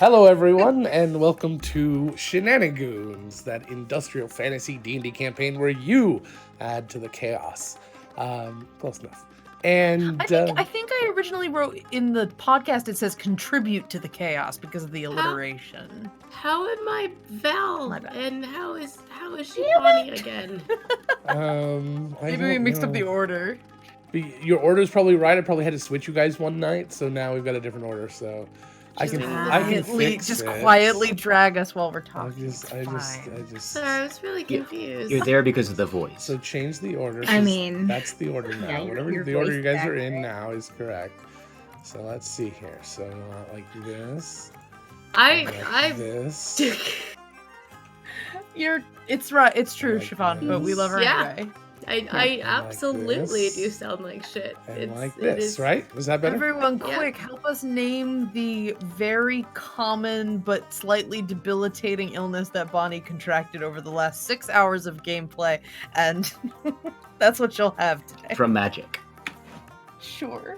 Hello, everyone, and welcome to Shenanigoons, that industrial fantasy D&D campaign where you add to the chaos. Close enough. And I think I originally wrote in the podcast it says contribute to the chaos because of the alliteration. How am I Val? My bad. And how is she Bonnie again? Maybe we mixed up the order. Your order's probably right. I probably had to switch you guys one night, so now we've got a different order. So I can fix just it. quietly drag us while we're talking. I just. Sorry, I was really confused. You're there because of the voice. So change the order. I mean, that's the order now. yeah, Whatever the order you guys are in now is correct. So let's see here. So like this. This. It's right. It's true, Like Siobhan, but we love her Yeah. anyway. I absolutely this. do sound like shit. And like this, right? Was that better? Everyone, Yeah. quick, help us name the very common but slightly debilitating illness that Bonnie contracted over the last 6 hours of gameplay, and that's what you'll have today. From magic. Sure.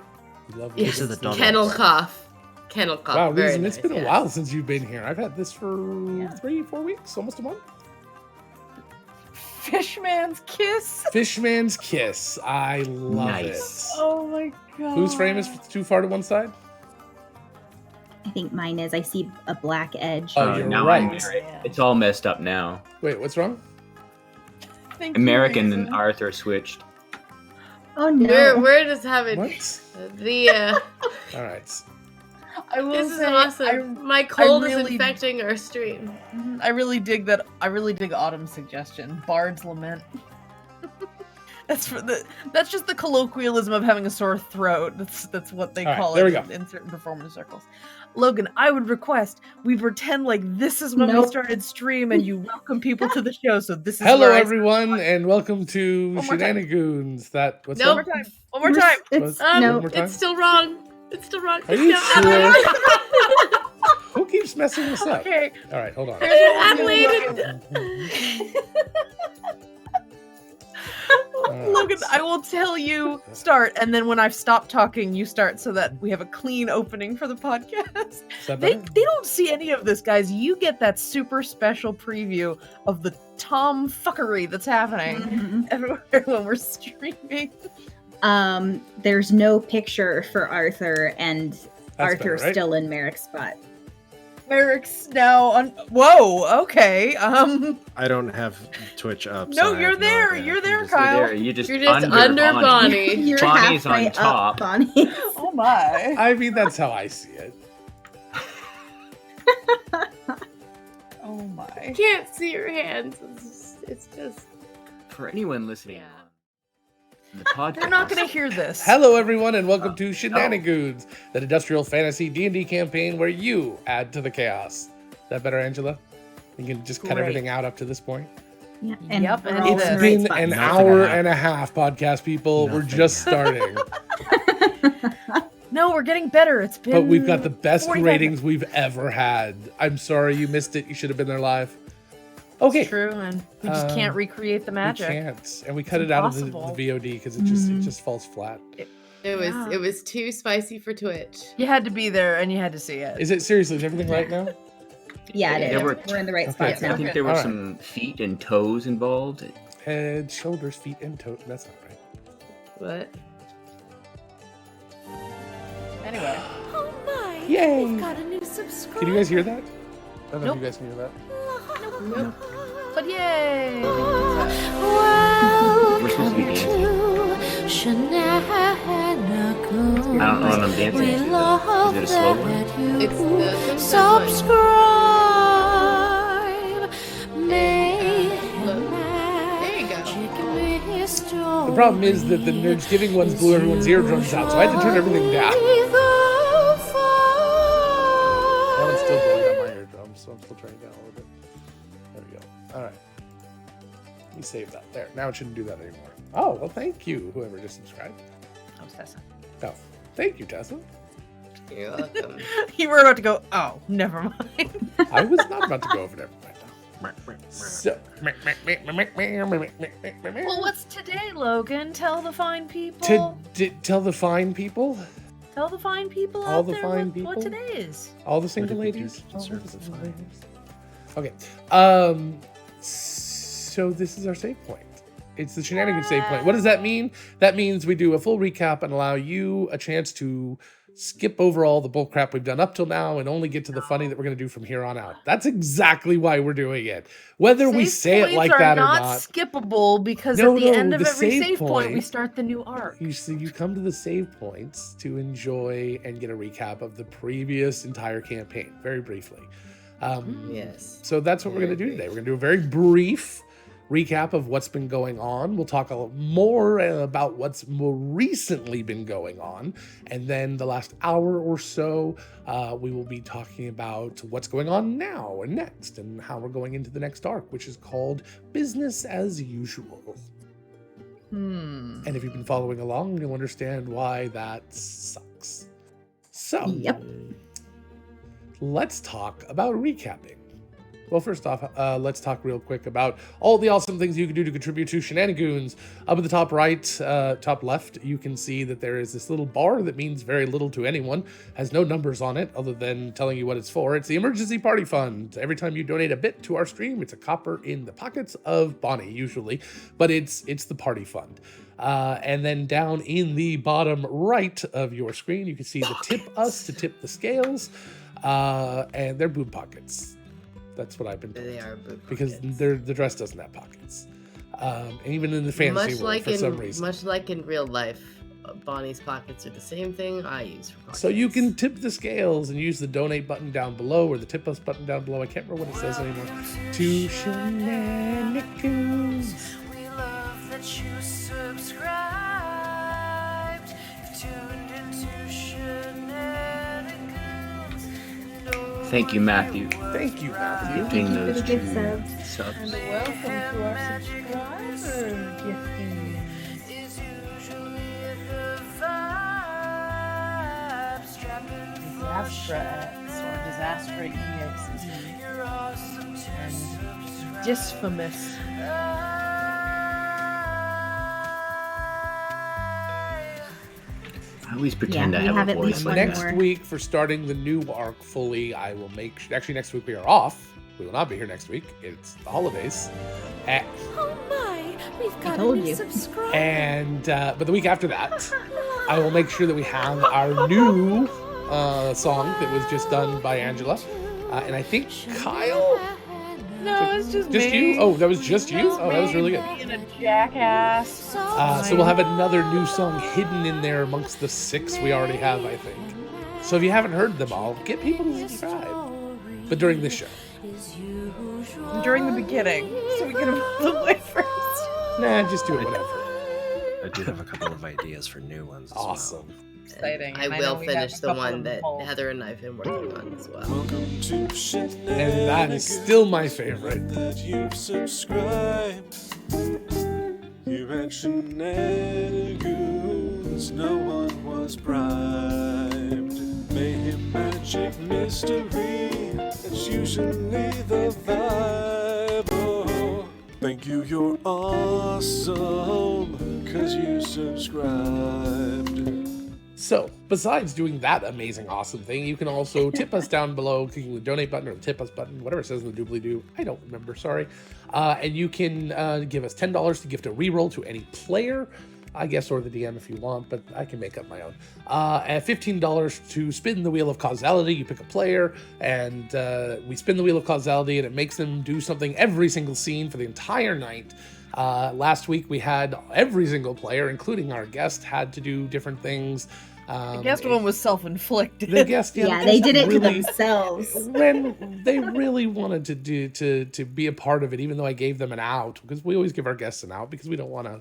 Love Yes, this. the dog. Kennel cough. Kennel cough. Wow, Very it's nice, been a yes. while since you've been here. I've had this for 3-4 weeks, almost a month. Fishman's kiss. Fishman's kiss. I love Nice. it. Oh my god. Whose frame is too far to one side? I think mine is. I see a black edge. Oh, you're now right. I'm married. It's all messed up now. Wait, what's wrong? Thank you, American Mason. and Arthur switched. Oh no. We're just having What? the All right. I will this is say, awesome. My cold is really- infecting our stream. I really dig that. I really dig Autumn's suggestion. Bard's lament. That's just the colloquialism of having a sore throat. That's what they All right, call there it we go. in certain performance circles. Logan, I would request we pretend like this is when we Nope. started stream and you welcome people to the show. So this is Hello, where I- everyone, and welcome to One more time. Shenanigoons. What's Nope. that? One more time. One more time. It's, One no. more time? It's still wrong. It's still wrong. Are you No, sure? Who keeps messing this up? Okay. All right, hold on. Adelaide. Logan, I will tell you start, and then when I've stopped talking, you start, so that we have a clean opening for the podcast. Is that They better? don't see any of this, guys. You get that super special preview of the tomfuckery that's happening Mhm. everywhere when we're streaming. There's no picture for Arthur, and That's Arthur's better, right? still in Merrick's spot. Eric's now on. Whoa, okay. I don't have Twitch up. No, so I you're have no there. idea. You're I'm there, just- Kyle. You're just under Bonnie. You're Bonnie's on halfway top. up, Bonnie. Oh my. I mean, that's how I see it. Oh my. I can't see your hands. It's just. For anyone listening Yeah. on the podcast, They're not gonna hear this. Hello, everyone, and welcome to Shenanigoons, that industrial fantasy D&D campaign where you add to the chaos. Is that better, Angela? You can just cut Great. everything out up to this point. Yeah, Yep, we're and all in it's the It's right been spot. an Nothing hour happened. and a half, podcast people. We're Nothing just starting. No, we're getting better. It's been. But we've got the best 45 ratings we've ever had. I'm sorry you missed it. You should have been there live. Okay. It's true, and we just can't recreate the magic. We can't. And we cut It's it out of the impossible. VOD because it just falls flat. It was too spicy for Twitch. You had to be there, and you had to see it. Is it seriously? Is everything right now? Yeah, it There is. were- We're in the right Okay, spots I now. think there were Alright. some feet and toes involved. Head, shoulders, feet, and toes. That's not right. What? Anyway. Oh my! Yay! We've got a new subscriber. Can you guys hear that? I don't know Nope. if you guys can hear that. Nope. But yay! Welcome We're supposed to be dancing. to Shenanigoons. I don't know what I'm dancing We to. love Is it a slow one? that you It's the subscribe. Mayhem There you go. go. The problem is that the Nerdsgiving ones blew everyone's eardrums out, so I had to turn everything down. Now it's still blowing out my eardrums, so I'm still turning it down a little bit. There we go. All right. Let me save that. There. Now it shouldn't do that anymore. Oh, well, thank you, whoever just subscribed. Oh, Tessa. Oh, thank you, Tessa. You're welcome. You were about to go, oh, never mind. I was not about to go over there. So, Well, what's today, Logan? Tell the fine people. tell the fine people. Tell the fine people All out the there fine what people? today is. All the single What did we do ladies. to All deserve the the single fine? ladies. Okay. So this is our save point. It's the Shenanigans save point. What does that mean? That means we do a full recap and allow you a chance to skip over all the bullcrap we've done up till now and only get to the funny that we're going to do from here on out. That's exactly why we're doing it. Whether we Save say it points like are that or not not. skippable because No, at the no, end of the every save save point, we point- start the new arc. You see, you come to the save points to enjoy and get a recap of the previous entire campaign, very briefly. Yes. So that's what we're going to do today. We're going to do a very brief recap of what's been going on. We'll talk a little more about what's more recently been going on. And then the last hour or so, we will be talking about what's going on now and next and how we're going into the next arc, which is called Business as Usual. And if you've been following along, you'll understand why that sucks. So, Yep. let's talk about recapping. Well, first off, let's talk real quick about all the awesome things you can do to contribute to Shenanigoons. Up at the top right, top left, you can see that there is this little bar that means very little to anyone, has no numbers on it other than telling you what it's for. It's the Emergency Party Fund. Every time you donate a bit to our stream, it's a copper in the pockets of Bonnie, usually, but it's the party fund. And then down in the bottom right of your screen, you can see the tip us to tip the scales, and they're boob pockets. That's what I've been told. They are boob Because pockets. the dress doesn't have pockets. And even in the fantasy world, for some reason. Much like in real life, Bonnie's pockets are the same thing I use for pockets. So you can tip the scales and use the donate button down below or the tip us button down below. I can't remember what it says anymore. To Shenanigans. We love that you subscribed. You've tuned into Shenanigans. Thank you, Matthew, Thank you, Matthew. gifting For the those gift two subs. subs. Welcome to our subscriber gifting. Is usually the vibe. Strapping Disaster X or Disaster EXE. You're awesome to subscribe. Dysfamous. I always pretend Yeah, I we have have a at voice least like one Next that. more. week, for starting the new arc fully, I will make actually next week we are off. We will not be here next week. It's the holidays. Oh my, we've got a told new you. subscriber. And but the week after that, I will make sure that we have our new song that was just done by Angela. And I think Kyle? No, it's just Just me. you? Oh, that was just you? Oh, that was really good. Being a jackass. So we'll have another new song hidden in there amongst the 6 we already have, I think. So if you haven't heard them all, get people to subscribe. But during this show. During the beginning, so we get them out of the way first. Nah, just do it whatever. I do have a couple of ideas for new ones as well. Awesome. Exciting. I and will know we have finish a the couple one of that them Heather and I have been working on as well. Welcome to And that is still my favorite. that you've subscribed. You had Shenanigans, no one was bribed. Mayhem, magic, mystery, that's usually the vibe. Oh, thank you, you're awesome, cause you subscribed. So, besides doing that amazing, awesome thing, you can also tip us down below, clicking the donate button or the tip us button, whatever it says in the doobly-doo. I don't remember, sorry. And you can give us $10 to gift a reroll to any player, I guess, or the DM if you want, but I can make up my own. And $15 to spin the wheel of causality. You pick a player, and we spin the wheel of causality, and it makes them do something every single scene for the entire night. Last week, we had every single player, including our guest, had to do different things. The guest one was self-inflicted. The guest, Yeah, the they guest did it to really- themselves. when they really wanted to be a part of it, even though I gave them an out, because we always give our guests an out because we don't want to.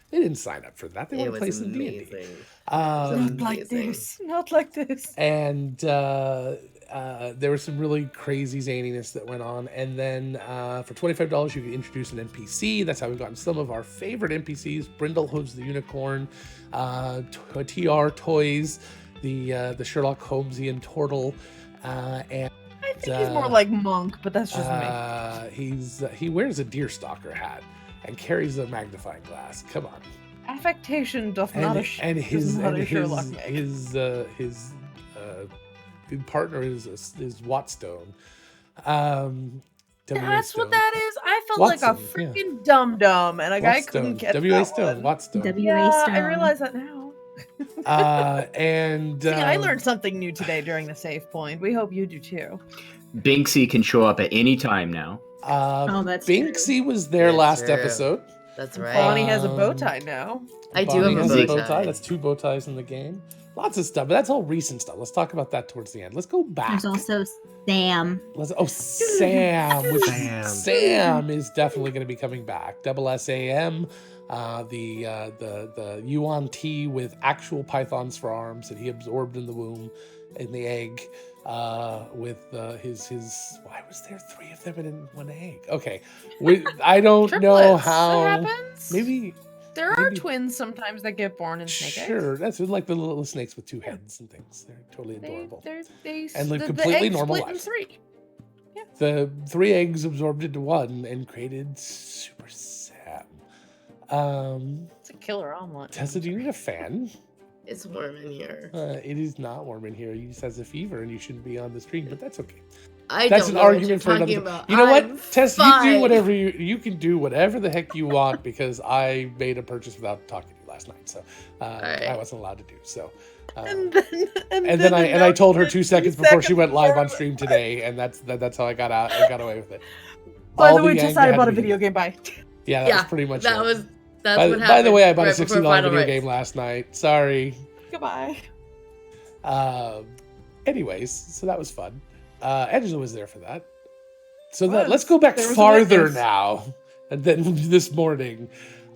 They didn't sign up for that. They It want to play was some D&D. amazing. Not like Amazing. this. Not like this. And there was some really crazy zaniness that went on. And then for $25, you can introduce an NPC. That's how we've gotten some of our favorite NPCs: Brindlehooves the Unicorn, TR Toys, the Sherlock Holmesian Turtle, and I think he's more like Monk, but that's just me. he wears a deerstalker hat and carries a magnifying glass. Come on. Affectation doth not and his Sherlock make. his partner is Wattstone. That's what that is. I felt like a Watson, yeah. freaking dum-dum, and a guy couldn't Wattstone. get W.A. that Stone. one. Wattstone. W.A. Yeah, Stone. I realize that now. And See, I learned something new today during the save point. We hope you do too. Binksy can show up at any time now. Oh, that's Binksy was there That's last true. episode. That's right. Bonnie has a bow Um, tie now. I do Bonnie have has a a bow bow tie. tie. That's 2 bow ties in the game. Lots of stuff, but that's all recent stuff. Let's talk about that towards the end. Let's go back. There's also Sam. Sam. Which Sam. Sam is definitely going to be coming back. Double SAM, the Yuan T with actual pythons for arms that he absorbed in the womb, in the egg, with his. Why was there 3 of them in one egg? Okay, I don't know Triplets. how. That happens. Maybe. There are maybe- twins sometimes that get born in snake eggs. Sure, that's like the little snakes with 2 heads and things. They're totally adorable. They And live the completely egg normal split in lives. 3. The 3 eggs absorbed into 1 and created Super Sam. It's a killer omelet. Tessa, do you need a fan? It's warm in here. It is not warm in here. He just has a fever and you shouldn't be on the stream, but that's okay. I That's don't an know what you're argument for another. talking about. You know what, I'm Tess? You do fine. whatever you can do whatever the heck you want because I made a purchase without talking to you last night, so Alright. I wasn't allowed to do so. And then I told her 2 seconds before she went live on before- stream today, and that's how I got out. I got away with it. By All the way, anger just I had bought to a be- video game. Bye. Yeah, that was pretty much that it. was that's By, what by happened. the way, I bought a right before $60 Final video Rights. game last night. Sorry. Goodbye. Anyways, so that was fun. Angela was there for that. So Was. let's go back There was a farther witness. now than this morning.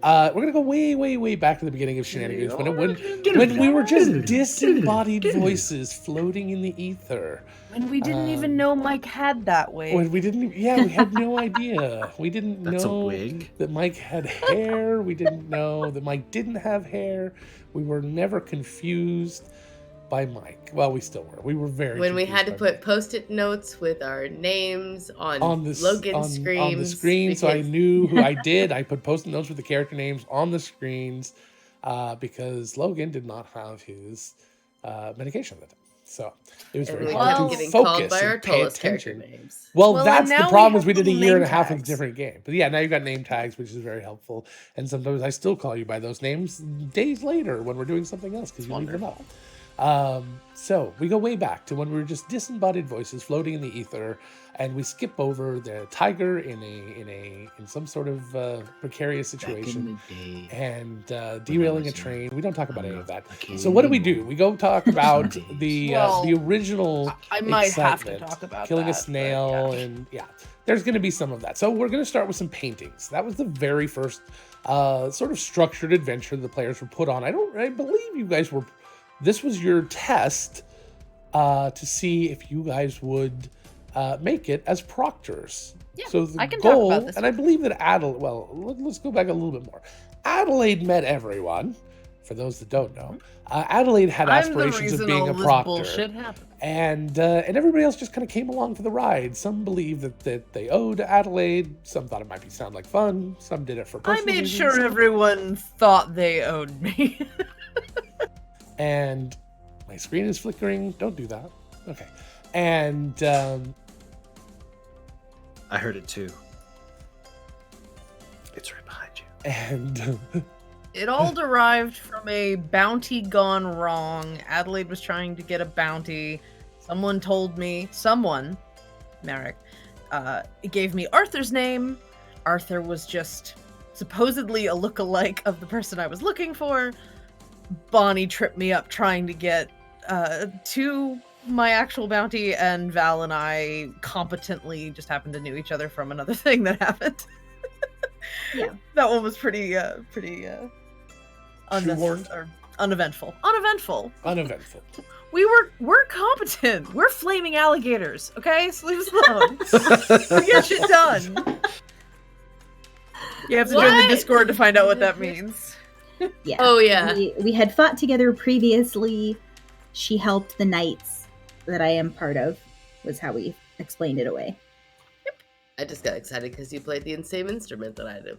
We're gonna go way, way, way back to the beginning of Shenanigans when we were just disembodied voices floating in the ether. And we didn't even know Mike had that way. When we didn't, yeah, we had no idea. We didn't That's a know wig. that Mike had hair. We didn't know that Mike didn't have hair. We were never confused by Mike. Well, we still were. We were very When we had to confused by put post-it notes with our names on this Logan's screens. on the screen, so I because- knew who I did. I put post-it notes with the character names on the screens because Logan did not have his medication at the time. So it was and very we hard kept to getting focus called by our and pay tallest character attention. names. Well, Well, that's and the now we problem have is we did a little year and a name half of tags. different game. But yeah, now you've got name tags, which is very helpful. And sometimes I still call you by those names days later when we're doing something else because you leave them up. So we go way back to when we were just disembodied voices floating in the ether, and we skip over the tiger in some sort of precarious Back in situation the day. and derailing a was train. We don't talk about any of that. I can't So what do we anymore. do? We go talk about days. the Well, original. I might have to excitement, talk about killing that, a but snail, yeah. and yeah, there's going to be some of that. So we're going to start with some paintings. That was the very first sort of structured adventure the players were put on. I believe you guys were. This was your test to see if you guys would make it as proctors. Yeah, so the I can talk goal, about this and I believe that Adelaide. Well, let's go back a little bit more. Adelaide met everyone. For those that don't know, Adelaide had I'm the aspirations of reason being all a this proctor. bullshit happened. And everybody else just kind of came along for the ride. Some believed that they owed Adelaide. Some thought it might sound like fun. Some did it for I personal made reasons. sure everyone thought they owed me. And my screen is flickering. Don't do that. Okay. And I heard it too. It's right behind you. and It all derived from a bounty gone wrong. Adelaide was trying to get a bounty. Someone told me, Merrick, gave me Arthur's name. Arthur was just supposedly a lookalike of the person I was looking for. Bonnie tripped me up trying to get to my actual bounty, and Val and I competently just happened to know each other from another thing that happened. Yeah. That one was pretty Shoehorned? uneventful. uneventful. We're competent. We're flaming alligators. Okay, so leave us alone. We get shit done. You have to join the What? Discord to find out what that means. Yeah. Oh, yeah. We had fought together previously. She helped the knights that I am part of, was how we explained it away. I just got excited because you played the same instrument that I do.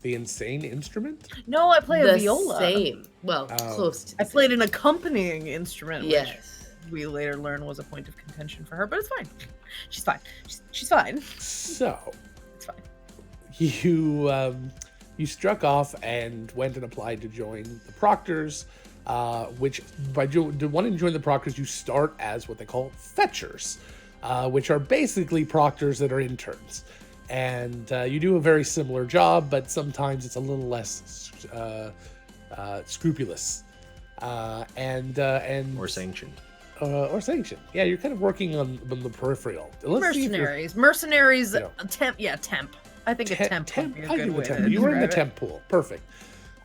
The insane instrument? No, I play the a viola. same. Well, Oh. close to the I played an accompanying instrument, which Yes. we later learned was a point of contention for her, but it's fine. She's fine. She's fine. So, It's fine. you struck off and went and applied to join the Proctors, which by wanting to join the Proctors, you start as what they call fetchers, which are basically Proctors that are interns. And you do a very similar job, but sometimes it's a little less scrupulous. And Or sanctioned. or sanctioned. Yeah, you're kind of working on the peripheral. Let's see if you're- Mercenaries. Yeah. Temp. I think a temp would be a I good give way a temp. to You were in the describe it. temp pool. Perfect.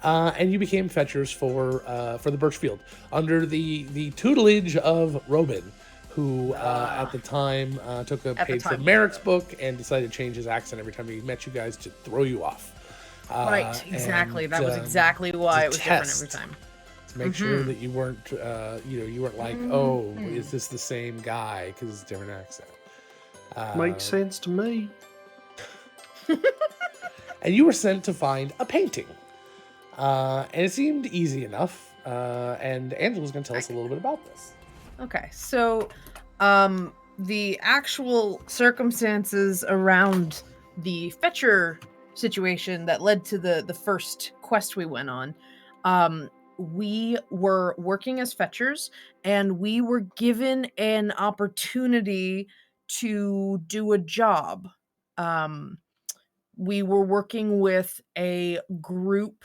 And you became fetchers for the Birchfield under the tutelage of Robin, who at the time took a At the page time, from Merrick's book and decided to change his accent every time he met you guys to throw you off. Right, exactly. and, That was exactly why to it was different test. every time. To make sure Mm-hmm. that you weren't, you weren't like, oh, is this the same guy? Because it's a different accent. Makes sense to me. And you were sent to find a painting. And it seemed easy enough. And Angela's going to tell us a little bit about this. Okay, so the actual circumstances around the fetcher situation that led to the first quest we went on, we were working as fetchers and we were given an opportunity to do a job. We were working with a group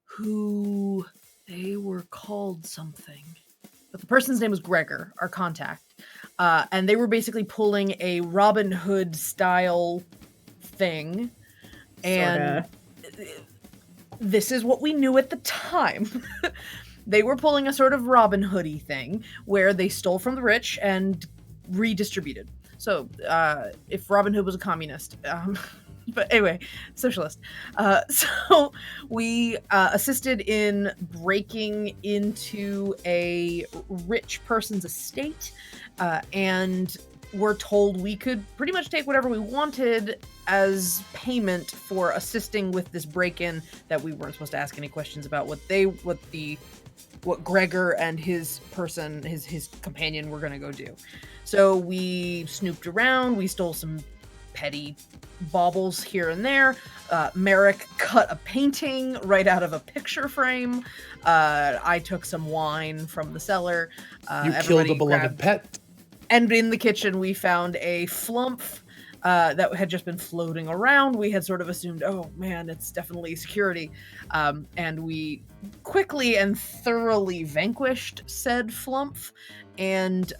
who they were called something, but the person's name was Gregor, our contact. And they were basically pulling a Robin Hood style thing. And this is what we knew at the time. They were pulling a sort of Robin Hood-y thing where they stole from the rich and redistributed. So if Robin Hood was a communist, but anyway, socialist. So we assisted in breaking into a rich person's estate, and were told we could pretty much take whatever we wanted as payment for assisting with this break-in that we weren't supposed to ask any questions about what Gregor and his person, his companion were going to go do. So we snooped around, we stole some petty baubles here and there. Merrick cut a painting right out of a picture frame. I took some wine from the cellar. You killed everybody a beloved grabbed- pet. And in the kitchen, we found a flump that had just been floating around. We had sort of assumed, oh man, it's definitely security. And we quickly and thoroughly vanquished said flump. And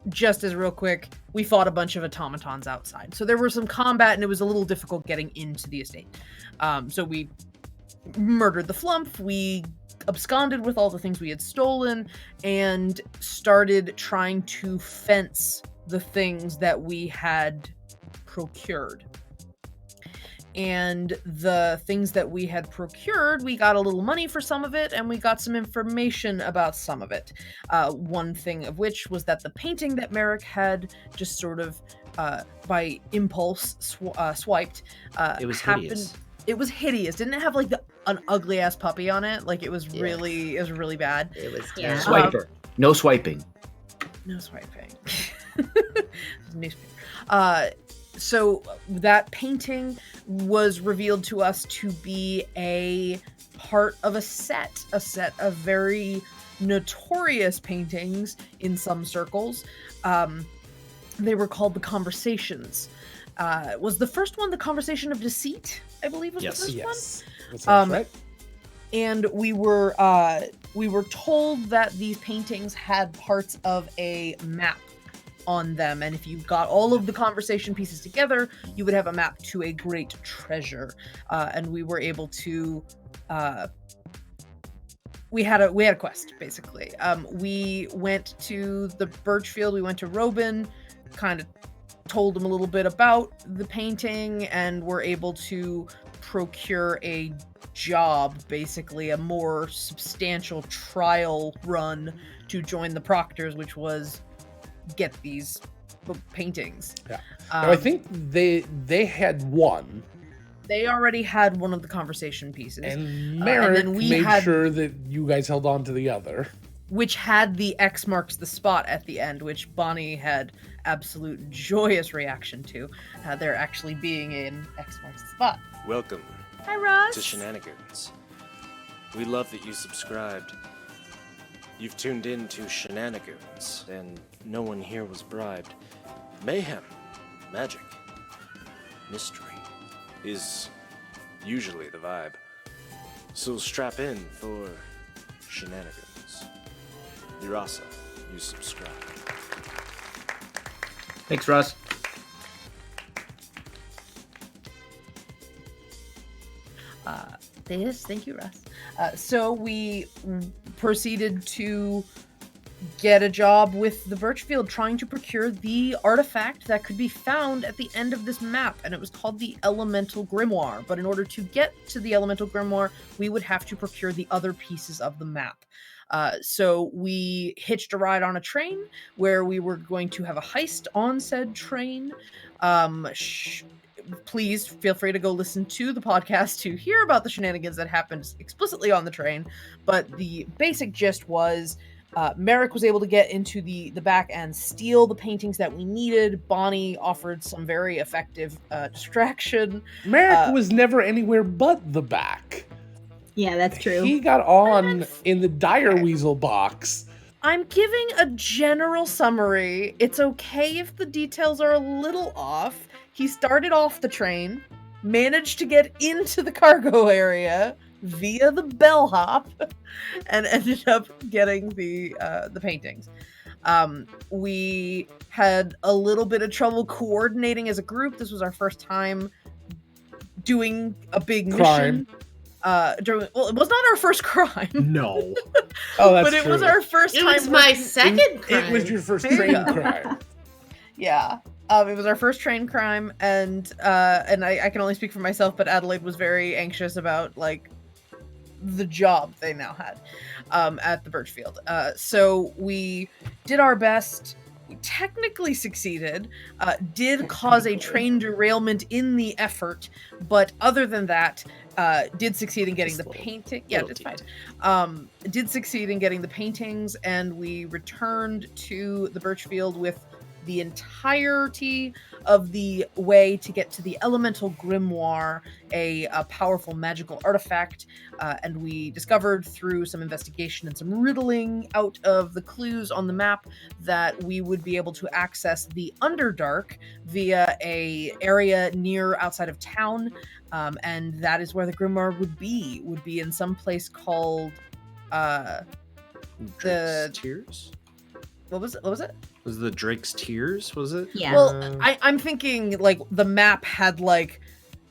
just as real quick, we fought a bunch of automatons outside. So there was some combat and it was a little difficult getting into the estate. So we murdered the flump. We absconded with all the things we had stolen and started trying to fence the things that we had procured. And the things that we had procured, we got a little money for some of it, and we got some information about some of it. One thing of which was that the painting that Merrick had just sort of, by impulse, swiped. It was hideous. It was hideous. Didn't it have like an ugly ass puppy on it? Like it was really bad. It was Yeah. Swiper. No swiping. No swiping. Newspaper. So that painting was revealed to us to be a part of a set of very notorious paintings in some circles. They were called the Conversations. Was the first one the Conversation of Deceit? I believe was Yes. the first one. Yes. That sounds right. And we were told that these paintings had parts of a map on them, and if you got all of the conversation pieces together, you would have a map to a great treasure. And we were able to we had a quest basically. We went to the Birchfield, we went to Robin, kind of told him a little bit about the painting, and were able to procure a job, basically a more substantial trial run to join the Proctors, which was get these paintings. Yeah. Now, I think they had won, They already had one of the conversation pieces, And and Merrick then we made had- sure that you guys held on to the other. which had the X marks the spot at the end, which Bonnie had absolute joyous reaction to. There actually being an X marks the spot. Welcome Hi, Ross. to Shenanigoons. We love that you subscribed. You've tuned in to Shenanigoons, and no one here was bribed. Mayhem, magic, mystery is usually the vibe. So strap in for Shenanigans. Lirasa, you subscribe. Thanks, Russ. Thank you, Russ. So we proceeded to get a job with the Birchfield trying to procure the artifact that could be found at the end of this map, and it was called the Elemental Grimoire. But in order to get to the Elemental Grimoire, we would have to procure the other pieces of the map. So we hitched a ride on a train where we were going to have a heist on said train. Please feel free to go listen to the podcast to hear about the shenanigans that happened explicitly on the train. But the basic gist was Merrick was able to get into the back and steal the paintings that we needed. Bonnie offered some very effective distraction. Merrick was never anywhere but the back. Yeah, that's true. He got on in the dire weasel box. I'm giving a general summary. It's okay if the details are a little off. He started off the train, managed to get into the cargo area via the bellhop, and ended up getting the paintings. We had a little bit of trouble coordinating as a group. This was our first time doing a big mission. It was not our first crime. No. Oh, that's but it true. was our first It time. was my working- second crime. It was your first There you train go. crime. Yeah. It was our first train crime, and I can only speak for myself, but Adelaide was very anxious about like the job they now had at the Birchfield. So we did our best. We technically succeeded. Did cause a train derailment in the effort, but other than that, did succeed in getting Just the little- painting. Yeah, little it's fine. detail. Did succeed in getting the paintings, and we returned to the Birchfield with the entirety of the way to get to the Elemental Grimoire, a powerful magical artifact, and we discovered through some investigation and some riddling out of the clues on the map that we would be able to access the Underdark via a area near outside of town, and that is where the Grimoire would be in some place called Drake's Tears? what was it? Was the Drake's Tears? Was it? Yeah. Well, I'm thinking like the map had like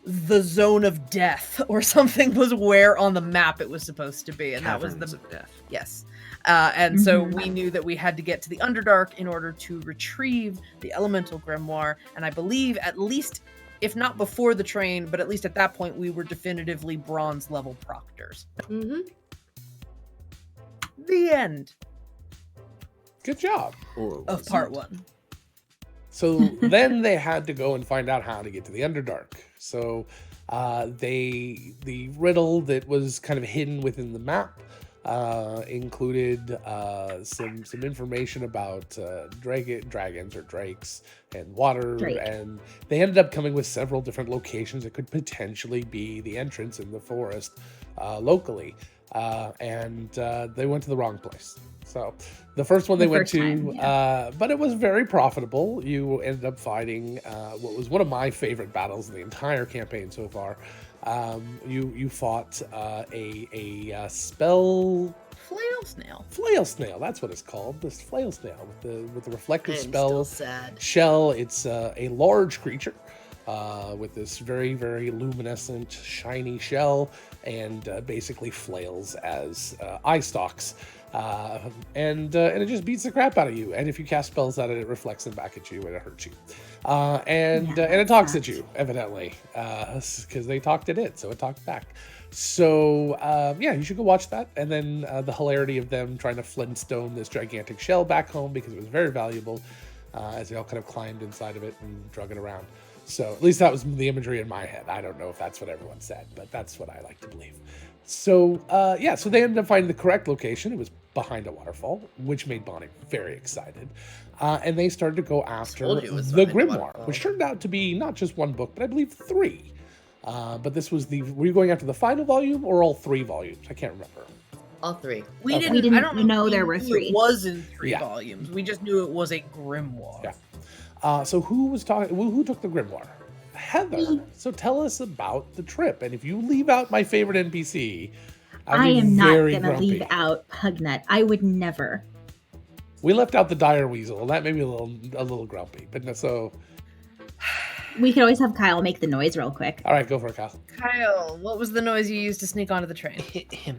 the zone of death or something was where on the map it was supposed to be, and that was Caverns the of Death. yes. And so Mhm. we knew that we had to get to the Underdark in order to retrieve the Elemental Grimoire, and I believe at least, if not before the train, but at least at that point we were definitively bronze level proctors. Mm-hmm. The end Good job. Or of was part it? one. So then they had to go and find out how to get to the Underdark. So the riddle that was kind of hidden within the map included some information about dragons or drakes and water, Drake. and they ended up coming with several different locations that could potentially be the entrance in the forest locally, and they went to the wrong place. So the first one they The went first to, time, but it was very profitable. You ended up fighting what was one of my favorite battles in the entire campaign so far. You fought a spell Flail snail. snail. That's what it's called. This flail snail with the reflective I'm spell still sad. shell. It's a large creature with this very, very luminescent, shiny shell, and basically flails as eye stalks. And it just beats the crap out of you. And if you cast spells at it, it reflects them back at you and it hurts you. And it talks at you, evidently, because they talked at it, so it talked back. So yeah, you should go watch that. And then the hilarity of them trying to flintstone this gigantic shell back home because it was very valuable, as they all kind of climbed inside of it and drug it around. So at least that was the imagery in my head. I don't know if that's what everyone said, but that's what I like to believe. So so they ended up finding the correct location. It was behind a waterfall, which made Bonnie very excited. And they started to go after Told you it was the behind a grimoire, waterfall. which turned out to be not just one book, but I believe 3. But this was were you going after the final volume or all 3 volumes? I can't remember. All 3. We Okay. didn't. We didn't I don't know if we there were knew 3. It was in 3 Yeah. volumes. We just knew it was a grimoire. Yeah. So who was talking? Who took the grimoire? Heather. Me. So tell us about the trip. And if you leave out my favorite NPC, I'll I be am not very going to grumpy. leave out Pugnut. I would never. We left out the dire weasel, and that made me a little grumpy. But no, so We could always have Kyle make the noise real quick. all right, go for it, Kyle. Kyle, what was the noise you used to sneak onto the train? Hit him.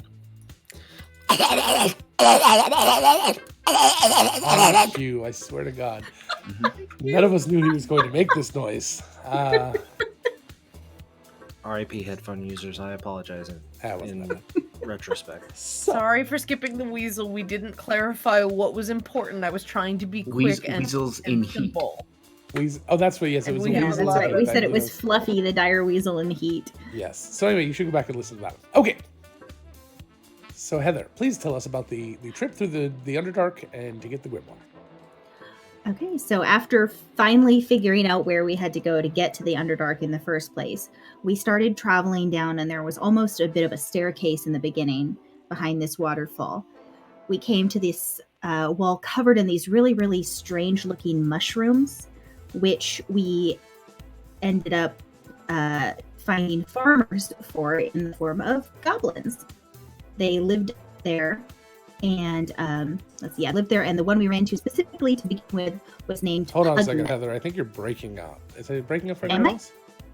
Oh, you! I swear to God, none of us knew he was going to make this noise. RIP headphone users, I apologize That was in bad. retrospect. Sorry for skipping the weasel. We didn't clarify what was important. I was trying to be quick and Weasels in heat. simple. Oh, that's what. Yes, it And was. we the have weasel. a lot That's of right. We That said it was was- Fluffy, the dire weasel in the heat. Yes. So anyway, you should go back and listen to that. Okay. So Heather, please tell us about the trip through the Underdark and to get the grimoire. Okay, so after finally figuring out where we had to go to get to the Underdark in the first place, we started traveling down, and there was almost a bit of a staircase in the beginning behind this waterfall. We came to this wall covered in these really, really strange looking mushrooms, which we ended up finding farmers for in the form of goblins. They lived there. And I lived there, and the one we ran into specifically to begin with was named Hold on a second, Pugnut. Heather. I think you're breaking up. Is it breaking up for Am anyone I? else?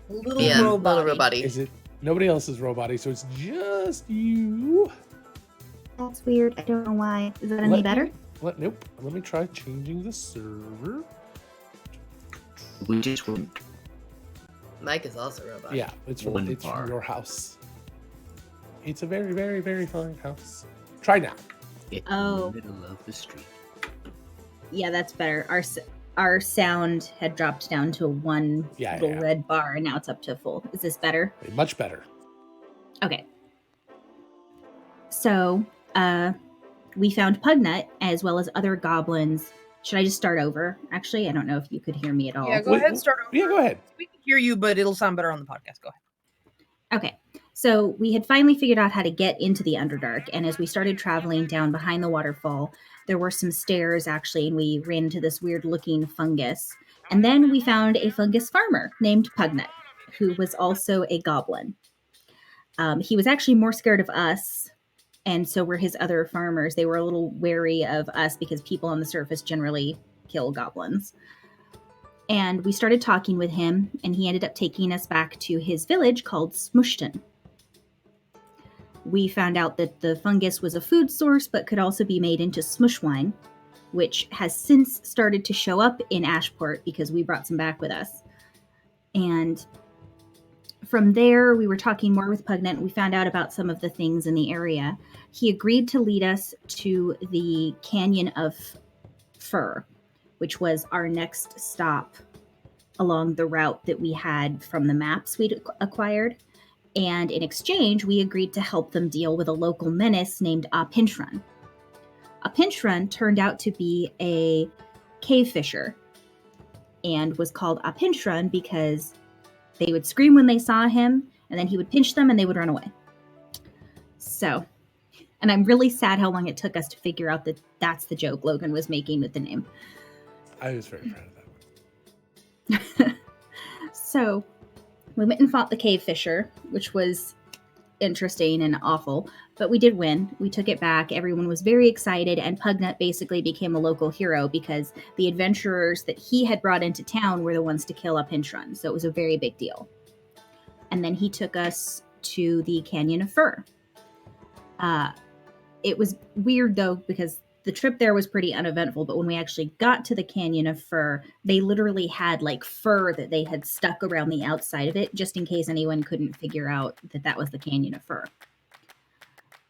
Little Yeah, robot. little robot-y. Is it nobody else is robot-y, so it's just you? That's weird. I don't know why. Is that any better? Nope. Let me try changing the server. We just went. Mike is also a robot. Yeah, it's from One bar. your house. It's a very, very, very fine house. Try now. Oh. In the middle of the street. Yeah, that's better. Our sound had dropped down to one Yeah, little yeah. red bar, and now it's up to full. Is this better? Much better. Okay. So, we found Pugnut as well as other goblins. Should I just start over? Actually, I don't know if you could hear me at all. Yeah, go Wait, ahead. Start over. Yeah, go ahead. We can hear you, but it'll sound better on the podcast. Go ahead. Okay, so we had finally figured out how to get into the Underdark, and as we started traveling down behind the waterfall, there were some stairs actually, and we ran into this weird looking fungus. And then we found a fungus farmer named Pugnut, who was also a goblin. He was actually more scared of us, and so were his other farmers. They were a little wary of us because people on the surface generally kill goblins. And we started talking with him, and he ended up taking us back to his village called Smushton. We found out that the fungus was a food source, but could also be made into smush wine, which has since started to show up in Ashport because we brought some back with us. And from there, we were talking more with Pugnut, and we found out about some of the things in the area. He agreed to lead us to the Canyon of Fur, which was our next stop along the route that we had from the maps we'd acquired. And in exchange, we agreed to help them deal with a local menace named Pinchron. Pinchron turned out to be a cave fisher and was called Pinchron because they would scream when they saw him, and then he would pinch them and they would run away. So, and I'm really sad how long it took us to figure out that that's the joke Logan was making with the name. I was very proud of that one. So we went and fought the cave fisher, which was interesting and awful, but we did win. We took it back. Everyone was very excited, and Pugnut basically became a local hero because the adventurers that he had brought into town were the ones to kill Pinchron. So it was a very big deal. And then he took us to the Canyon of Fur. It was weird though, because the trip there was pretty uneventful, but when we actually got to the Canyon of Fur, they literally had like fur that they had stuck around the outside of it, just in case anyone couldn't figure out that that was the Canyon of Fur.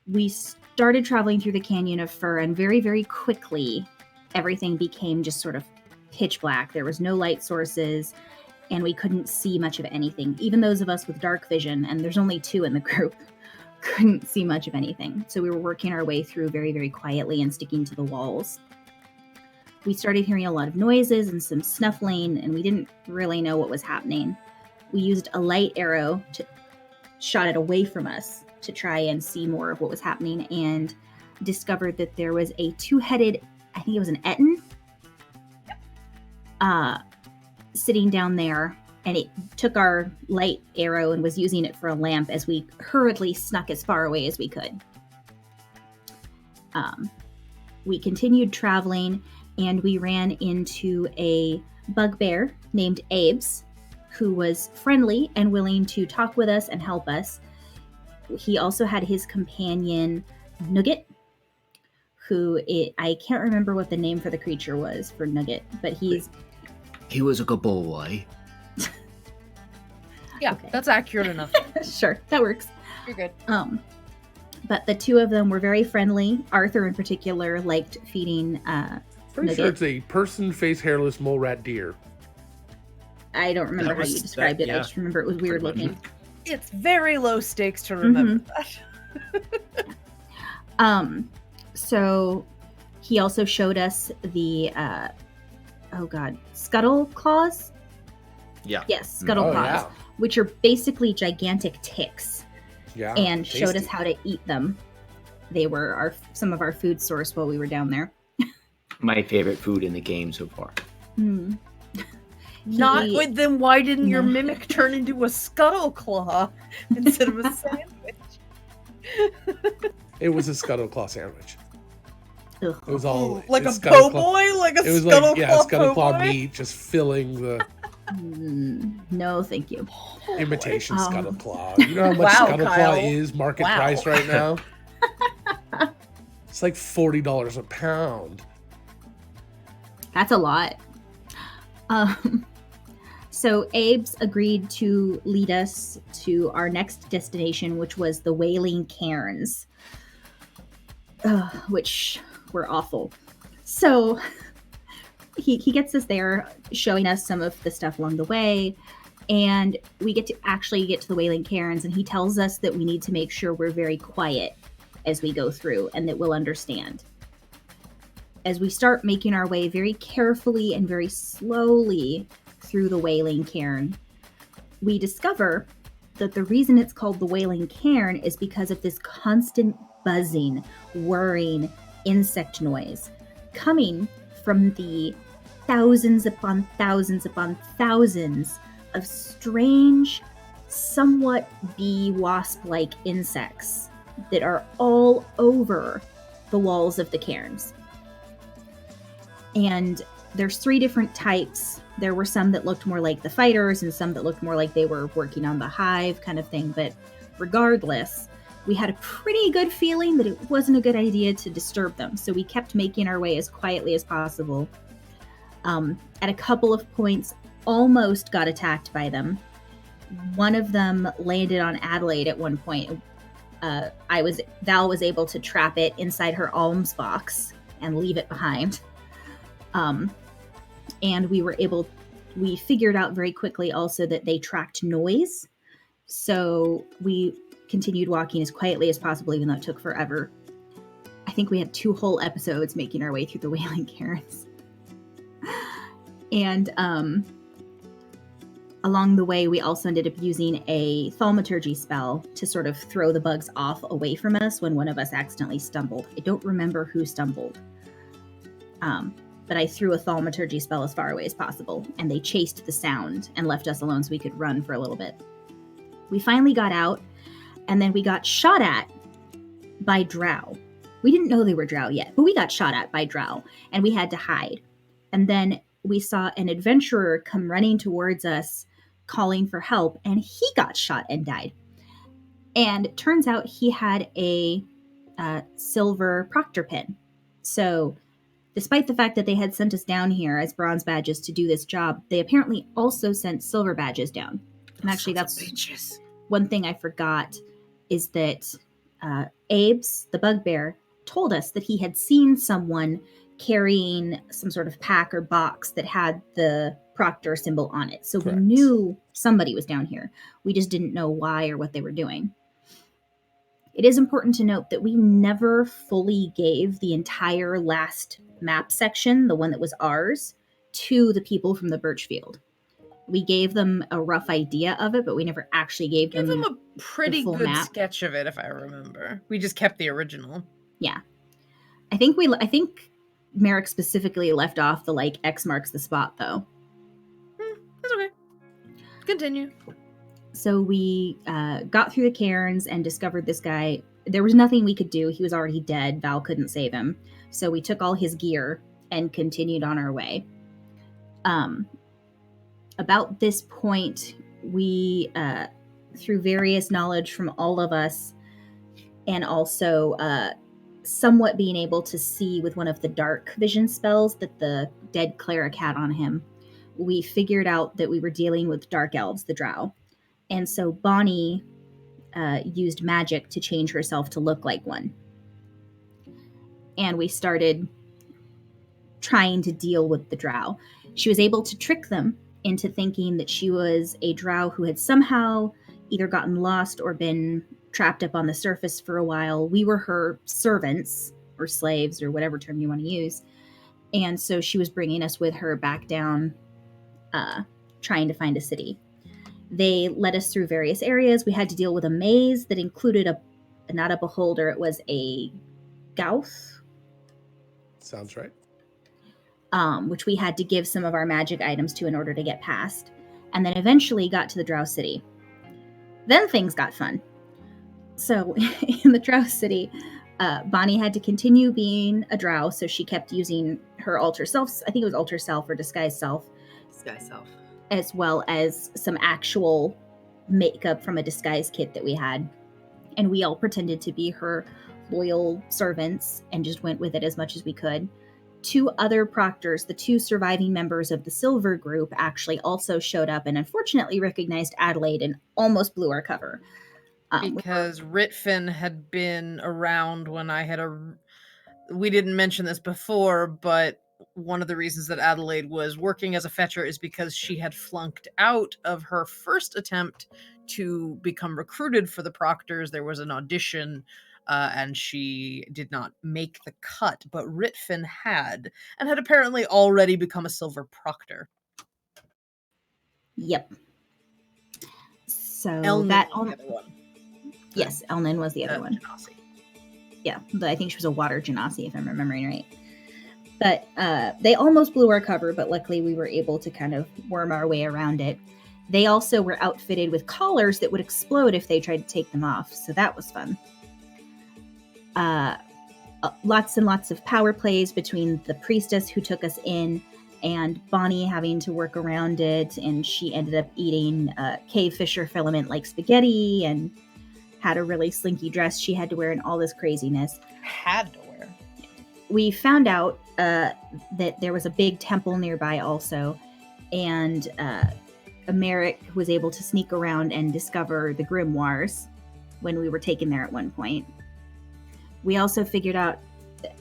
We started traveling through the Canyon of Fur, and very, very quickly, everything became just sort of pitch black. There was no light sources, and we couldn't see much of anything. Even those of us with dark vision, and there's only 2 in the group, couldn't see much of anything. So we were working our way through very, very quietly and sticking to the walls. We started hearing a lot of noises and some snuffling, and we didn't really know what was happening. We used a light arrow to shot it away from us to try and see more of what was happening, and discovered that there was a 2-headed, I think it was an Etten, sitting down there, and it took our light arrow and was using it for a lamp as we hurriedly snuck as far away as we could. We continued traveling, and we ran into a bugbear named Abe's, who was friendly and willing to talk with us and help us. He also had his companion, Nugget, I can't remember what the name for the creature was for Nugget, but He was a good boy. Yeah, Okay. that's accurate enough. sure, that works. You're good. But the 2 of them were very friendly. Arthur, in particular, liked feeding. Pretty sure Nugget. it's a person face hairless mole rat deer. I don't remember That how was- you described that- it. I yeah, just remember it was weird pretty much. looking. It's very low stakes to remember that. So he also showed us the scuttle claws. Yeah. Yes, scuttle Oh, claws, yeah. which are basically gigantic ticks, Yeah. and showed us tasty. how to eat them. They were some of our food source while we were down there. My favorite food in the game so far. Hmm. Not He- good. Then why didn't your No. mimic turn into a scuttle claw instead of a sandwich? It was a scuttle claw sandwich. Ugh. It was all Like a it's scuttle po' claw- boy, like a It was scuttle like claw scuttle po' claw boy? meat just filling the No, thank you. imitation Oh. scuttle claw. You know how much Wow, scuttle claw Kyle. is market Wow. price right now? It's like $40 a pound. That's a lot. So Abe's agreed to lead us to our next destination, which was the Wailing Cairns, which were awful. So he gets us there, showing us some of the stuff along the way, and we get to actually get to the Wailing Cairns, and he tells us that we need to make sure we're very quiet as we go through, and that we'll understand. As we start making our way very carefully and very slowly through the Wailing Cairn, we discover that the reason it's called the Wailing Cairn is because of this constant buzzing, whirring insect noise coming from the thousands upon thousands upon thousands of strange, somewhat bee wasp-like insects that are all over the walls of the cairns. And there's 3 different types. There were some that looked more like the fighters and some that looked more like they were working on the hive kind of thing. But regardless, we had a pretty good feeling that it wasn't a good idea to disturb them. So we kept making our way as quietly as possible. At a couple of points, almost got attacked by them. One of them landed on Adelaide at one point. Val was able to trap it inside her alms box and leave it behind. And we figured out very quickly also that they tracked noise. So we continued walking as quietly as possible, even though it took forever. I think we had 2 whole episodes making our way through the Wailing Cairns. And along the way, we also ended up using a thaumaturgy spell to sort of throw the bugs off away from us when one of us accidentally stumbled. I don't remember who stumbled. But I threw a thaumaturgy spell as far away as possible, and they chased the sound and left us alone so we could run for a little bit. We finally got out, and then we got shot at by drow. We didn't know they were drow yet, but we got shot at by drow, and we had to hide. And then we saw an adventurer come running towards us, calling for help, and he got shot and died. And it turns out he had a silver proctor pin. So despite the fact that they had sent us down here as bronze badges to do this job, they apparently also sent silver badges down. And actually, that's one thing I forgot, is that Abe's, the bugbear, told us that he had seen someone carrying some sort of pack or box that had the proctor symbol on it. So Correct. we knew somebody was down here. We just didn't know why or what they were doing. It is important to note that we never fully gave the entire last map section, the one that was ours, to the people from the Birchfield. We gave them a rough idea of it, but we never actually gave Give them them a pretty full good map. sketch of it, if I remember. We just kept the original. Yeah. I think Merrick specifically left off the like X marks the spot though. That's okay. Continue. So we got through the cairns and discovered this guy. There was nothing we could do. He was already dead. Val couldn't save him. So we took all his gear and continued on our way. About this point, we, through various knowledge from all of us, and also somewhat being able to see with one of the dark vision spells that the dead cleric had on him, we figured out that we were dealing with dark elves, the drow. And so Bonnie used magic to change herself to look like one. And we started trying to deal with the drow. She was able to trick them into thinking that she was a drow who had somehow either gotten lost or been trapped up on the surface for a while. We were her servants or slaves or whatever term you want to use. And so she was bringing us with her back down, trying to find a city. They led us through various areas. We had to deal with a maze that included not a beholder, it was a gouth. Sounds right. Which we had to give some of our magic items to in order to get past. And then eventually got to the Drow City. Then things got fun. So in the Drow City, Bonnie had to continue being a drow, so she kept using her alter self, I think it was alter self or disguise self. Disguise self. As well as some actual makeup from a disguise kit that we had. And we all pretended to be her loyal servants and just went with it as much as we could. 2 other proctors, the 2 surviving members of the Silver group, actually also showed up and unfortunately recognized Adelaide and almost blew our cover. Because Ritfin had been around when I had we didn't mention this before, but one of the reasons that Adelaide was working as a fetcher is because she had flunked out of her first attempt to become recruited for the proctors. There was an audition, and she did not make the cut, but Ritfin had, and had apparently already become a silver proctor. Yep. So Elnan that was the other one. Yes, Elnan was the other one. Genasi. Yeah, but I think she was a water genasi, if I'm remembering right. But they almost blew our cover, but luckily we were able to kind of worm our way around it. They also were outfitted with collars that would explode if they tried to take them off, so that was fun. Lots and lots of power plays between the priestess who took us in and Bonnie having to work around it, and she ended up eating cave fisher filament like spaghetti and had a really slinky dress she had to wear and all this craziness. Had to wear. We found out that there was a big temple nearby also, and Merrick was able to sneak around and discover the grimoires when we were taken there at one point. We also figured out,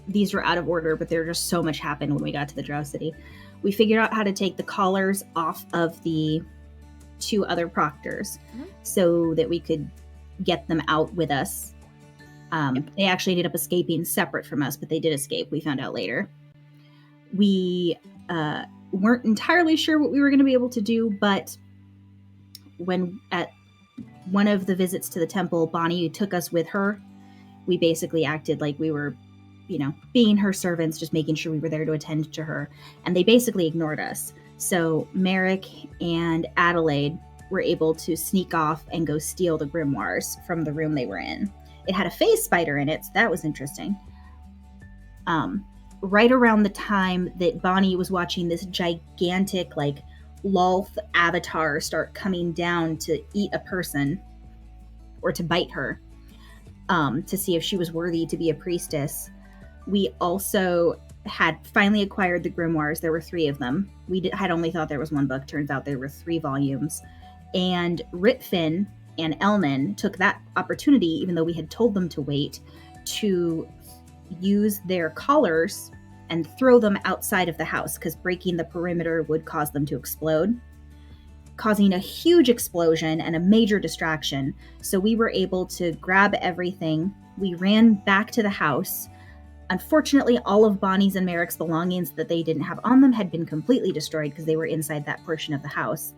these were out of order, but there just so much happened when we got to the Drow City. We figured out how to take the collars off of the 2 other proctors so that we could get them out with us. They actually ended up escaping separate from us, but they did escape, we found out later. We weren't entirely sure what we were going to be able to do, but when at one of the visits to the temple, Bonnie took us with her. We basically acted like we were, being her servants, just making sure we were there to attend to her. And they basically ignored us. So Merrick and Adelaide were able to sneak off and go steal the grimoires from the room they were in. It had a phase spider in it, so that was interesting. Right around the time that Bonnie was watching this gigantic, Lolth avatar start coming down to eat a person, or to bite her, to see if she was worthy to be a priestess, we also had finally acquired the grimoires. There were 3 of them. We had only thought there was 1 book. Turns out there were 3 volumes. And Ritfin and Elnan took that opportunity, even though we had told them to wait, to use their collars and throw them outside of the house because breaking the perimeter would cause them to explode, causing a huge explosion and a major distraction. So we were able to grab everything. We ran back to the house. Unfortunately, all of Bonnie's and Merrick's belongings that they didn't have on them had been completely destroyed because they were inside that portion of the house.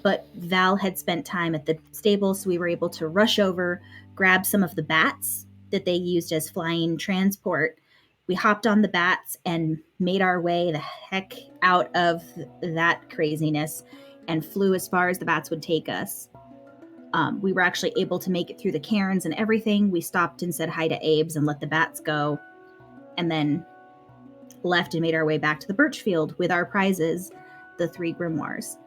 But Val had spent time at the stable, so we were able to rush over, grab some of the bats that they used as flying transport. We hopped on the bats and made our way the heck out of that craziness and flew as far as the bats would take us. We were actually able to make it through the cairns and everything. We stopped and said hi to Abe's and let the bats go, and then left and made our way back to the Birchfield with our prizes, the 3 grimoires.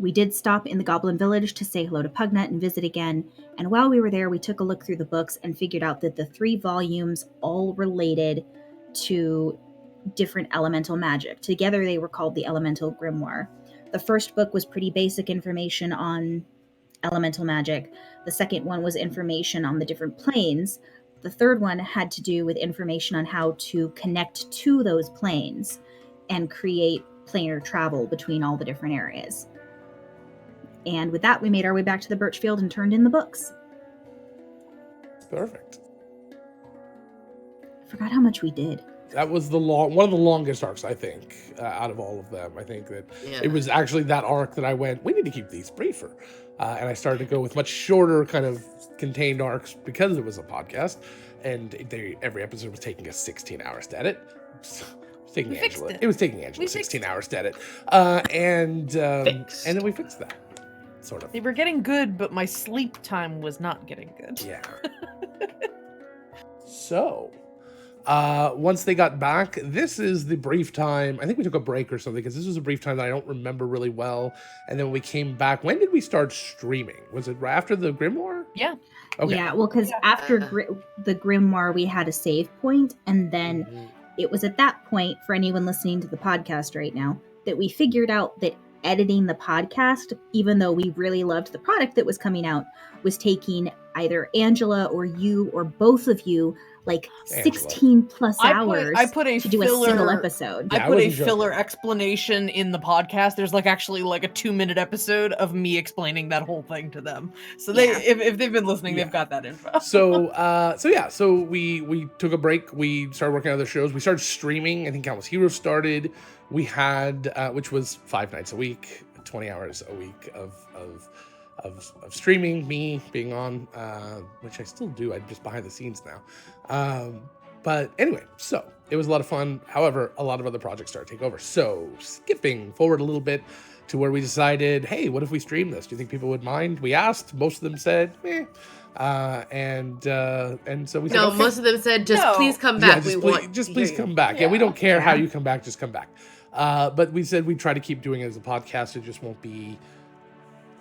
We did stop in the Goblin Village to say hello to Pugnut and visit again, and while we were there, we took a look through the books and figured out that the 3 volumes all related to different elemental magic. Together, they were called the Elemental Grimoire. The first book was pretty basic information on elemental magic. The second one was information on the different planes. The third one had to do with information on how to connect to those planes and create planar travel between all the different areas. And with that, we made our way back to the Birchfield and turned in the books. Perfect. I forgot how much we did. That was one of the longest arcs, I think, out of all of them. I think that it was actually that arc that I went, we need to keep these briefer. And I started to go with much shorter kind of contained arcs because it was a podcast. And every episode was taking us 16 hours to edit. It was taking Angela 16 hours to edit. And then we fixed that. Sort of. They were getting good, but my sleep time was not getting good. Yeah. So, once they got back, this is the brief time. I think we took a break or something because this was a brief time that I don't remember really well. And then we came back. When did we start streaming? Was it right after the Grimoire? Yeah. Okay. Yeah, well, because after the Grimoire, we had a save point, and then it was at that point, for anyone listening to the podcast right now, that we figured out that editing the podcast, even though we really loved the product that was coming out, was taking either Angela or you or both of you like 16 plus hours to do a single episode. I put a filler explanation in the podcast. There's actually a 2-minute episode of me explaining that whole thing to them. So they, if they've been listening, they've got that info. So we took a break. We started working on other shows. We started streaming. I think Countless Heroes started. We had, which was 5 nights a week, 20 hours a week of streaming, me being on, which I still do. I'm just behind the scenes now. But anyway, so it was a lot of fun. However, a lot of other projects started to take over. So skipping forward a little bit to where we decided, hey, what if we stream this? Do you think people would mind? We asked. Most of them said, meh. And so we said, okay. Most of them said, please come back. Yeah, please come back. Yeah, we don't care how you come back. Just come back. But we said we'd try to keep doing it as a podcast. It just won't be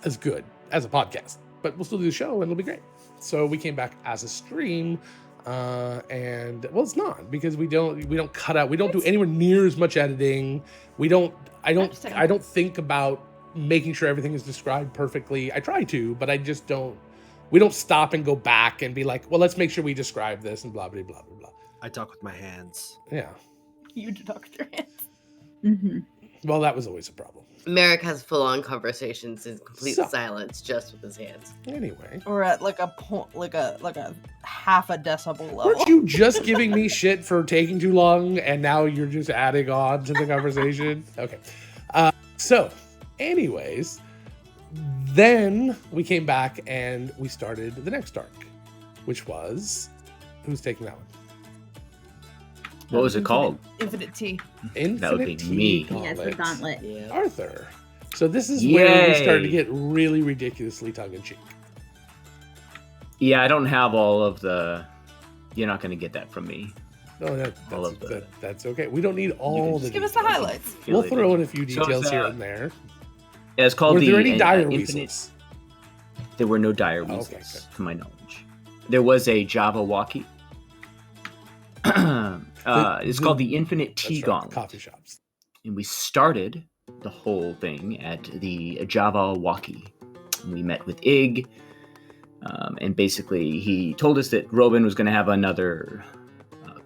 as good as a podcast, but we'll still do the show and it'll be great. So we came back as a stream, and it's not, because we don't cut out, we don't do anywhere near as much editing. I don't think about making sure everything is described perfectly. I try to, but I just don't. We don't stop and go back and be like, well, let's make sure we describe this and blah blah blah blah blah. I talk with my hands. Yeah. You talk with your hands. Mm-hmm. Well, that was always a problem. Merrick has full-on conversations in complete silence, just with his hands. Anyway, or at a half a decibel level. Weren't you just giving me shit for taking too long, and now you're just adding on to the conversation? Okay. So, anyways, then we came back and we started the next arc, which was, who's taking that one? What was it called? Infinite T. That would be me. Yes, the Gauntlet. Yeah. Arthur. So this is where we started to get really ridiculously tongue-in-cheek. Yeah, I don't have all of the... You're not going to get that from me. No, that's okay. We don't need all the details. Give us the highlights. We'll throw in a few details here and there. Yeah, it's called Were there any dire weasels? There were no dire weasels, to my knowledge. There was a Java walkie. It's called the Infinite Tea Gauntlet. Coffee shops. And we started the whole thing at the Java walkie. And we met with Ig. And basically he told us that Robin was going to have another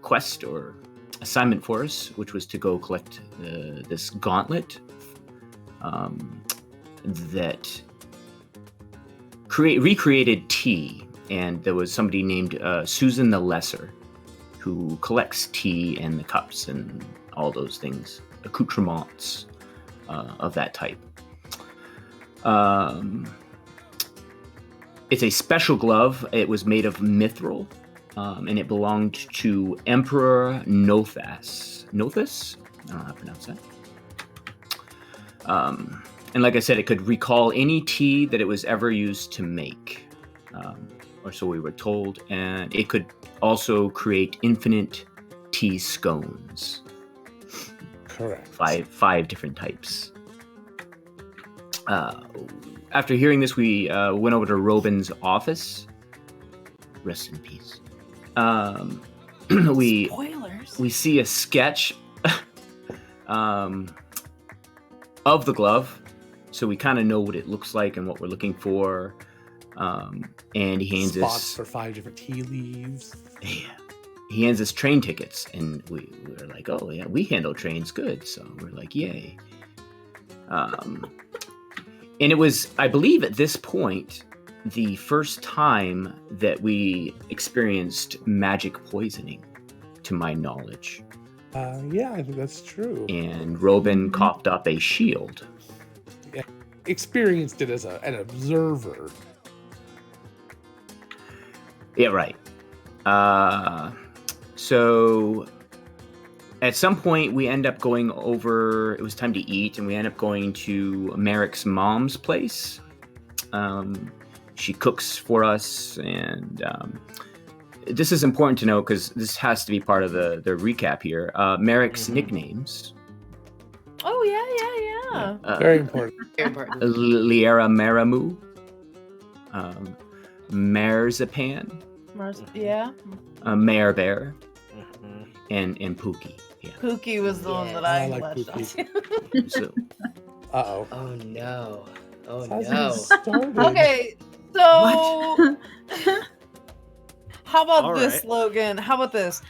quest or assignment for us, which was to go collect this gauntlet that recreated tea, and there was somebody named Susan the Lesser who collects tea and the cups and all those things, accoutrements of that type. It's a special glove. It was made of mithril, and it belonged to Emperor Nothas. Nothas? I don't know how to pronounce that. And like I said, it could recall any tea that it was ever used to make, or so we were told. And it could also create infinite tea scones. Correct. Five different types. After hearing this, we went over to Robin's office. Rest in peace. Spoilers. We see a sketch of the glove, so we kind of know what it looks like and what we're looking for. And he hands Spots us for 5 different tea leaves. Yeah. He hands us train tickets, and we were like, "Oh yeah, we handle trains good." So we're like, "Yay!" And it was, I believe, at this point, the first time that we experienced magic poisoning, to my knowledge. Yeah, I think that's true. And Robin coughed up a shield. Yeah. Experienced it as an observer. Yeah, right. So at some point we end up going over, it was time to eat, and we end up going to Merrick's mom's place. She cooks for us, and this is important to know because this has to be part of the recap here. Merrick's nicknames. Oh, yeah. Very important. Very important. Liera Maramu, Marzipan, Yeah. Mare Bear, Mhm. and Pookie. Yeah. Pookie was the one Yeah. that I I like latched Pookie. onto. So Uh-oh. Oh no. Oh How's no. it started? Okay, so how about All this, right. Logan? How about this?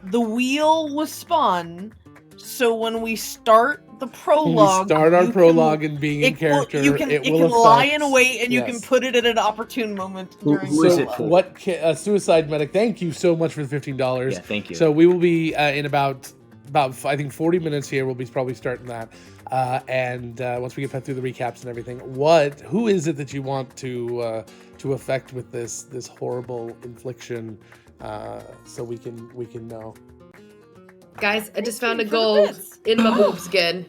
The wheel was spun, so when we start the When prologue, we start our you can- prologue and being in it will- character, you can it it will can lie affect- in wait, and you can yes. put it at an opportune moment Who- during. who the is So it for? what Suicide Medic, thank you so much for the $15. yeah, thank you. So we will be in about I think 40 minutes here. We'll be probably starting that, and once we get through the recaps and everything, who is it that you want to affect with this horrible infliction, so we can know. Guys, I just found a For the gold bits. in my boobs again.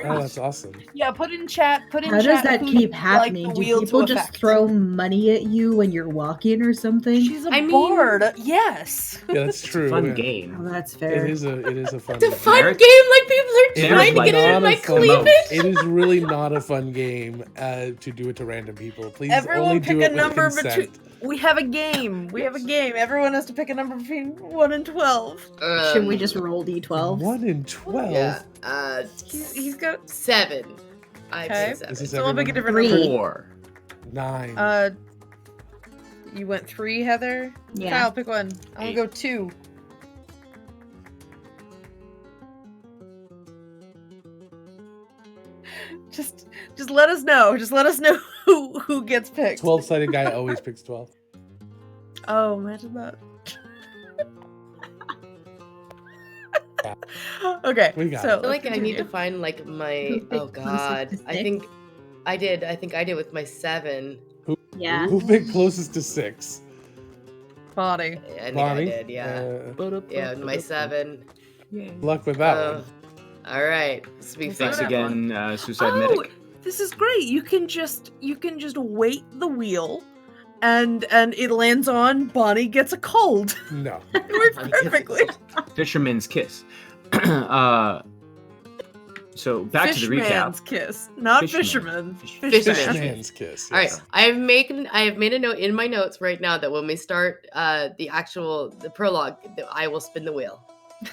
Oh, that's awesome. Yeah, put in chat. Put in How chat. does that who keep you'd like happening? the Do wheel to people just affect. throw money at you when you're walking or something? She's a I mean- bard. Yes. Yeah, that's true. Fun yeah. game. Oh, that's It fair. is a fun. It's a game. fun Merrick? game, like people are It is trying to get it not in a my fun- cleavage. It is really not a fun game to do it to random people. Please Everyone only pick do a it with number consent. between. We have a game. Everyone has to pick a number between 1 and 12. Should we just roll d12? 1 in 12. Yeah. He's got. 7. I Okay. say 7. This is So I'll pick a everyone? different number. 4. 9. You went 3, Heather. Yeah. Kyle, pick one. I'm gonna go 2. Just let us know. Just let us know who gets picked. 12-sided guy always picks 12. Oh, imagine that. Okay, We got so it. I feel like I need to continue. find like my. Who picked Oh closest god. to I 6? think I did. I think I did with my 7. Yeah. Who picked closest to 6? Bonnie. I think Bonnie? I did. Yeah. Yeah, my 7. Luck with that Uh, one. All right. This will be Thanks fun. again, Suicide Oh, Medic. this is great. You can just weight the wheel, and it lands on Bonnie gets a cold. No. It works Bonnie gets a perfectly. Fisherman's Kiss. So back to the recap. Fishman's kiss, not Fishman. fisherman. Fishman. Fishman's kiss. All right, Yes. I have made a note in my notes right now that when we start the prologue, that I will spin the wheel.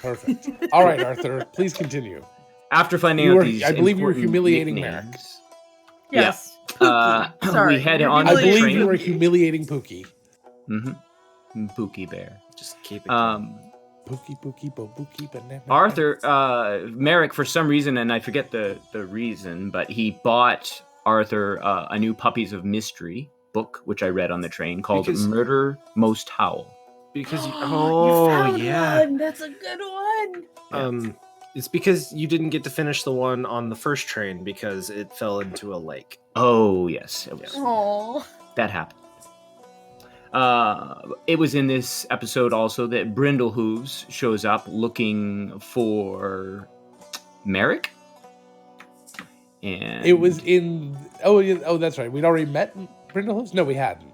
Perfect. All right, Arthur, please continue. After finding You out were- these, I believe you were important humiliating nicknames, Yes. Pookie. Sorry. we head you're on I to the humiliating believe you train. were humiliating Pookie. Pookie Bear. Just keep it. going. Arthur, Merrick, for some reason, and I forget the reason, but he bought Arthur a new Puppies of Mystery book, which I read on the train, called Because- Murder Most Howl. Because you found one. That's a good one. It's because you didn't get to finish the one on the first train because it fell into a lake. Oh, yes. Oh. That happened. It was in this episode also that Brindlehooves shows up looking for Merrick. And It was in. Oh, yeah, oh, that's right. We'd already met Brindlehooves? No, we hadn't.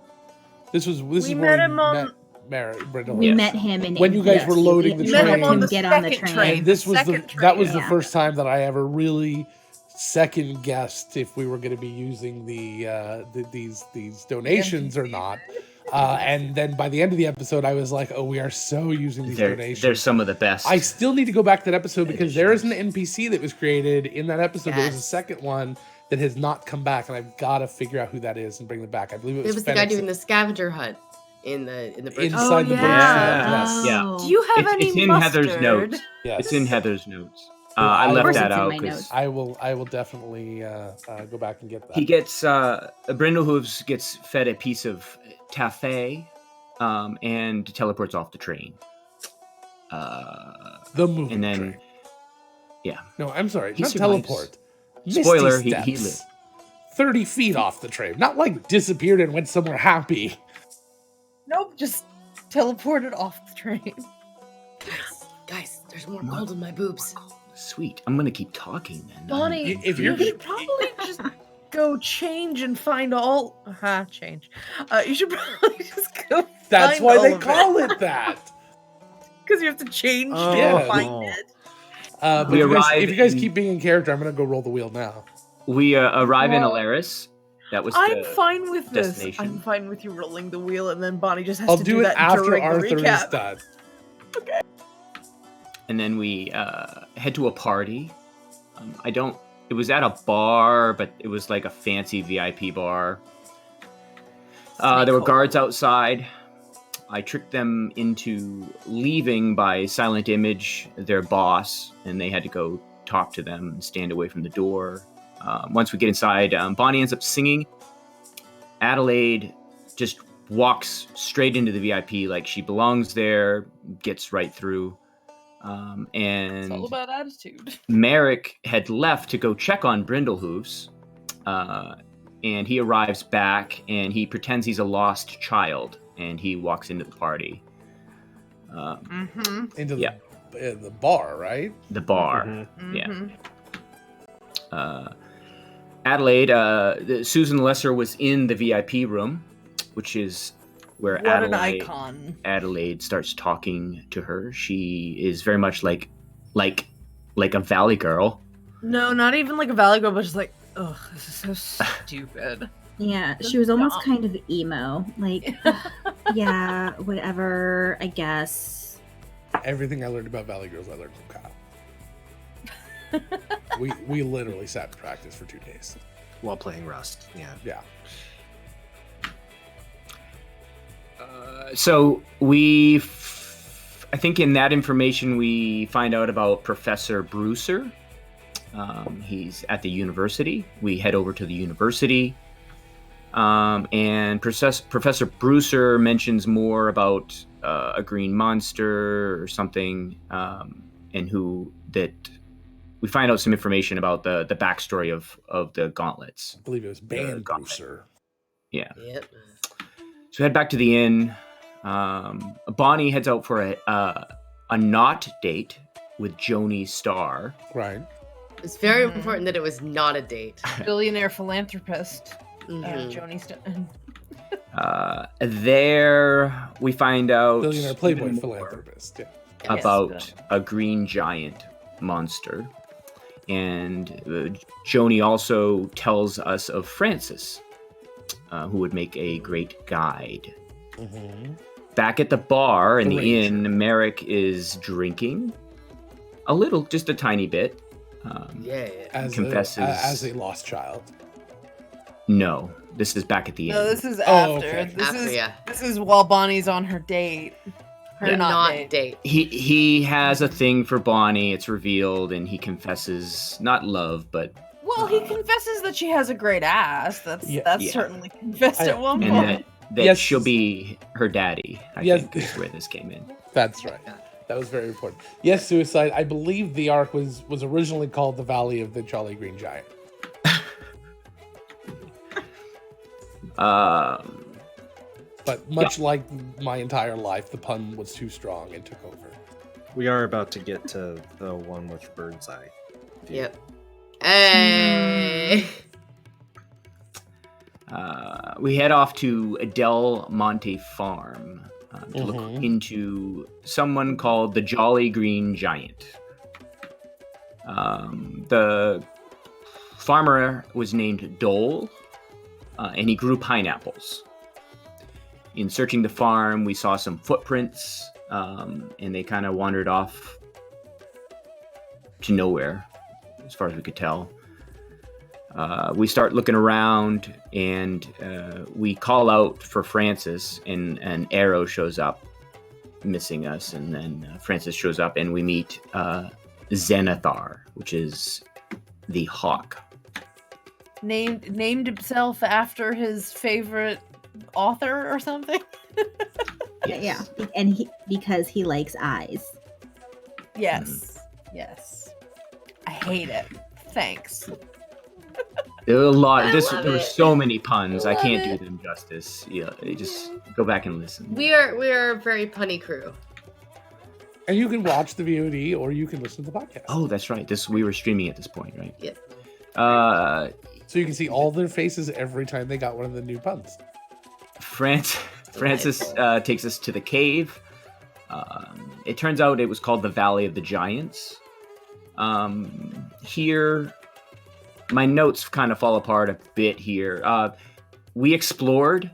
This is We where met him on- met Brindlehooves. We met him in When you guys were loading the we train. helped Met him on him the get on the second train. And this was that was the Yeah. first time that I ever really second guessed if we were going to be using these donations or not. And then by the end of the episode, I was like, "Oh, we are so using these donations." They're some of the best. I still need to go back to that episode because there is an NPC that was created in that episode. There was a Yes. second one that has not come back, and I've got to figure out who that is and bring them back. I believe It was the guy Fennec doing the scavenger hunt in the bridge. inside the yeah. bridge. Yes. Yeah. Do you have It's- any it's in mustard? Heather's notes. Yes. It's in Heather's notes. Well, I of left course that it's in out my because notes. I will definitely go back and get that. he gets Brindlehooves gets fed a piece of taffy and teleports off the train. the movie and then- train. Yeah. No, I'm sorry. He Not survives. teleport. Spoiler, Misty he steps 30 feet off the train. Not like disappeared and went somewhere happy. Nope, just teleported off the train. Guys, there's more gold in my boobs. Sweet. I'm gonna keep talking then. Bonnie, If you you're should probably just go change and find all. Change. You should probably just go. That's find why all they of call it that. Because you have to change Oh, to yeah. find it. But We if arrive you guys in- keep being in character, I'm gonna go roll the wheel now. We arrive in Well, Alaris. That was I'm the fine with this. destination. I'm fine with you rolling the wheel, and then Bonnie just has I'll to do it that after during Arthur the recap. is done. And then we head to a party. It was at a bar, but it was like a fancy VIP bar. There were guards outside. I tricked them into leaving by silent image their boss, and they had to go talk to them and stand away from the door. Once we get inside, Bonnie ends up singing. Adelaide just walks straight into the VIP like she belongs there, gets right through. It's all And about attitude. Merrick had left to go check on Brindlehooves, and he arrives back and he pretends he's a lost child, and he walks into the party. Mm-hmm. Into Yeah. the bar, right? The bar. Mhm. Yeah. Adelaide, Susan Lesser was in the VIP room, which is where What an icon. Adelaide starts talking to her. She is very much like a valley girl. No, not even like a Valley Girl, but just like, ugh, this is so stupid. Yeah, she was almost Dumb. kind of emo. Like, yeah, whatever, I guess. Everything I learned about Valley Girls, I learned from Kyle. we literally sat in practice for 2 days. While playing Rust, yeah. Yeah. So I think in that information we find out about Professor Brewser. He's at the university. We head over to the university. And Professor Brewser mentions more about a green monster or something, and that we find out some information about the backstory of the gauntlets. I believe it was Band Gauntlet. Bruiser. Yeah. Yep. So head back to the inn. Bonnie heads out for a not date with Joni Starr. Right. It's very Mhm. important that it was not a date. Billionaire philanthropist, Mhm. Joni Stone. There we find out Billionaire Playboy even more philanthropist. Yeah. Yes. about a green giant monster. And Joni also tells us of Francis, who would make a great guide. Mm-hmm. Back at the bar in the Ranger. inn, Merrick is drinking a little, just a tiny bit. Yeah. Confesses- As a lost child. No, this is back at the inn. No, this is Oh, after. okay. This After, is yeah. this is while Bonnie's on her date. Her Yeah. not date. He has a thing for Bonnie. It's revealed, and he confesses not love, but Well, he confesses that she has a great ass. That's Yeah. certainly confessed at one and point. that Yes. she'll be her daddy. I Yes. think is where this came in. That's right. That was very important. Yes, Suicide. I believe the arc was originally called the Valley of the Jolly Green Giant. But much like my entire life, the pun was too strong and took over. We are about to get to the one with bird's eye. Yep. Hey. We head off to Del Monte Farm to look Mhm. into someone called the Jolly Green Giant. The farmer was named Dole, and he grew pineapples. In searching the farm, we saw some footprints, and they kind of wandered off to nowhere, as far as we could tell. We start looking around, and we call out for Francis, and an arrow shows up, missing us, and then Francis shows up, and we meet Zenithar, which is the hawk. Named himself after his favorite author or something. Yeah, and because he likes eyes. Yes. Yes. I hate it. Thanks. There were a lot. I love There were it. so many puns. I Love can't it. do them justice. Yeah, just go back and listen. We are a very punny crew. And you can watch the VOD or you can listen to the podcast. Oh, that's right. We were streaming at this point, right? Yep. So you can see all their faces every time they got one of the new puns. Francis takes us to the cave. It turns out it was called the Valley of the Giants. Here, my notes kind of fall apart a bit here. We explored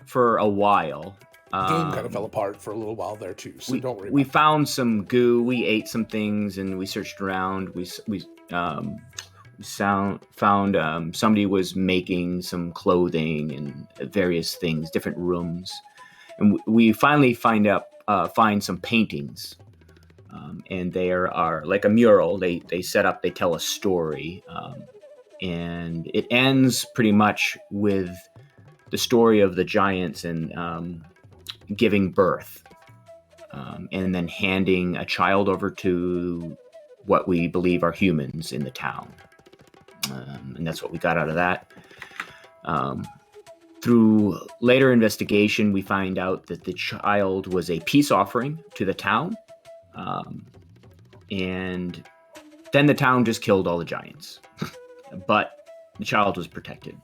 for a while. The game kind of fell apart for a little while there too, so don't worry. We about found some goo. We ate some things, and we searched around. We found somebody was making some clothing and various things, different rooms, and we finally find some paintings, and they are like a mural. They set up. They tell a story, and it ends pretty much with the story of the giants and giving birth, and then handing a child over to what we believe are humans in the town. And that's what we got out of that. Through later investigation, we find out that the child was a peace offering to the town. And then the town just killed all the giants. But the child was protected.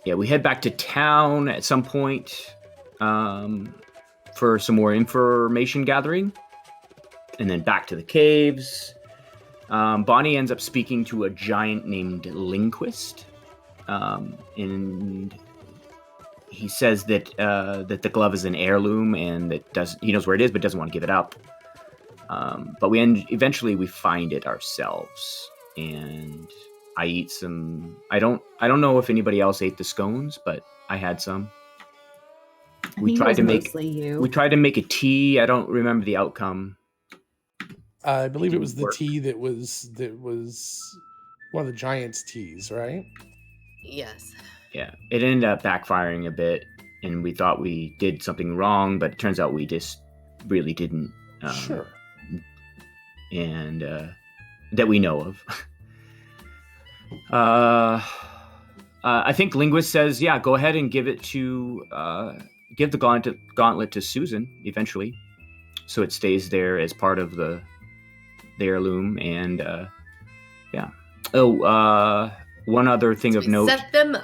We head back to town at some point for some more information gathering. And then back to the caves. Bonnie ends up speaking to a giant named Linguist. And he says that the glove is an heirloom and that he knows where it is, but doesn't want to give it up. But eventually we find it ourselves. And I eat some. I don't know if anybody else ate the scones, but I had some. We tried to make a tea. I don't remember the outcome. I believe it was the Work. tea that was one of the Giants' teas, right? Yes. Yeah, it ended up backfiring a bit, and we thought we did something wrong, but it turns out we just really didn't. Sure. And that we know of. I think Linguist says, yeah, go ahead and give the gauntlet to Susan eventually, so it stays there as part of the heirloom. And one other thing of note: Set them up.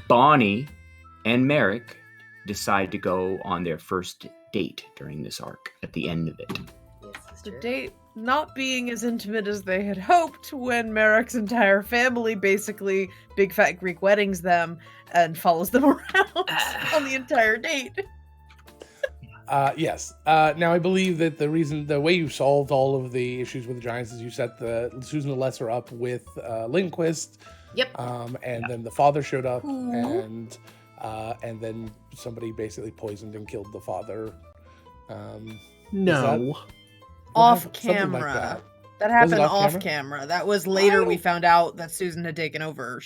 Bonnie and Merrick decide to go on their first date during this arc at the end of it. Yes, that's The true. date not being as intimate as they had hoped when Merrick's entire family basically big fat Greek weddings them and follows them around on the entire date. Yes. Now I believe that the way you solved all of the issues with the Giants is you set the Susan the Lesser up with Lindquist, Yep. And then the father showed up, Who? and then somebody basically poisoned and killed the father. No. Off happened? Something camera. like that. That happened off off camera? camera. That was later. We Oh. found out that Susan had taken over.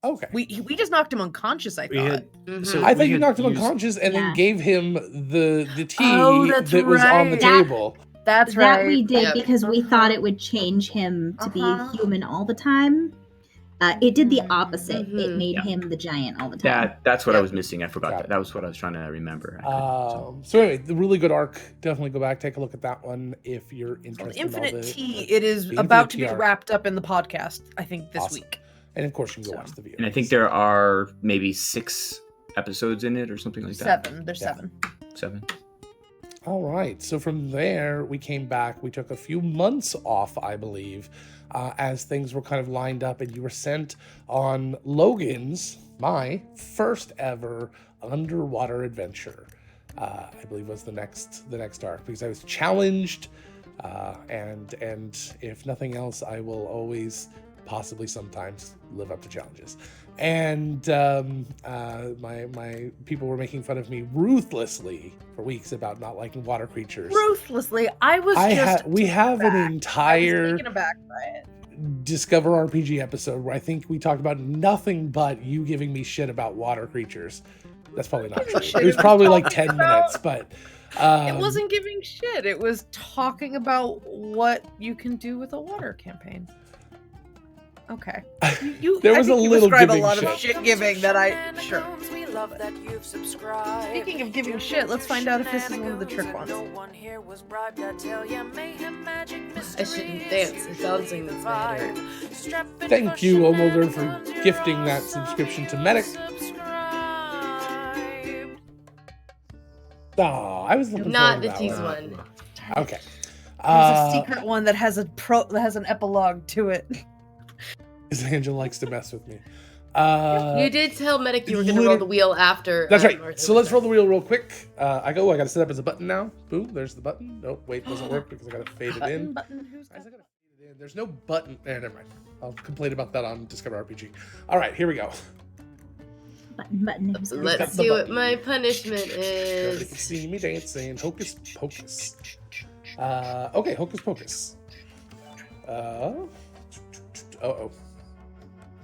Okay. We just knocked him unconscious. I We thought. had Mhm. so I thought we you had knocked him used- unconscious and Yeah. then gave him the tea Oh, that's that was on the right. table. That's that right. we did Yep. because we Uh-huh. thought it would change him to Uh-huh. be human all the time. It did the opposite. It Mhm. made Yeah. him the giant all the time. That's what I Yep. was missing. I forgot Got that. it. That was what I was trying to remember. I couldn't, So anyway, the really good arc. Definitely go back, take a look at that one if you're interested. in all Infinite the- Tea. It is the about to be Infinite Tea arc. wrapped up in the podcast. I think this Awesome. week. And of course, you can go So- watch the video. and I think there are maybe 6 episodes in it or something like that. 7. There's Yeah. 7. 7. All right. So from there, we came back. We took a few months off, I believe, as things were kind of lined up, and you were sent on Logan's, my first ever underwater adventure. I believe was the next arc, because I was challenged, and if nothing else, I will always possibly sometimes live up to challenges. And my people were making fun of me ruthlessly for weeks about not liking water creatures. Ruthlessly. I was We have an I was entire taken aback by it. Discover RPG episode where I think we talked about nothing but you giving me shit about water creatures. That's probably not true. Shit It was it was probably like talking 10 about- minutes, but It wasn't giving shit. It was talking about what you can do with a water campaign. Okay. There I was think a you little ascribe giving a lot shit. of shit giving that I sure. We love that you've subscribed. Speaking of giving shit, let's find out if this is one of the trick ones. No one here was bribed, I tell ya. Mayhem, magic, I shouldn't dance. It's dancing that's better. Thank you, Omolder, for gifting that subscription to Medic. Oh, I was looking Not forward the to that tease one. one. Okay. There's a secret one that has an epilogue to it. Angel likes to mess with me. You did tell Medic you were going to roll the wheel after. That's right. Martha So was let's roll done. the wheel real quick. I got to set up as a button now. Boom, there's the button. Nope, wait, doesn't work because I got to fade it in. Who's Why is it gonna fade it in? There's no button. Never mind. I'll complain about that on Discover RPG. All right, here we go. Button. got Let's the see what button? my punishment Nobody can is. see me dancing. Hocus pocus. Okay, hocus pocus. Oh.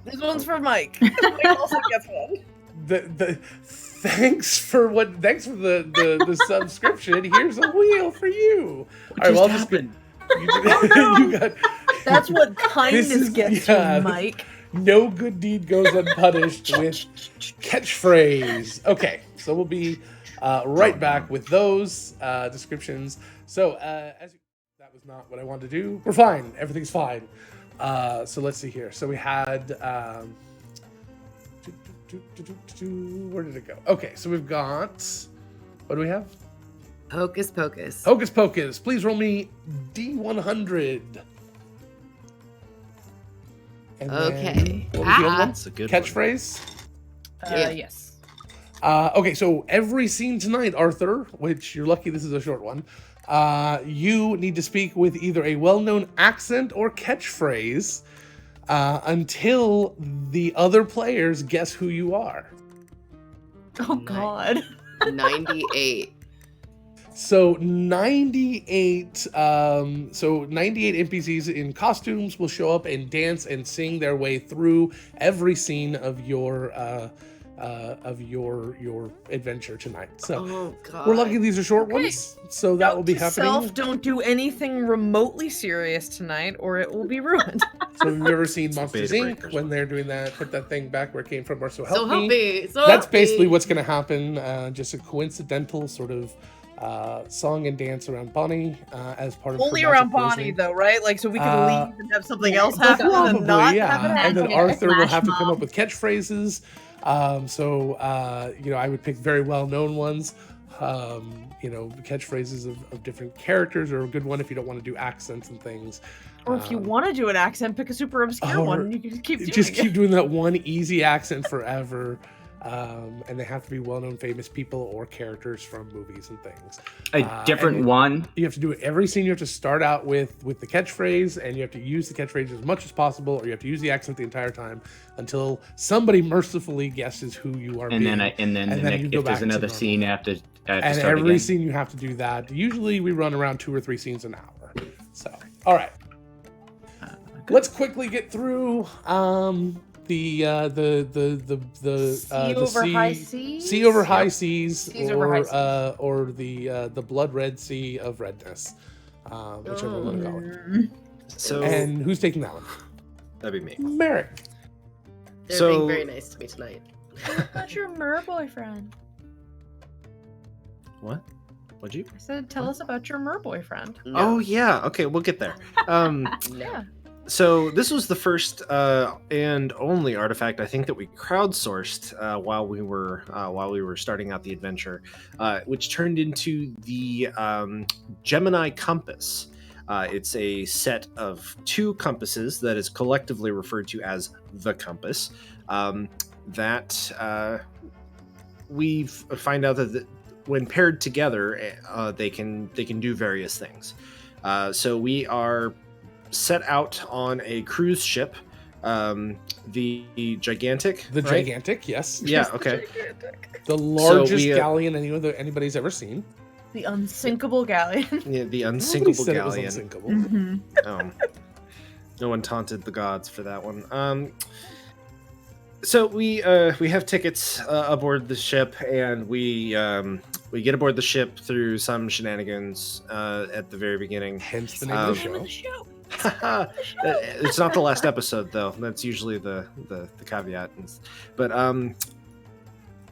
This one's for Mike. Mike also gets one. Thanks for the subscription. Here's a wheel for you. All right, well, I'll just happened? you got. That's what kindness is- gets yeah. you, Mike. No good deed goes unpunished with catchphrase. Okay, so we'll be right back with those descriptions. So that was not what I wanted to do. We're fine. Everything's fine. So let's see here. So we had. Where did it go? Okay, so we've got. What do we have? Hocus Pocus. Hocus Pocus. Please roll me D100. And Okay. Then, what was the other one? That's a good one. Catchphrase. Yeah. Yes. Okay, so every scene tonight, Arthur, which you're lucky this is a short one, you need to speak with either a well-known accent or catchphrase until the other players guess who you are. Oh God. 98. So 98 NPCs in costumes will show up and dance and sing their way through every scene of your adventure tonight. So Oh god. we're lucky these are short Okay. ones, so that will be Note to happening. self, don't do anything remotely serious tonight, or it will be ruined. So have you ever seen Monsters Beta Inc. breakers. when they're doing that, put that thing back where it came from, or so help So me? help me. So That's help basically me. what's going to happen. Just a coincidental sort of song and dance around Bonnie as part of Only her around magic Bonnie, poisoning. though, right? Like, so we can leave and have something yeah, else it's like happen and Probably, not yeah. have it And then happen. Yeah, Arthur will flash have to come mob. up with catchphrases. I would pick very well-known ones. Catchphrases of different characters are a good one if you don't want to do accents and things. Or if you want to do an accent, pick a super obscure or one and you can just keep doing Just it. keep doing that one easy accent forever. and they have to be well-known, famous people or characters from movies and things. A different one. You have to do it every scene. You have to start out with the catchphrase, and you have to use the catchphrase as much as possible, or you have to use the accent the entire time until somebody mercifully guesses who you are. And then you go if back there's another to scene, I have to and start every again. scene you have to do that. Usually we run around 2 or 3 scenes an hour. So, all right. Let's quickly get through sea over high seas? sea over high seas, Seas over high seas. or the blood red sea of redness, whichever one to call it. So And who's taking that one? that'd be me. Merrick. They're So- being very nice to me tonight. About your mer boyfriend. What? What'd you? I said, tell us about your mer boyfriend. No. Oh yeah. Okay, we'll get there. No. Yeah. So this was the first and only artifact I think that we crowdsourced while we were starting out the adventure, which turned into the Gemini compass. It's a set of 2 compasses that is collectively referred to as the compass. That we find out that when paired together, they can do various things. So we are set out on a cruise ship, the gigantic. The right? gigantic, yes. Yeah. Okay. The largest we, galleon anybody's ever seen. The unsinkable galleon. Yeah, the Nobody unsinkable said it was galleon. unsinkable. Mhm. No one taunted the gods for that one. So we have tickets aboard the ship, and we get aboard the ship through some shenanigans at the very beginning. Hence the name of the Um, show. It's not the last episode though. That's usually the caveat. But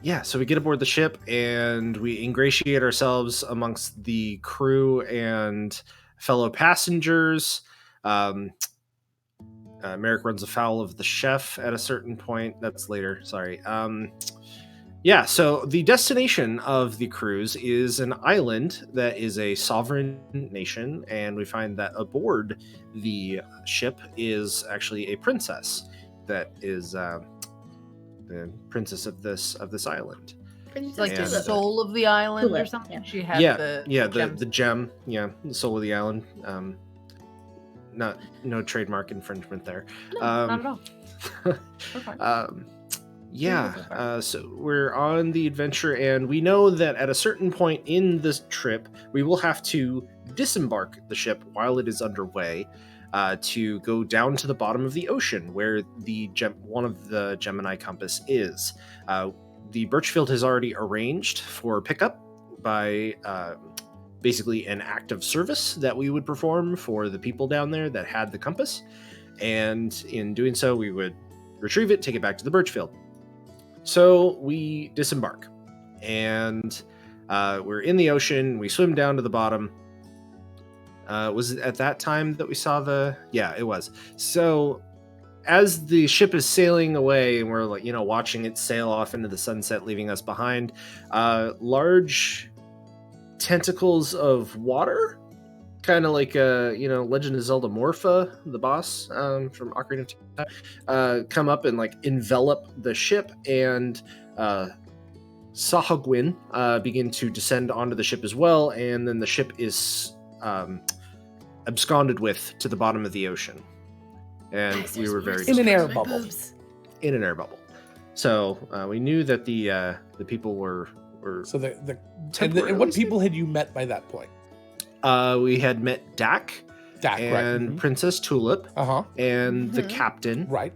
yeah, so we get aboard the ship and we ingratiate ourselves amongst the crew and fellow passengers. Merrick runs afoul of the chef at a certain point. That's later. Sorry. Yeah, so the destination of the cruise is an island that is a sovereign nation, and we find that aboard the ship is actually a princess that is the princess of this island. Princess Like the And- soul of the island or Tulip, something. yeah. She had the gems. gem, the soul of the island. No trademark infringement there. No, not at all. We're fine. Yeah, so we're on the adventure, and we know that at a certain point in this trip, we will have to disembark the ship while it is underway to go down to the bottom of the ocean, where one of the Gemini compass is. The Birchfield has already arranged for pickup by basically an act of service that we would perform for the people down there that had the compass, and in doing so, we would retrieve it, take it back to the Birchfield. So we disembark, and we're in the ocean. We swim down to the bottom. Was it at that time that we saw Yeah, it was. So as the ship is sailing away, and we're watching it sail off into the sunset, leaving us behind, large tentacles of water, kind of like Legend of Zelda Morpha, the boss from Ocarina of Time, come up and envelop the ship, and Sahagwin begin to descend onto the ship as well, and then the ship is absconded to the bottom of the ocean, and Guys, we there's were very weird In an stuff air in my bubble. boobs. in an air bubble. So we knew that the people were So and temporarily what safe. people had you met by that point? We had met Dak Dak, and right? Princess Tulip Uh-huh. and the Mhm. captain. Right.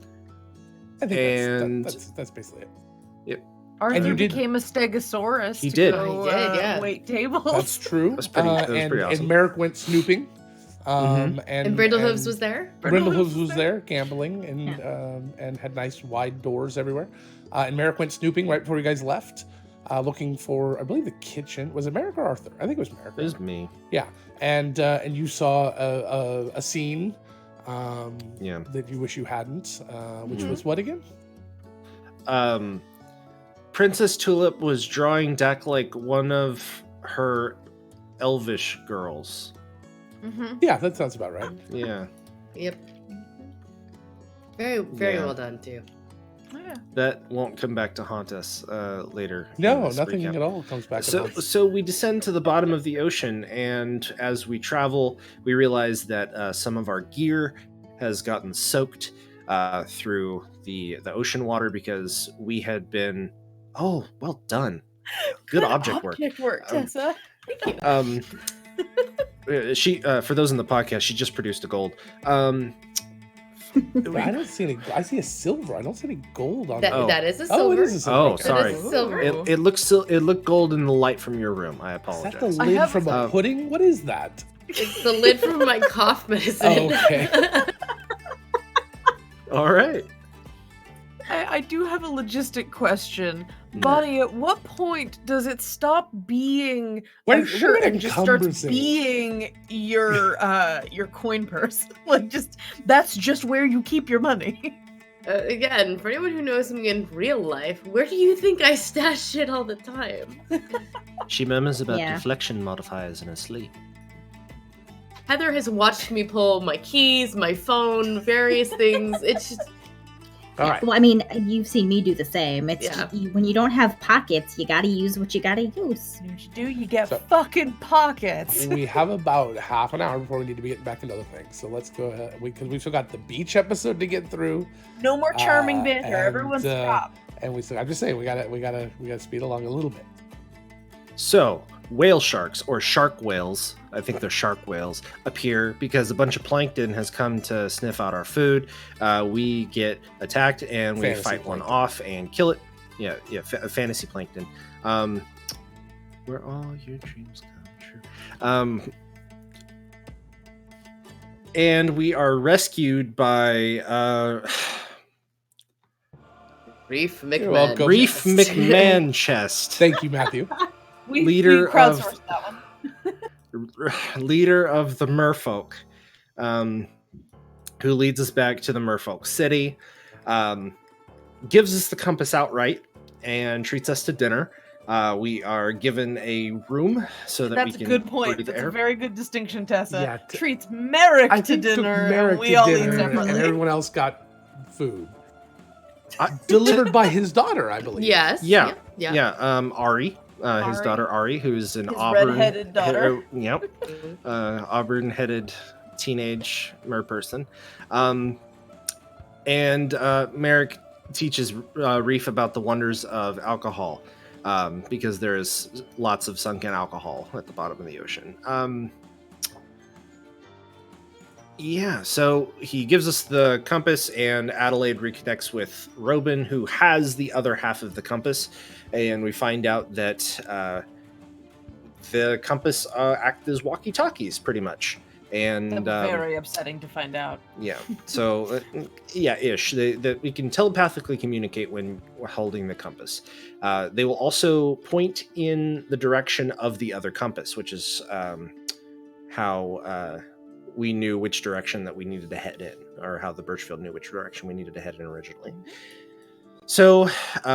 I think And- that's basically it. Arthur And you did- became a stegosaurus. He to did. Go, He did, yeah. wait tables. That's true. That's pretty- that was and, pretty awesome. and Merrick went snooping. And And Brindlehooves was there. Brindlehooves was there gambling and had nice wide doors everywhere. And Merrick went snooping right before you guys left, looking for, I believe, the kitchen. Was it Merrick or Arthur? I think it was Merrick. It was me. Yeah, and you saw a scene Yeah. that you wish you hadn't, which Mhm. was what again? Princess Tulip was drawing Dak like one of her elvish girls. Mm-hmm. Yeah, that sounds about right. Yeah. Yep. Very Yeah. well done too. Yeah. That won't come back to haunt us later. in No, this nothing recap. at all comes back. So we descend to the bottom of the ocean, and as we travel, we realize that some of our gear has gotten soaked through the ocean water because we had been. Oh, well done. Good object work. Object work, Um, Tessa. Thank you. She for those in the podcast, she just produced a gold. But I don't see any. I see a silver. I don't see any gold on That, that. that is a Oh, silver. it is a silver. Oh, Okay. sorry. That is silver. It looked gold in the light from your room. I Is apologize. that the I lid have- from a pudding? What is that? It's the lid from my cough medicine. Oh, okay. All right. I do have a logistic question. Bonnie, at what point does it stop being Where- a shirt where and just starts encumbers it? being your coin purse? Like, just that's just where you keep your money. Again, for anyone who knows me in real life, where do you think I stash shit all the time? She murmurs about Yeah. deflection modifiers in her sleep. Heather has watched me pull my keys, my phone, various things. It's just All right. Well, I mean, you've seen me do the same. It's Yeah. when you don't have pockets, you gotta use what you gotta use. You know what you do? You get So- fucking pockets. We have about half an hour before we need to be getting back into other things. So let's go ahead because we still got the beach episode to get through, No more charming banter. and, Everyone stop. and we still. I'm just saying we gotta speed along a little bit. So, whale sharks, or shark whales, I think they're shark whales, appear because a bunch of plankton has come to sniff out our food. We get attacked and we Fantasy fight one plankton. off and kill it. Yeah, fantasy plankton. Where all your dreams come true. And we are rescued by Reef You're McMahon. welcome. Reef McMahon Chest. Thank you, Matthew. We leader crowdsourced of- that one. Leader of the merfolk, who leads us back to the merfolk city, gives us the compass outright and treats us to dinner. We are given a room so that That's we a can good point. breathe That's air. a very good distinction, Tessa. Yeah, Treats Merrick I to think took dinner, Merrick and we to all eat dinner, and separately. everyone else got food delivered by his daughter, I believe. Yes. Yeah. Yeah. Yeah, Ari, his Ari. daughter Ari, who's an His auburn red-headed daughter. Yep, auburn-headed teenage mer person. And Merrick teaches Reef about the wonders of alcohol, because there is lots of sunken alcohol at the bottom of the ocean. Yeah, so he gives us the compass, and Adelaide reconnects with Robin, who has the other half of the compass, and we find out that the compass act as walkie-talkies, pretty much. And That's very upsetting to find out. yeah, so yeah, ish. That we can telepathically communicate when we're holding the compass. They will also point in the direction of the other compass, which is how we knew which direction that we needed to head in, or how the Birchfield knew which direction we needed to head in originally. So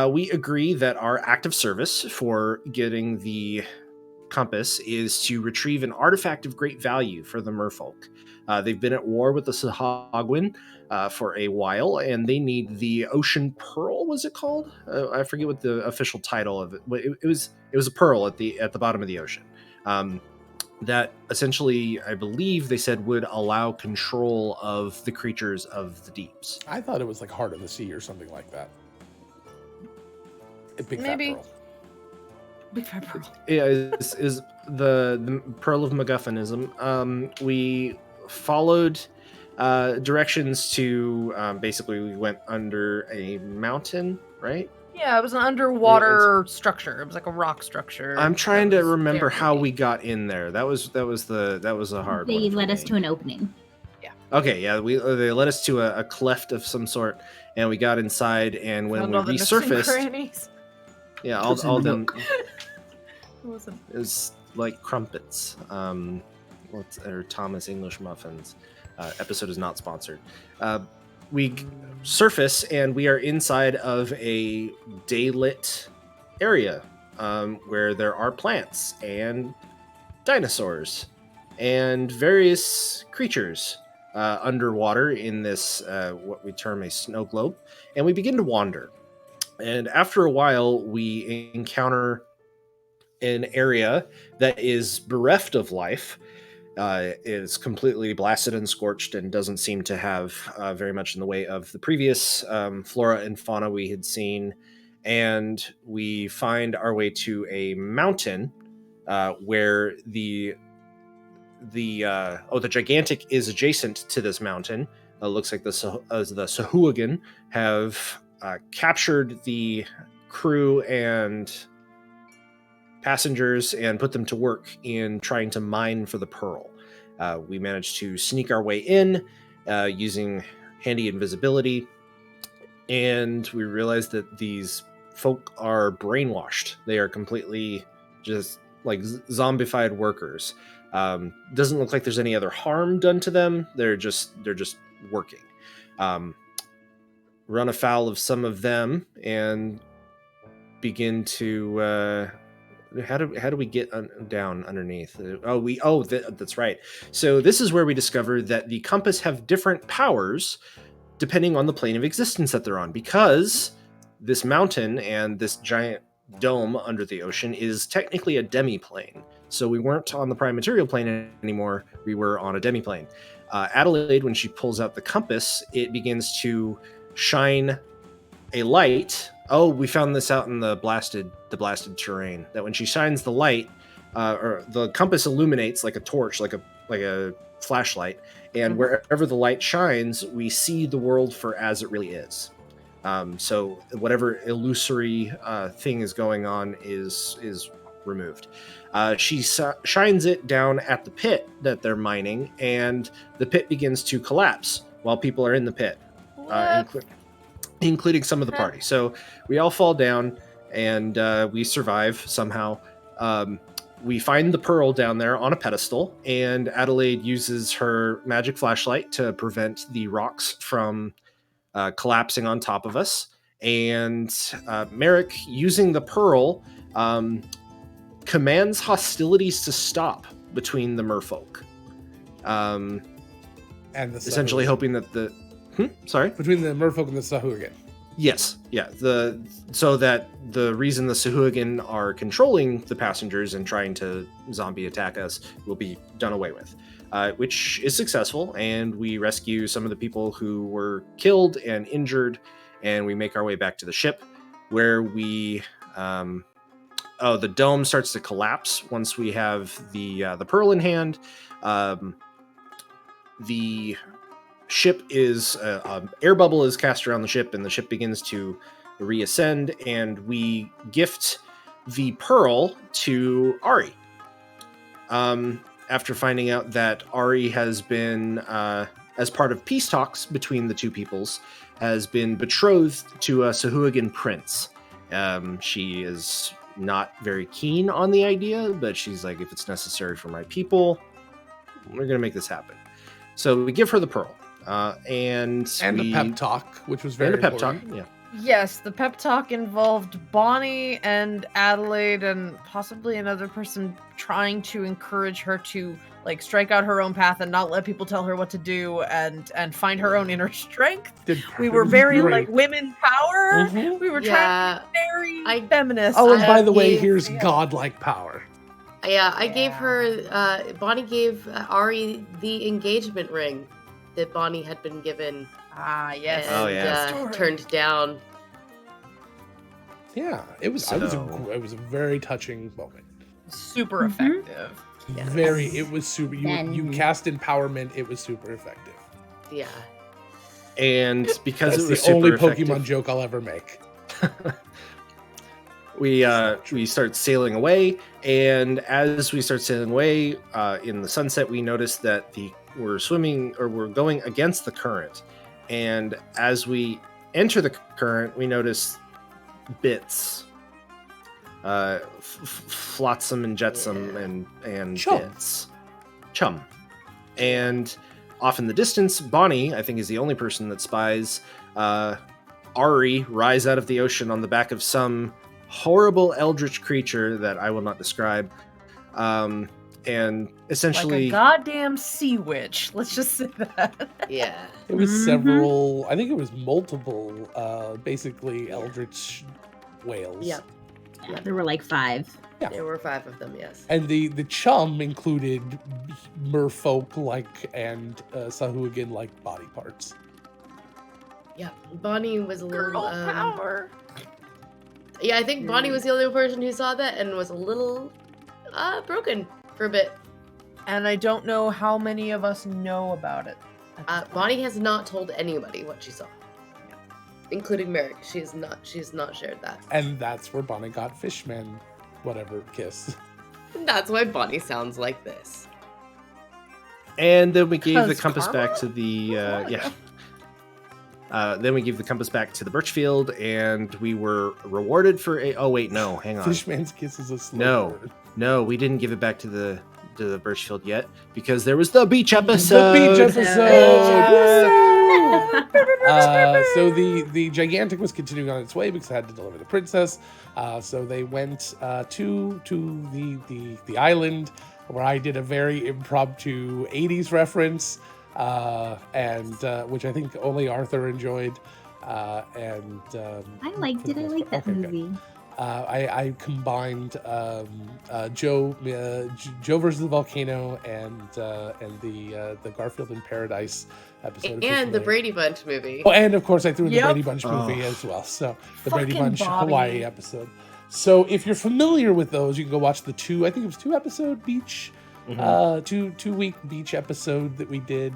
we agree that our act of service for getting the compass is to retrieve an artifact of great value for the merfolk. They've been at war with the Sahagwin for a while, and they need the Ocean Pearl. Was it called? I forget what the official title of it. But it was a pearl at the bottom of the ocean. That essentially, I believe they said, would allow control of the creatures of the deeps. I thought it was like Heart of the Sea or something like that. A big Maybe. fat pearl. Big fat pearl. Yeah, is the Pearl of MacGuffinism. We followed directions to basically we went under a mountain, right? Yeah, it was an underwater structure. It was like a rock structure. I'm trying that to was remember very how big. we got in there. That was a hard one. They for led us me. to an opening. Okay, yeah, they led us to a cleft of some sort, and we got inside. And when Found we all the nooks and resurfaced, crannies. yeah, all them It wasn't- is like crumpets. Or Thomas English muffins. Episode is not sponsored. We surface and we are inside of a daylit area where there are plants and dinosaurs and various creatures. underwater in this what we term a snow globe, and we begin to wander. And after a while, we encounter an area that is bereft of life. Is completely blasted and scorched and doesn't seem to have very much in the way of the previous flora and fauna we had seen. And we find our way to a mountain where the gigantic is adjacent to this mountain. Looks like the Sahuagin have captured the crew and passengers and put them to work in trying to mine for the pearl. We managed to sneak our way in using handy invisibility, and we realized that these folk are brainwashed. They are completely just like zombified workers. Doesn't look like there's any other harm done to them. They're just working. Run afoul of some of them and begin to how do we get down underneath? That's right. So this is where we discover that the compass have different powers depending on the plane of existence that they're on, because this mountain and this giant dome under the ocean is technically a demiplane. So we weren't on the prime material plane anymore. We were on a demiplane. Adelaide, when she pulls out the compass, it begins to shine a light. Oh, we found this out in the blasted terrain. That when she shines the light, or the compass illuminates like a torch, like a flashlight, and wherever the light shines, we see the world for as it really is. So whatever illusory thing is going on is removed. She shines it down at the pit that they're mining, and the pit begins to collapse while people are in the pit, including some of the party. So we all fall down, and we survive somehow. We find the pearl down there on a pedestal, and Adelaide uses her magic flashlight to prevent the rocks from collapsing on top of us. And Merrick, using the pearl, commands hostilities to stop between the merfolk. And the essentially Sahuagin. hoping that the... Sorry? Between the merfolk and the Sahuagin. Yes, yeah. So that the reason the Sahuagin are controlling the passengers and trying to zombie attack us will be done away with, which is successful. And we rescue some of the people who were killed and injured, and we make our way back to the ship, where we the dome starts to collapse once we have the pearl in hand. The ship is air bubble is cast around the ship, and the ship begins to reascend, and we gift the pearl to Ari. After finding out that Ari has been, as part of peace talks between the two peoples, has been betrothed to a Sahuagin prince. She is not very keen on the idea, but she's like, if it's necessary for my people, we're going to make this happen. So we give her the pearl. And the pep talk, which was very important. Talk, yeah. Yes, the pep talk involved Bonnie and Adelaide and possibly another person trying to encourage her to like strike out her own path and not let people tell her what to do and find her own inner strength. We were very like women power. Mm-hmm. We were trying to be very feminist. Oh, and by the way, here's godlike power. Yeah, I gave her, Bonnie gave Ari the engagement ring that Bonnie had been given. Ah, yes. And turned down. Yeah, it was a very touching moment. Super effective. Yes. It was super. You cast empowerment. It was super effective. Yeah. And because That's it was the only super effective, Pokemon joke I'll ever make. we start sailing away, and as we start sailing away in the sunset, we notice that we're going against the current, and as we enter the current, we notice bits, flotsam and jetsam, and Chum. bits, chum, and off in the distance, Bonnie, I think, is the only person that spies Ari rise out of the ocean on the back of some horrible eldritch creature that I will not describe, And Like essentially, a goddamn sea witch. Let's just say that. Yeah. It was Mhm. several, I think it was multiple, basically eldritch whales. Yep. Yeah, there were like 5. Yeah. There were 5 of them, yes. And the chum included merfolk-like and Sahuagin-like body parts. Yeah. Bonnie was a little Girl power. Yeah, I think Bonnie was the only person who saw that and was a little broken for a bit. And I don't know how many of us know about it. Bonnie has not told anybody what she saw. Including Merrick. She's not shared that. And that's where Bonnie got Fishman, whatever, kiss. That's why Bonnie sounds like this. and then we gave the 'Cause compass karma? back to the then we gave the compass back to the Birchfield, and we were rewarded for a. Oh wait, no, hang on. Fishman's kiss is a slow No. word. No, we didn't give it back to the Birchfield yet because there was the beach episode. The beach episode! Episode! So the Gigantic was continuing on its way because it had to deliver the princess. So they went to the island where I did a very impromptu 80s reference, and which I think only Arthur enjoyed. I liked it. I like that Okay, good. movie. I combined Joe versus the volcano and the Garfield in Paradise episode. And the Brady Bunch movie. Oh, and of course I threw in the Yep. Brady Bunch movie Oh. as well. So the Brady Fucking Bunch Bobby. Hawaii episode. So if you're familiar with those, you can go watch the I think it was 2 episode beach, Mhm. 2-week beach episode that we did,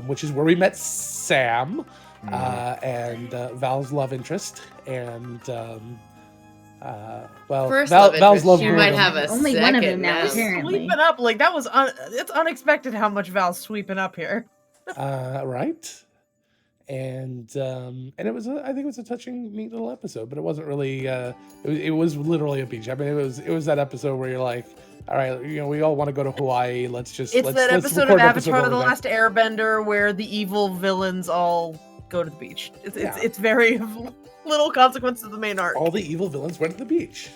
which is where we met Sam and Val's love interest and. First Val's love love interest. You might boredom. have a Only one of them second now, now. apparently. Sweeping up like that was it's unexpected how much Val's sweeping up here. Right, and it was I think it was a touching, neat little episode, but it wasn't really. It was literally a beach. I mean, it was that episode where you're like, all right, we all want to go to Hawaii. Let's It's that episode record of an Avatar: The over there. Last Airbender where the evil villains all go to the beach. Yeah. It's very little consequence of the main arc. All the evil villains went to the beach.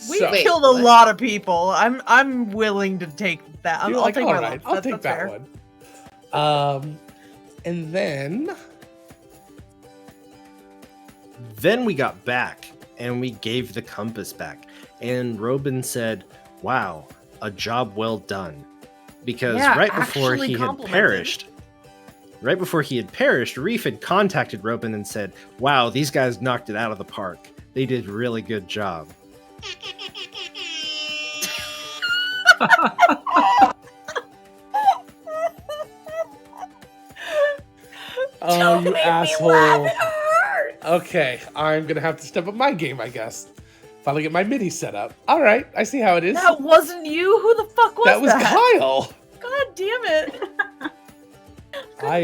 We So- Wait, killed a what? lot of people. I'm willing to take that. You're I'll like, take all my right, loss. I'll take That's that fair. one. And Then we got back and we gave the compass back, and Robin said, "Wow, a job well done," because Yeah, right before actually he had complimented. perished, Reef had contacted Robin and said, "Wow, these guys knocked it out of the park. They did a really good job." oh, you asshole! Okay, I'm gonna have to step up my game, I guess. Finally get my MIDI set up. All right, I see how it is. That wasn't you. Who the fuck was That was that? Kyle. God damn it! I'll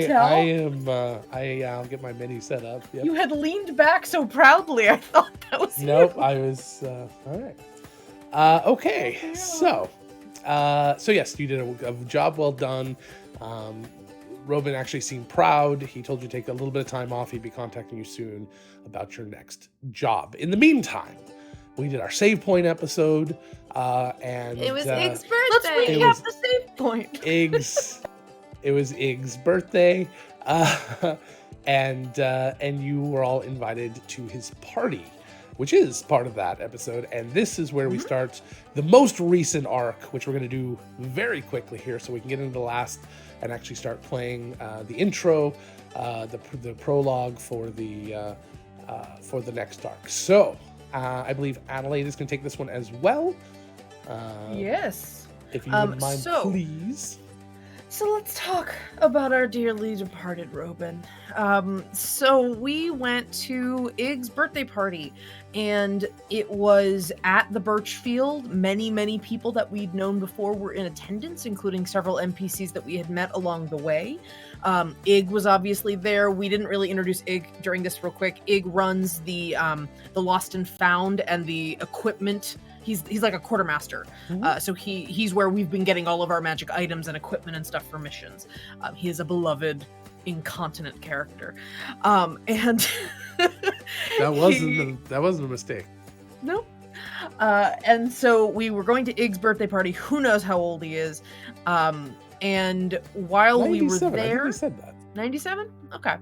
get my MIDI set up. Yep. You had leaned back so proudly. I thought that was Nope, you. I was all right. Okay, so yes, you did a job well done. Robin actually seemed proud. He told you to take a little bit of time off. He'd be contacting you soon about your next job. In the meantime, we did our save point episode, and It was Ig's Let's birthday. It was- recap the save point. it was Ig's birthday, and you were all invited to his party, which is part of that episode. And this is where we start the most recent arc, which we're going to do very quickly here, so we can get into the last and actually start playing the intro, the prologue for the next arc. So I believe Adelaide is going to take this one as well. Yes. If you wouldn't mind, so- please. So let's talk about our dearly departed Robin. So we went to Ig's birthday party, and it was at the Birchfield. Many people that we'd known before were in attendance, including several NPCs that we had met along the way. Ig was obviously there. We didn't really introduce Ig during this real quick. Ig runs the Lost and Found and the equipment. He's like a quartermaster. So he's where we've been getting all of our magic items and equipment and stuff for missions. He is a beloved incontinent character. And That wasn't a mistake. Nope. And so we were going to Ig's birthday party. Who knows how old he is? And while we were 97, I think there, we said that. 97. Okay.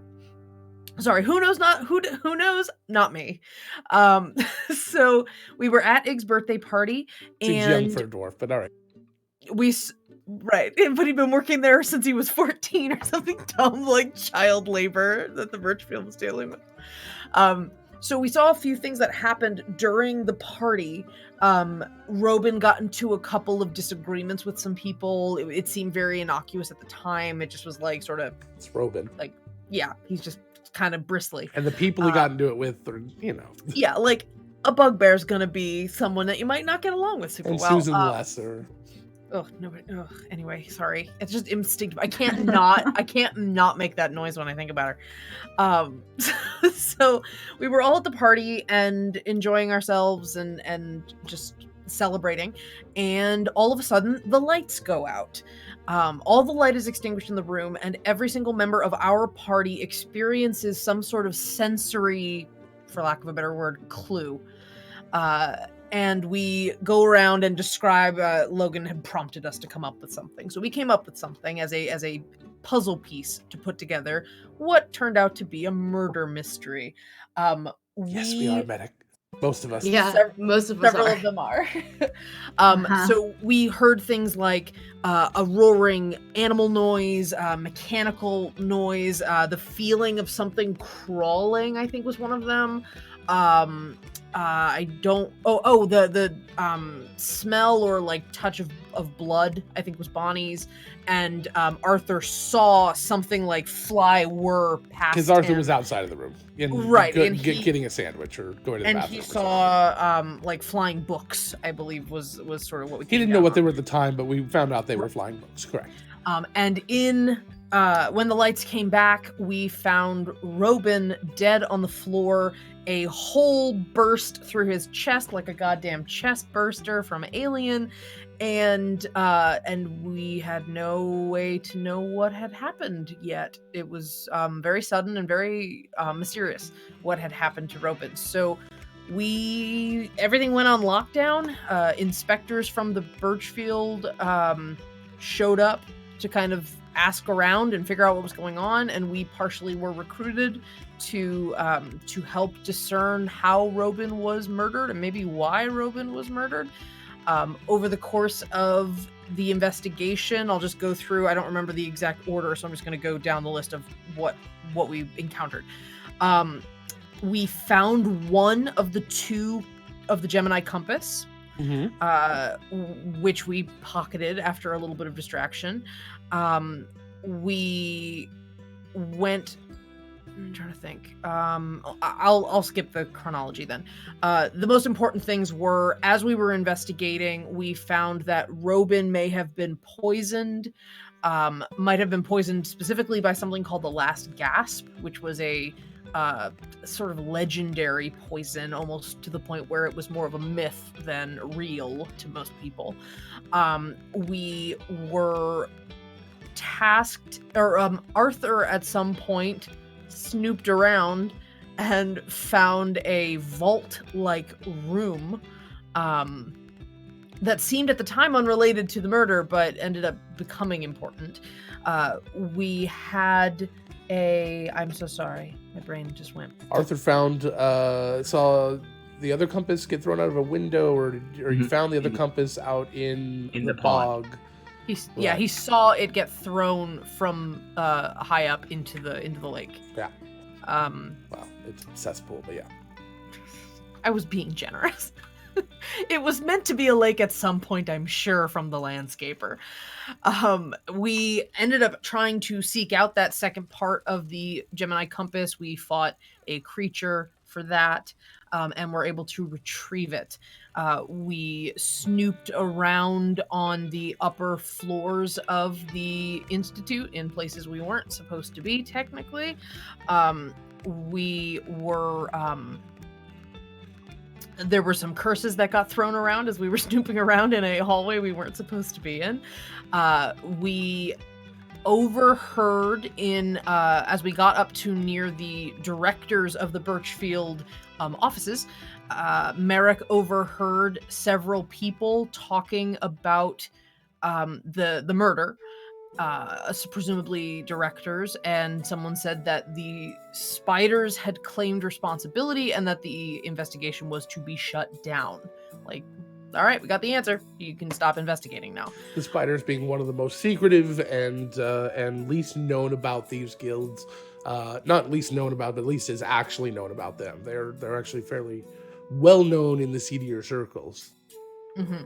Sorry, who knows? Who knows? Not me. So we were at Ig's birthday party, Seems young and for a dwarf, but all right. right, but he'd been working there since he was 14 or something dumb like child labor that the Birchfield was dealing with. So we saw a few things that happened during the party. Robin got into a couple of disagreements with some people. It seemed very innocuous at the time. It just was like sort of, It's Robin. like, yeah, he's just kind of bristly. And the people he got into it with are, you know. Yeah, like a bugbear's gonna be someone that you might not get along with super And well. Susan Lesser. Anyway, sorry. It's just instinctive. I can't not make that noise when I think about her. So we were all at the party and enjoying ourselves and just celebrating. And all of a sudden, the lights go out. All the light is extinguished in the room, and every single member of our party experiences some sort of sensory, for lack of a better word, clue. And we go around and describe. Logan had prompted us to come up with something, so we came up with something as a puzzle piece to put together what turned out to be a murder mystery. Yes, we are medic. Most of us. Yeah, most of us Several are. of them are. Uh-huh. So we heard things like a roaring animal noise, mechanical noise, the feeling of something crawling, I think was one of them. The smell or like touch of blood, I think was Bonnie's. And Arthur saw something like fly whir past Because Arthur him. was outside of the room. Right, and getting a sandwich or going to the And bathroom. he or something. saw like flying books, I believe was sort of what we He came didn't know down what they on. were at the time, but we found out they were flying books. Correct. And when the lights came back, we found Robin dead on the floor. A hole burst through his chest like a goddamn chest burster from Alien, and we had no way to know what had happened yet. It was very sudden and very mysterious what had happened to Robin. So everything went on lockdown. Inspectors from the Birchfield showed up to kind of ask around and figure out what was going on, and we partially were recruited to help discern how Robin was murdered and maybe why Robin was murdered. Over the course of the investigation, I'll just go through. I don't remember the exact order, so I'm just going to go down the list of what we encountered. We found one of the two of the Gemini compass, which we pocketed after a little bit of distraction. We went. I'm trying to think. I'll skip the chronology then. The most important things were, as we were investigating, we found that Robin may have been poisoned. Might have been poisoned specifically by something called the Last Gasp, which was a sort of legendary poison, almost to the point where it was more of a myth than real to most people. We were tasked, or Arthur at some point snooped around and found a vault-like room that seemed at the time unrelated to the murder, but ended up becoming important. We had I'm so sorry. My brain just went. Arthur saw the other compass get thrown out of a window, or you found the other compass out in the bog. He saw it get thrown from high up into the lake. Yeah. Well, it's a cesspool, but yeah. I was being generous. It was meant to be a lake at some point, I'm sure, from the landscaper. We ended up trying to seek out that second part of the Gemini compass. We fought a creature for that, and were able to retrieve it. We snooped around on the upper floors of the Institute in places we weren't supposed to be, technically. We were... There were some curses that got thrown around as we were snooping around in a hallway we weren't supposed to be in. We overheard in as we got up to near the directors of the Birchfield offices. Merrick overheard several people talking about the murder, presumably directors, and someone said that the spiders had claimed responsibility and that the investigation was to be shut down. Like, all right, we got the answer. You can stop investigating now. The spiders being one of the most secretive and least known about these guilds. Not least known about, but least is actually known about them. They're actually fairly well known in the seedier circles. Mm-hmm.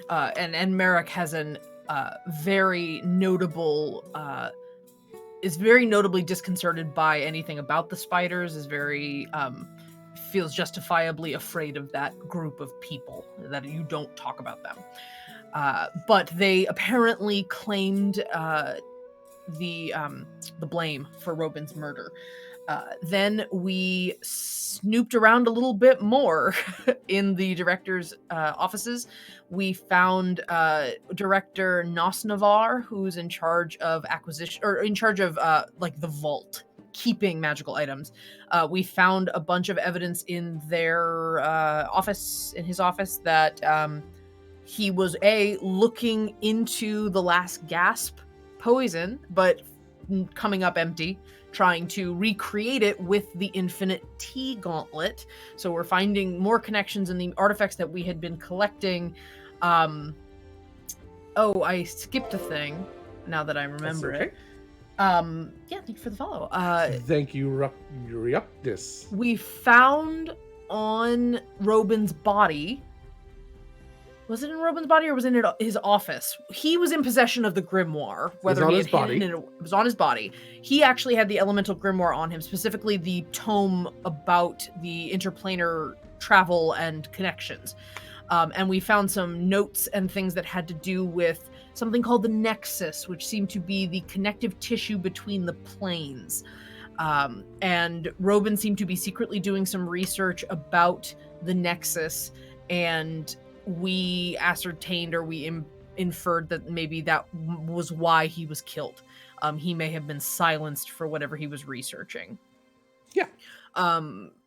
And Merrick has an very notable is very notably disconcerted by anything about the spiders, is very feels justifiably afraid of that group of people, that you don't talk about them. But they apparently claimed the blame for Robin's murder. Then we snooped around a little bit more in the director's offices. We found Director Nosnavar, who's in charge of acquisition, or in charge of like the vault, keeping magical items. We found a bunch of evidence in their office, in his office, that he was looking into the last gasp poison, but coming up empty, trying to recreate it with the infinite T gauntlet. So we're finding more connections in the artifacts that we had been collecting. I skipped a thing now that I remember it. Yeah, thank you for the follow. Thank you, Ryuktis. We found on Robin's body. Was it in Robin's body or was it in his office? He was in possession of the grimoire. Whether he had hidden it, it was on his body. He actually had the elemental grimoire on him, specifically the tome about the interplanar travel and connections. And we found some notes and things that had to do with something called the Nexus, which seemed to be the connective tissue between the planes. And Robin seemed to be secretly doing some research about the Nexus, and we ascertained, or we inferred, that maybe that was why he was killed. He may have been silenced for whatever he was researching. Yeah.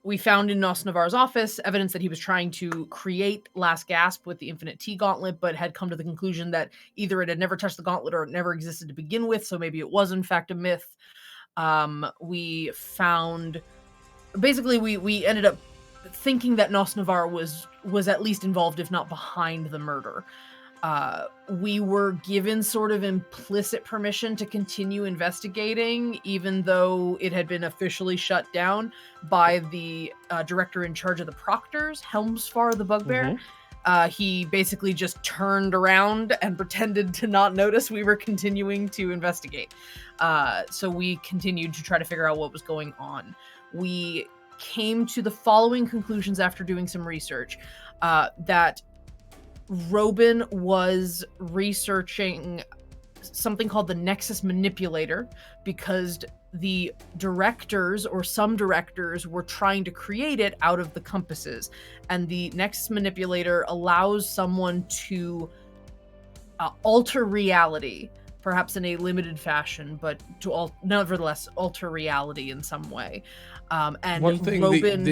We found in Nosnavar's office evidence that he was trying to create Last Gasp with the Infinite T Gauntlet, but had come to the conclusion that either it had never touched the gauntlet or it never existed to begin with, so maybe it was in fact a myth. We found... Basically, we ended up thinking that Nosnavar was at least involved, if not behind the murder. We were given sort of implicit permission to continue investigating, even though it had been officially shut down by the director in charge of the proctors, Helmsfar the Bugbear. Mm-hmm. He basically just turned around and pretended to not notice we were continuing to investigate. So we continued to try to figure out what was going on. We came to the following conclusions after doing some research, that Robin was researching something called the Nexus Manipulator, because the directors, or some directors, were trying to create it out of the compasses. And the Nexus Manipulator allows someone to alter reality, perhaps in a limited fashion, but to nevertheless alter reality in some way. And one thing Robin,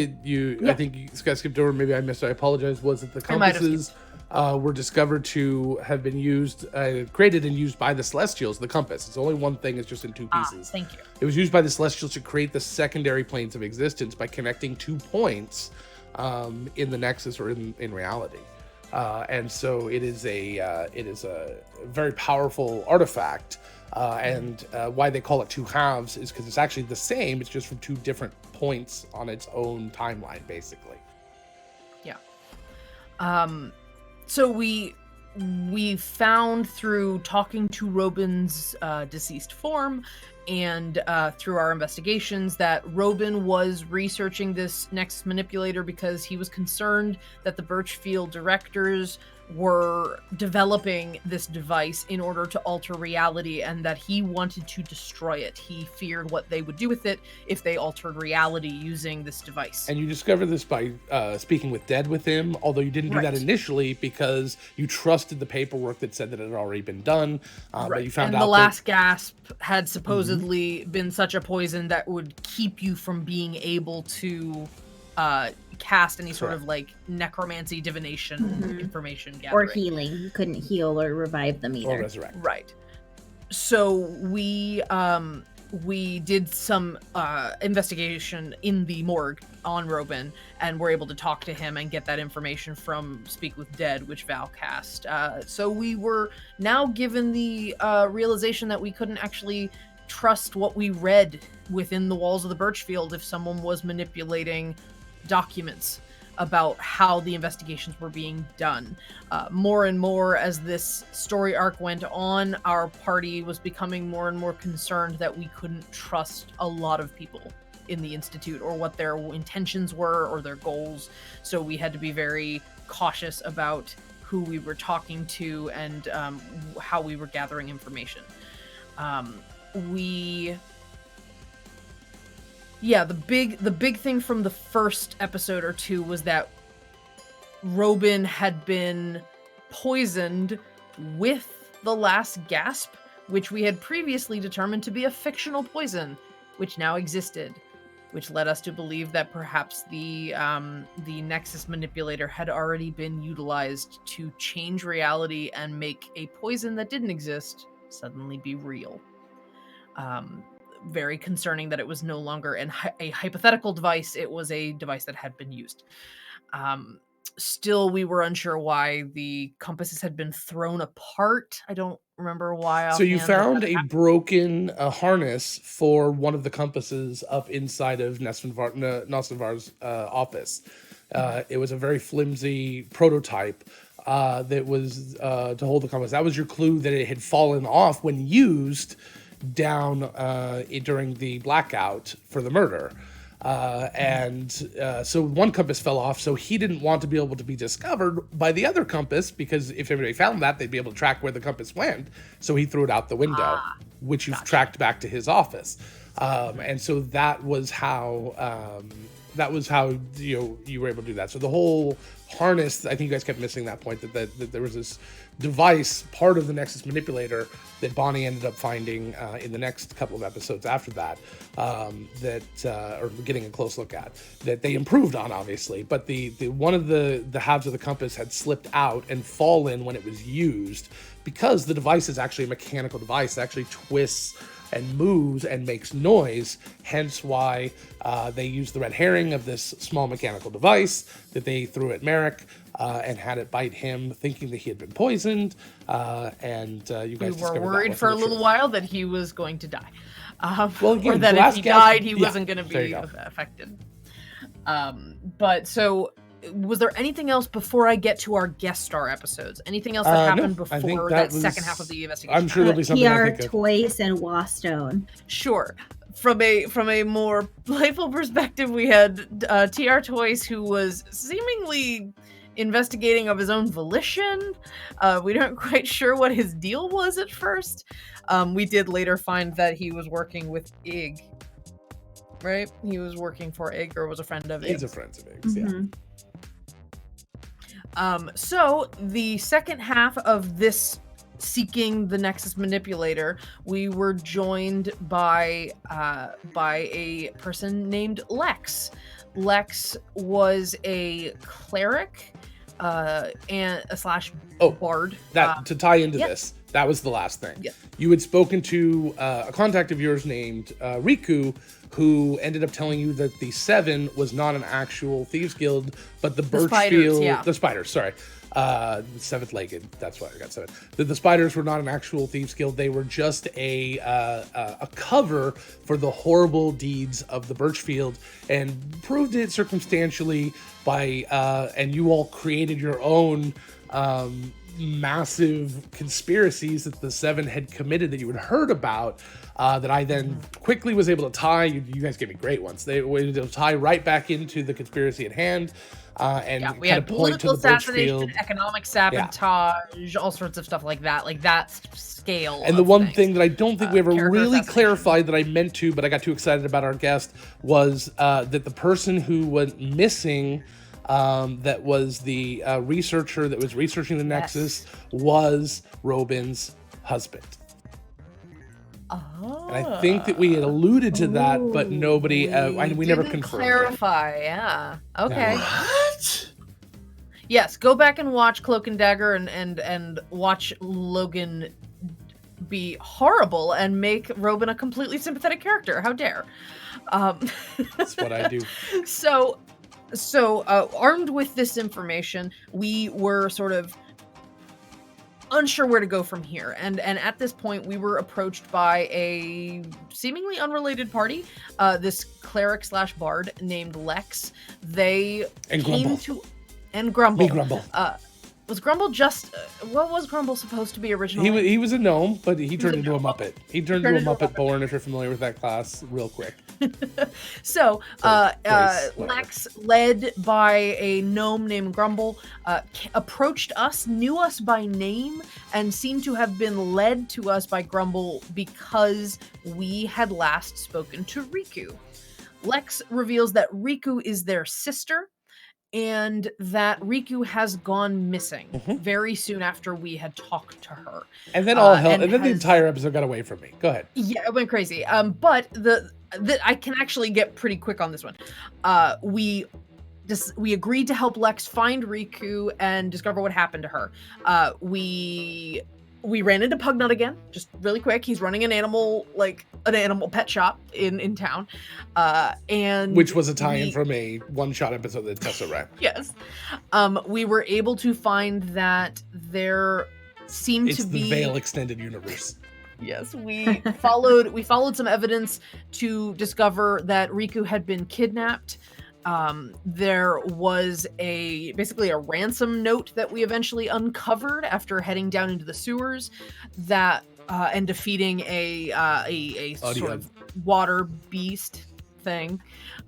I think you guys skipped over, maybe I missed it, I apologize, was that the compasses were discovered to have been used, created and used by the Celestials. The compass, it's only one thing, it's just in two pieces. Thank you. It was used by the Celestials to create the secondary planes of existence by connecting 2 points in the Nexus, or in reality. And so it is a very powerful artifact. And why they call it 2 halves is because it's actually the same, it's just from 2 different points on its own timeline, basically. Yeah. So we found, through talking to Robin's deceased form and through our investigations, that Robin was researching this Nexus Manipulator because he was concerned that the Birchfield directors were developing this device in order to alter reality, and that he wanted to destroy it. He feared what they would do with it if they altered reality using this device. And you discovered this by speaking with Dead with him, although you didn't do that Right. initially because you trusted the paperwork that said that it had already been done. But you found and out the that- last gasp had supposedly been such a poison that would keep you from being able to cast any sort of like necromancy, divination, information Or gathering. healing. You couldn't heal or revive them or either. resurrect. Right. So we did some investigation in the morgue on Robin, and were able to talk to him and get that information from Speak with Dead, which Val cast. So we were now given the realization that we couldn't actually trust what we read within the walls of the Birchfield if someone was manipulating documents about how the investigations were being done. More and more as this story arc went on, our party was becoming more and more concerned that we couldn't trust a lot of people in the Institute, or what their intentions were, or their goals. So we had to be very cautious about who we were talking to, and how we were gathering information. The big thing from the first episode or two was that Robin had been poisoned with the last gasp, which we had previously determined to be a fictional poison, which now existed, which led us to believe that perhaps the Nexus manipulator had already been utilized to change reality and make a poison that didn't exist suddenly be real. Very concerning that it was no longer a hypothetical device, it was a device that had been used. Still, we were unsure why the compasses had been thrown apart. I don't remember why. So you offhand, but found that a broken harness for one of the compasses up inside of Nosnavar's office. It was a very flimsy prototype that was to hold the compass. That was your clue that it had fallen off when used down during the blackout for the murder. So one compass fell off, so he didn't want to be able to be discovered by the other compass, because if anybody found that, they'd be able to track where the compass went. So he threw it out the window, which you've tracked back to his office. And so that was how you were able to do that. So the whole harness, I think you guys kept missing that point, that there was this device, part of the Nexus manipulator, that Bonnie ended up finding in the next couple of episodes after that, or getting a close look at, that they improved on, obviously. But the one of the halves of the compass had slipped out and fallen when it was used, because the device is actually a mechanical device. It actually twists and moves and makes noise, hence why they used the red herring of this small mechanical device that they threw at Merrick and had it bite him, thinking that he had been poisoned. You guys we discovered were that worried for a wasn't the little truth. while that he was going to die. Well, again, or that the if last he gasp- died, he yeah, wasn't going to there be you go. affected. But so, was there anything else before I get to our guest star episodes? Anything else that happened No, I think before that that second was- half of the investigation? I'm sure there'll be something I TR think of. Toys and Wastone. Sure. From a more playful perspective, we had TR Toys, who was seemingly investigating of his own volition. We weren't quite sure what his deal was at first. We did later find that he was working with Ig. Right? He was working for Ig, or was a friend of Ig. He's a friend of Ig's, yeah. Mhm. So the second half of this seeking the Nexus manipulator, we were joined by a person named Lex. Lex was a cleric and a slash bard. To tie into yep. this, that was the last thing. Yep. You had spoken to a contact of yours named Riku, who ended up telling you that the Seven was not an actual thieves guild, but the spiders, Birchfield, yeah. the spiders, sorry. Seventh-legged, that's why I got seven. The spiders were not an actual thieves guild. They were just a cover for the horrible deeds of the Birchfield, and proved it circumstantially by and you all created your own massive conspiracies that the Seven had committed that you had heard about, that I then quickly was able to tie. You guys gave me great ones. They were able to tie right back into the conspiracy at hand, and Yeah, we kind had of point to political the assassination, Birchfield. economic sabotage, all sorts of stuff like that scale. And the of one things. thing that I don't think we ever character really assassination. clarified that I meant to, but I got too excited about our guest, was that the person who went missing, that was the researcher that was researching the Nexus, was Robin's husband. Oh. And I think that we had alluded to that, but nobody, we never didn't confirmed it. clarify. Yeah. Okay. No. What? Yes, go back and watch Cloak and Dagger and watch Logan be horrible and make Robin a completely sympathetic character. How dare? That's what I do. So, armed with this information, we were sort of unsure where to go from here. And at this point, we were approached by a seemingly unrelated party, this cleric / bard named Lex. They And came Grumble. to... And Grumble. Me Grumble. Was Grumble just... what was Grumble supposed to be originally? He was a gnome, but he turned into a gnome. Muppet. He turned into a Muppet born, if you're familiar with that class, real quick. So, Grace, whatever. Lex, led by a gnome named Grumble, approached us, knew us by name, and seemed to have been led to us by Grumble because we had last spoken to Riku. Lex reveals that Riku is their sister, and that Riku has gone missing very soon after we had talked to her. And then all hell, and and then the has- entire episode got away from me. Go ahead. Yeah, it went crazy. But I can actually get pretty quick on this one. We agreed to help Lex find Riku and discover what happened to her. We ran into Pugnut again, just really quick. He's running an animal pet shop in town, and Which was a tie-in from a one-shot episode that Tessa ran. yes, we were able to find that there seemed It's to the be Veil extended universe. Yes, we followed some evidence to discover that Riku had been kidnapped. There was basically a ransom note that we eventually uncovered after heading down into the sewers, that and defeating a sort of water beast thing.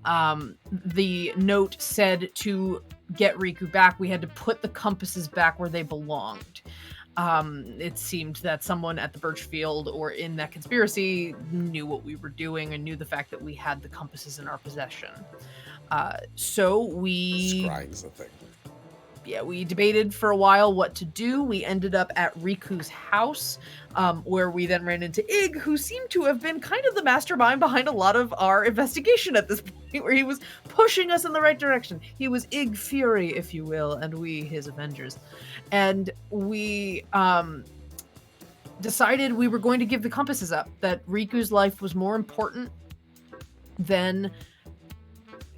The note said to get Riku back, we had to put the compasses back where they belonged. It seemed that someone at the Birchfield or in that conspiracy knew what we were doing and knew the fact that we had the compasses in our possession. So we Scrying's the thing. we debated for a while what to do. We ended up at Riku's house, where we then ran into Ig, who seemed to have been kind of the mastermind behind a lot of our investigation at this point, where he was pushing us in the right direction. He was Ig Fury, if you will, and we his Avengers. And we decided we were going to give the compasses up, that Riku's life was more important than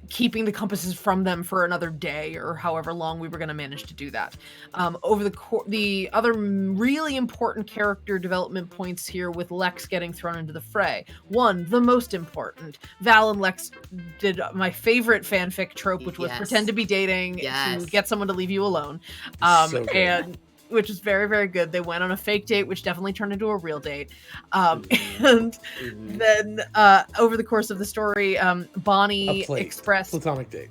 keeping the compasses from them for another day or however long we were going to manage to do that. Over the other really important character development points here, with Lex getting thrown into the fray. One, the most important, Val and Lex did my favorite fanfic trope, which was Yes. pretend to be dating Yes. to get someone to leave you alone. So good. And which was very, very good. They went on a fake date, which definitely turned into a real date. And then over the course of the story, Bonnie A plate. expressed... Platonic date.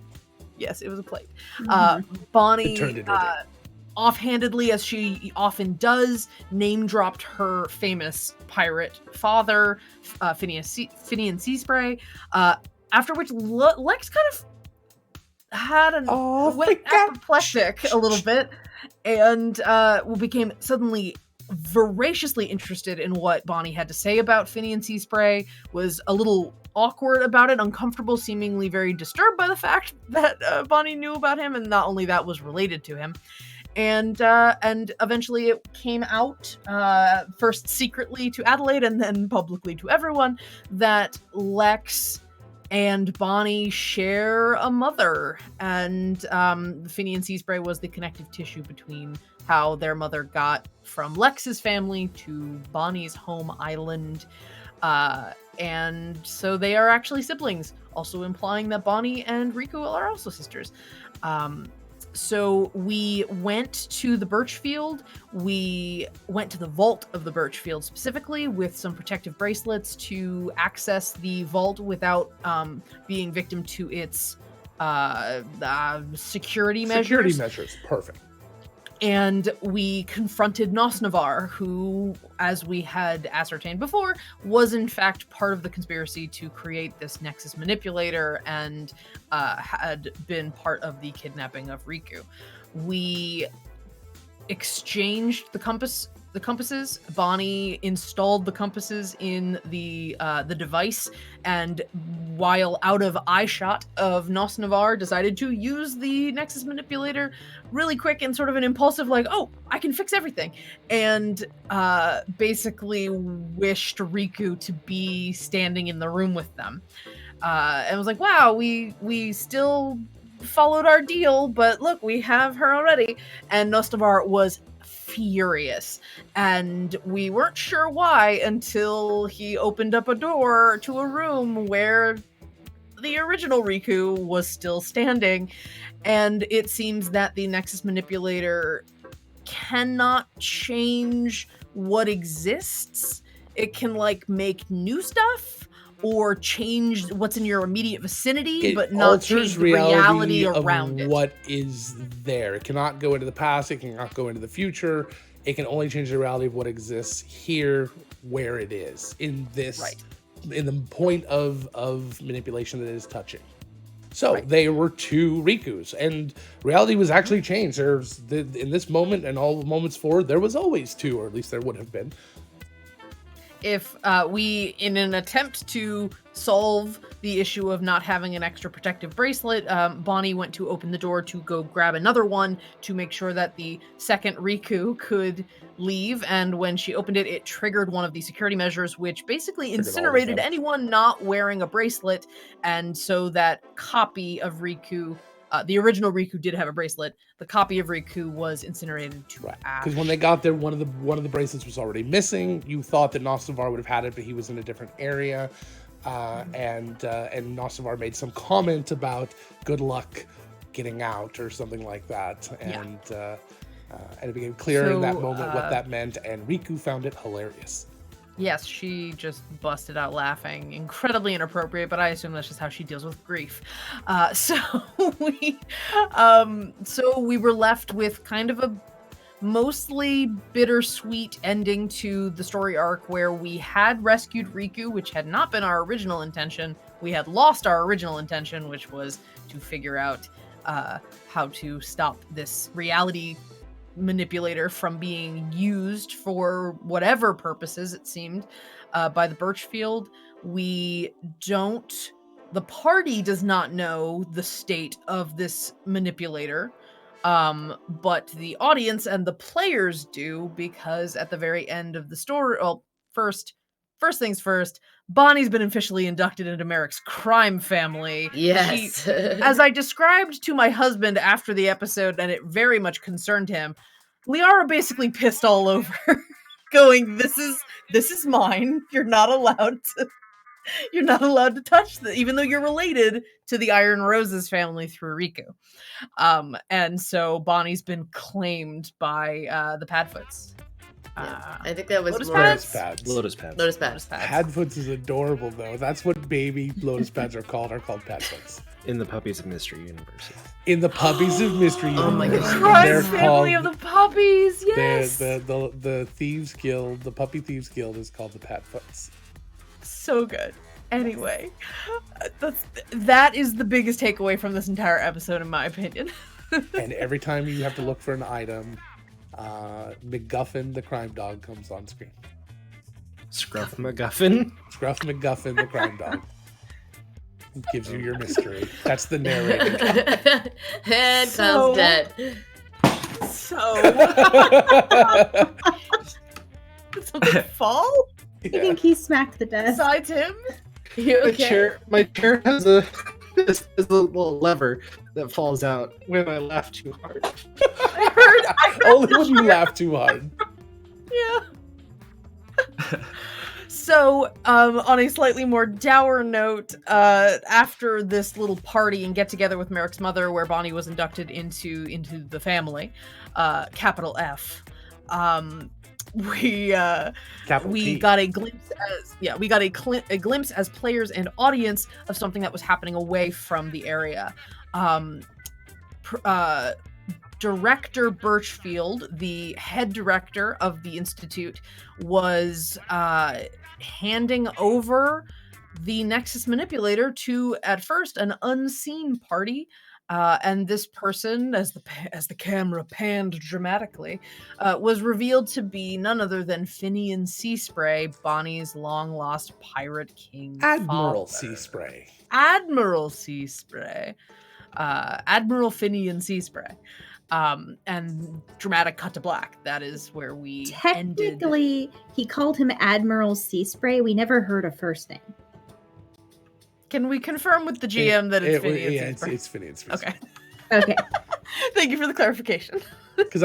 Yes, it was a plate. Mhm. Bonnie, It turned into a offhandedly, as she often does, name dropped her famous pirate father, Finian Seaspray. After which Lex kind of had went apoplectic a little bit, and became suddenly voraciously interested in what Bonnie had to say about Finian Seaspray, was a little awkward about it, uncomfortable, seemingly very disturbed by the fact that Bonnie knew about him, and not only that, was related to him. And eventually it came out, first secretly to Adelaide and then publicly to everyone, that Lex and Bonnie share a mother, and Finian Seaspray was the connective tissue between how their mother got from Lex's family to Bonnie's home island. And so they are actually siblings, also implying that Bonnie and Riku are also sisters. So we went to the Birchfield. We went to the vault of the Birchfield specifically with some protective bracelets to access the vault without being victim to its security measures. Security measures, perfect. And we confronted Nosnavar, who, as we had ascertained before, was in fact part of the conspiracy to create this Nexus manipulator and had been part of the kidnapping of Riku. We exchanged the compasses. Bonnie installed the compasses in the device, and while out of eyeshot of Nosnavar, decided to use the Nexus manipulator really quick and sort of an impulsive, like, oh, I can fix everything, and basically wished Riku to be standing in the room with them, and was like, wow, we still followed our deal, but look, we have her already. And Nosnavar was furious, and we weren't sure why until he opened up a door to a room where the original Riku was still standing, and it seems that the Nexus manipulator cannot change what exists. It can like make new stuff or change what's in your immediate vicinity, but not change the reality around it. What is there? It cannot go into the past. It cannot go into the future. It can only change the reality of what exists here, where it is in this, in the point of manipulation that it is touching. So there were two Rikus, and reality was actually changed. In this moment and all moments forward, there was always two, or at least there would have been. If we, in an attempt to solve the issue of not having an extra protective bracelet, Bonnie went to open the door to go grab another one to make sure that the second Riku could leave. And when she opened it, it triggered one of the security measures, which basically incinerated anyone not wearing a bracelet. And so that copy of Riku, the original Riku did have a bracelet. The copy of Riku was incinerated to ash. Because when they got there, one of the bracelets was already missing. You thought that Nosnavar would have had it, but he was in a different area. And Nosnavar made some comment about good luck getting out or something like that. And it became clear in that moment what that meant. And Riku found it hilarious. Yes, she just busted out laughing. Incredibly inappropriate, but I assume that's just how she deals with grief. So we were left with kind of a mostly bittersweet ending to the story arc where we had rescued Riku, which had not been our original intention. We had lost our original intention, which was to figure out how to stop this reality manipulator from being used for whatever purposes it seemed by the Birchfield. The party does not know the state of this manipulator, but the audience and the players do, because at the very end of the story, well, first things first, Bonnie's been officially inducted into Merrick's crime family. Yes. As I described to my husband after the episode, and it very much concerned him, Liara basically pissed all over, going, "This is mine. You're not allowed to touch this, even though you're related to the Iron Roses family through Riku." And so Bonnie's been claimed by the Padfoots. I think that was Lotus Pads. Lotus Pads. Padfoots is adorable, though. That's what baby Lotus Pads are called Padfoots. In the Puppies of Mystery universe. In the Puppies of Mystery universe. Oh my God. Crime family of the puppies, yes! The Thieves Guild, the Puppy Thieves Guild is called the Padfoots. So good. Anyway, that is the biggest takeaway from this entire episode, in my opinion. And every time you have to look for an item, McGuffin, the crime dog, comes on screen. Scruff McGuffin? Scruff McGuffin, the crime dog. Gives you your mystery. That's the narrator. And Kyle's dead. So... Did something fall? I think he smacked the desk. Besides him? You okay? My chair has a little lever that falls out when I laugh too hard. I heard Only when you laugh too hard. Yeah. So, on a slightly more dour note, after this little party and get together with Merrick's mother, where Bonnie was inducted into the family, capital F, we Capital T. got a glimpse a glimpse as players and audience of something that was happening away from the area. Director Birchfield, the head director of the Institute, was handing over the Nexus Manipulator to, at first, an unseen party. And this person, as the camera panned dramatically, was revealed to be none other than Finian Seaspray, Bonnie's long-lost pirate king Admiral father. Seaspray. Admiral Seaspray. Admiral Finian Seaspray. And dramatic cut to black. That is where we ended. Technically, he called him Admiral Seaspray. We never heard a first name. Can we confirm with the GM that it's Finian Yeah, Seaspray? it's Finian Seaspray. Okay. Okay. Thank you for the clarification. Because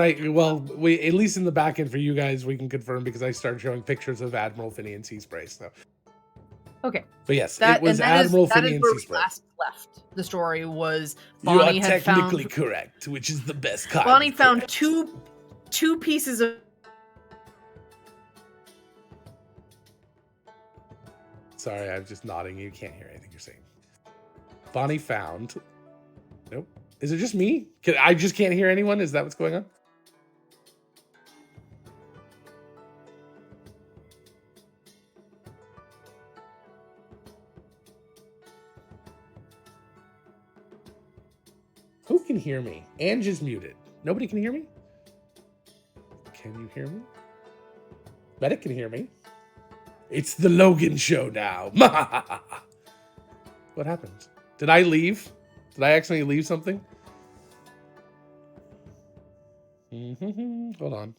we at least in the back end for you guys, we can confirm because I started showing pictures of Admiral Finian Seaspray. So. Okay. But yes, it was Admiral Finian where Seaspray. we last left. The story was You are Bonnie had technically found correct, which is the best kind. Bonnie of found correct. two pieces of. Sorry, I'm just nodding. You can't hear anything you're saying. Bonnie found. Nope. Is it just me? I just can't hear anyone? Is that what's going on? Who can hear me? Ange is muted. Nobody can hear me? Can you hear me? Medic can hear me. It's the Logan show now. What happened? Did I leave? Did I accidentally leave something? Hold on.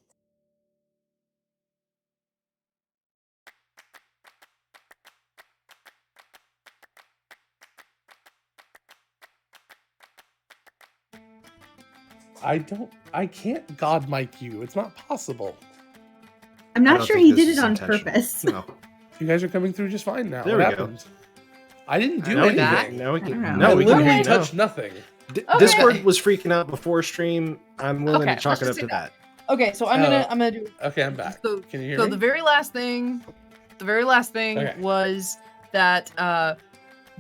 I can't god mic you. It's not possible. I'm I not don't sure think he this did is it on intentional. purpose. No. You guys are coming through just fine now. There what we go. happened? I didn't do Now we anything. can, now we I don't know. can, no, I we can hear literally you now. touched nothing. Okay. Discord was freaking out before stream. I'm willing Okay, to chalk let's it up just to do that. Okay, so I'm gonna do. Okay, I'm back. So, Can you hear so me? the very last thing Okay. was that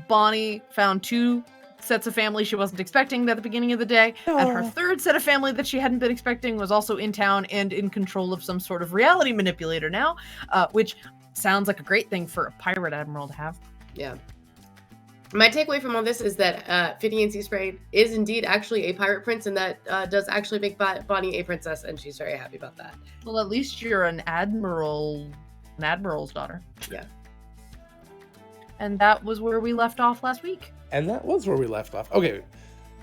Bonnie found two sets of family she wasn't expecting at the beginning of the day, and her third set of family that she hadn't been expecting was also in town and in control of some sort of reality manipulator now, which sounds like a great thing for a pirate admiral to have. Yeah. My takeaway from all this is that Finian Seaspray is indeed actually a pirate prince, and that does actually make Bonnie a princess, and she's very happy about that. Well, at least you're an admiral's daughter. Yeah. And that was where we left off last week. And that was where we left off. Okay.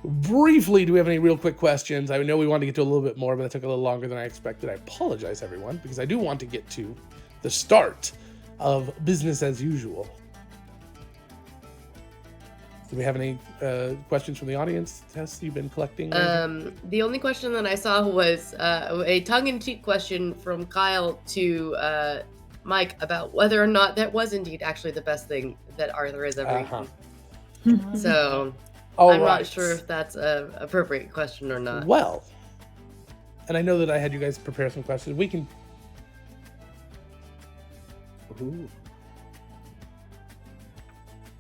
Briefly, do we have any real quick questions? I know we wanted to get to a little bit more, but it took a little longer than I expected. I apologize, everyone, because I do want to get to the start of business as usual. Do we have any questions from the audience? Tess, you've been collecting? The only question that I saw was a tongue-in-cheek question from Kyle to Mike about whether or not that was indeed actually the best thing that Arthur has ever eaten. So I'm not sure if that's an appropriate question or not. Well, and I know that I had you guys prepare some questions. We can... Ooh.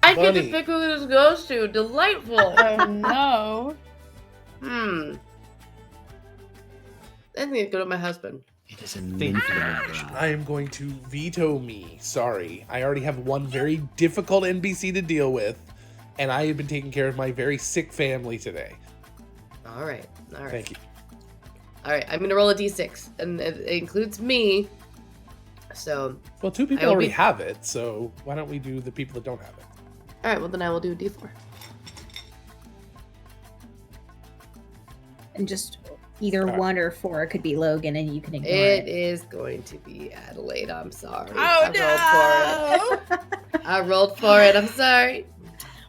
I get Bunny. to pick who this goes to. Delightful. Oh no. I think it'd go to my husband. It is a Thank you. I am going to veto me. Sorry. I already have one very difficult NPC to deal with, and I have been taking care of my very sick family today. All right. Thank you. All right. I'm gonna roll a d6, and it includes me. So, Well, two people I will already be- have it, so why don't we do the people that don't have it? all right. Well, then I will do a d4. And just either Alright. 1 or 4. It could be Logan, and you can ignore It it. is going to be Adelaide. I'm sorry. Oh I rolled for it. I rolled for it. I'm sorry.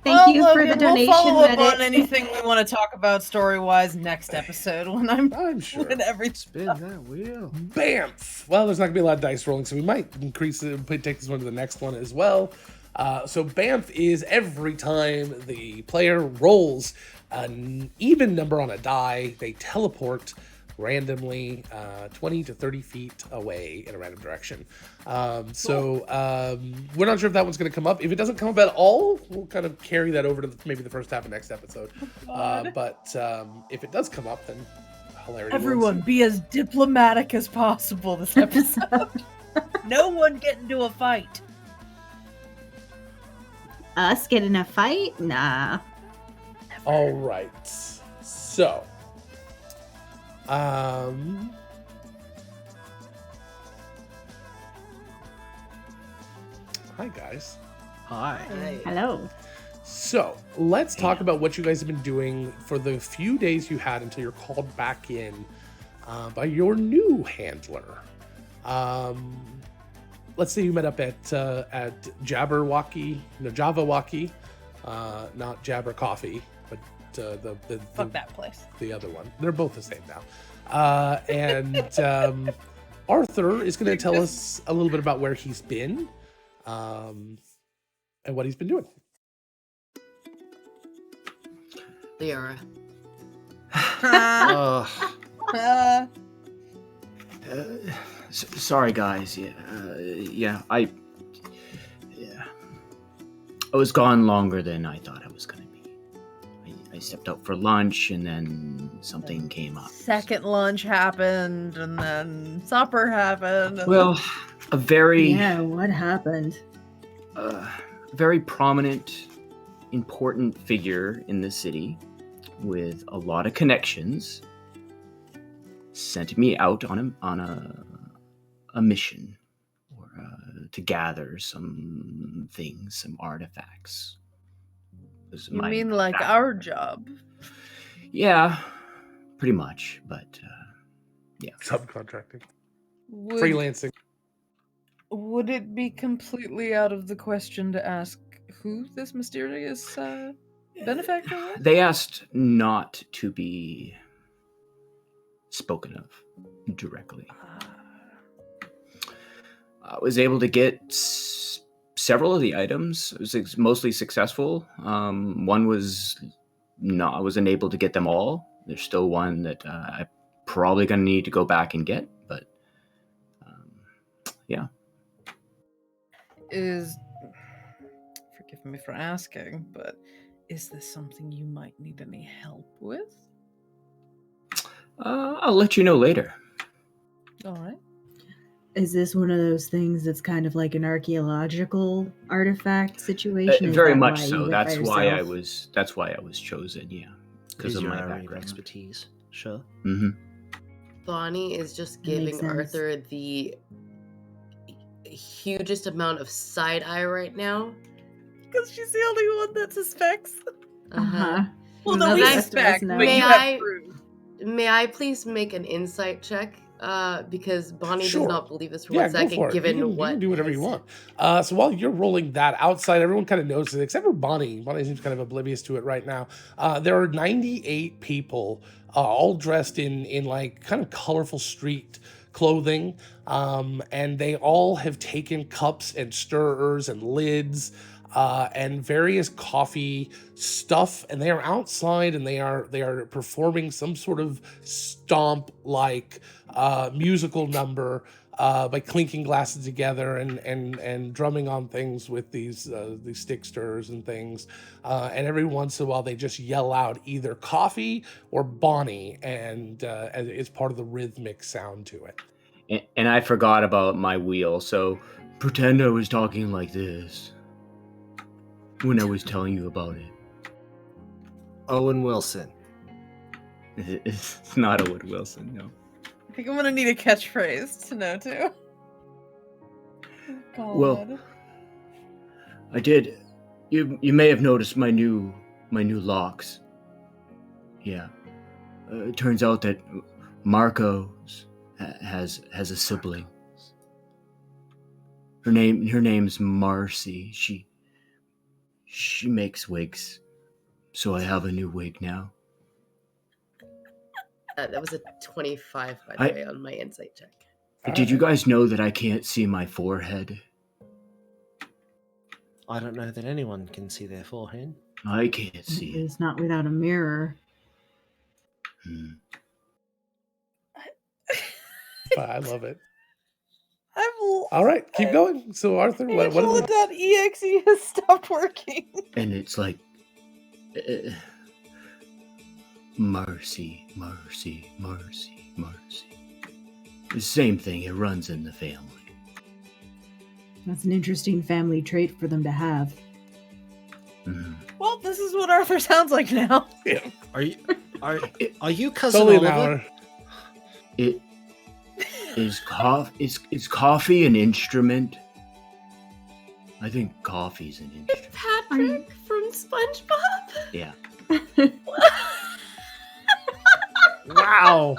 Thank you for Logan, the donation, We'll follow up Reddit. on anything we want to talk about story-wise next episode I'm sure. when everything. Spin that wheel. Bamf! Well, there's not gonna be a lot of dice rolling, so we might increase it, take this one to the next one as well. So Bamf is every time the player rolls an even number on a die, they teleport randomly 20 to 30 feet away in a random direction. So we're not sure if that one's going to come up. If it doesn't come up at all, we'll kind of carry that over to maybe the first half of next episode. But if it does come up, then hilarity. Everyone, be as diplomatic as possible this episode. No one get into a fight. Us get in a fight? Nah. All right. So, hi guys. Hi. Hello. So let's talk about what you guys have been doing for the few days you had until you're called back in by your new handler. Let's say you met up at Jabberwocky, no, Javawocky, not Jabber Coffee, but Fuck that place. the other one. They're both the same now. And Arthur is going to tell us a little bit about where he's been and what he's been doing. Liara. Sorry, guys. I was gone longer than I thought I was going to be. I stepped out for lunch, and then something came up. Second lunch happened, and then supper happened. And Well, a very, Yeah, what happened? very prominent, important figure in the city with a lot of connections sent me out on a mission, or to gather some things, some artifacts. You mean like our job? Yeah, pretty much. But Subcontracting. Would, Freelancing. Would it be completely out of the question to ask who this mysterious benefactor was? they asked not to be spoken of directly. I was able to get several of the items. It was mostly successful. One was not. I wasn't able to get them all. There's still one that I'm probably going to need to go back and get. But yeah. Forgive me for asking, but is this something you might need any help with? I'll let you know later. All right. Is this one of those things that's kind of like an archaeological artifact situation? Is Very that much why so. you went That's by why I yourself? was. That's why I was chosen. Yeah, because Is of your my area of background. expertise. Sure. Mm-hmm. Bonnie is just That makes giving sense. Arthur the hugest amount of side eye right now. Because she's the only one that suspects. Uh-huh. Well, And no, the we rest of us suspect, know. but May you have I- proof. May I please make an insight check? Because Bonnie Sure. does not believe this for Yeah, one go second, for it. given you what can do whatever I you said. want. So while you're rolling that outside, everyone kind of notices, except for Bonnie. Bonnie seems kind of oblivious to it right now. There are 98 people, all dressed in like kind of colorful street clothing, and they all have taken cups and stirrers and lids and various coffee stuff, and they are outside, and they are performing some sort of stomp like musical number by clinking glasses together and drumming on things with these stick stirrers and things, and every once in a while they just yell out either coffee or Bonnie, and it's part of the rhythmic sound to it. And I forgot about my wheel, so pretend I was talking like this when I was telling you about it. Owen Wilson. It's not Owen Wilson, no. I think I'm gonna need a catchphrase to know too. God. Well, I did. You may have noticed my new locks. Yeah. It turns out that Marco's has a sibling. Her name's Marcy. She makes wigs, so I have a new wig now. That was a 25, by the way, on my insight check. Did you guys know that I can't see my forehead? I don't know that anyone can see their forehead. I can't see it. It's not without a mirror. I love it. All right, keep going. So Arthur, what is it? Angela.exe has stopped working. And it's like, mercy, mercy, mercy, mercy. The same thing, it runs in the family. That's an interesting family trait for them to have. Well, this is what Arthur sounds like now. Yeah. Are you It's cousin only an Oliver? hour. It is coffee an instrument? I think coffee's an instrument. Patrick from SpongeBob? Yeah. Wow.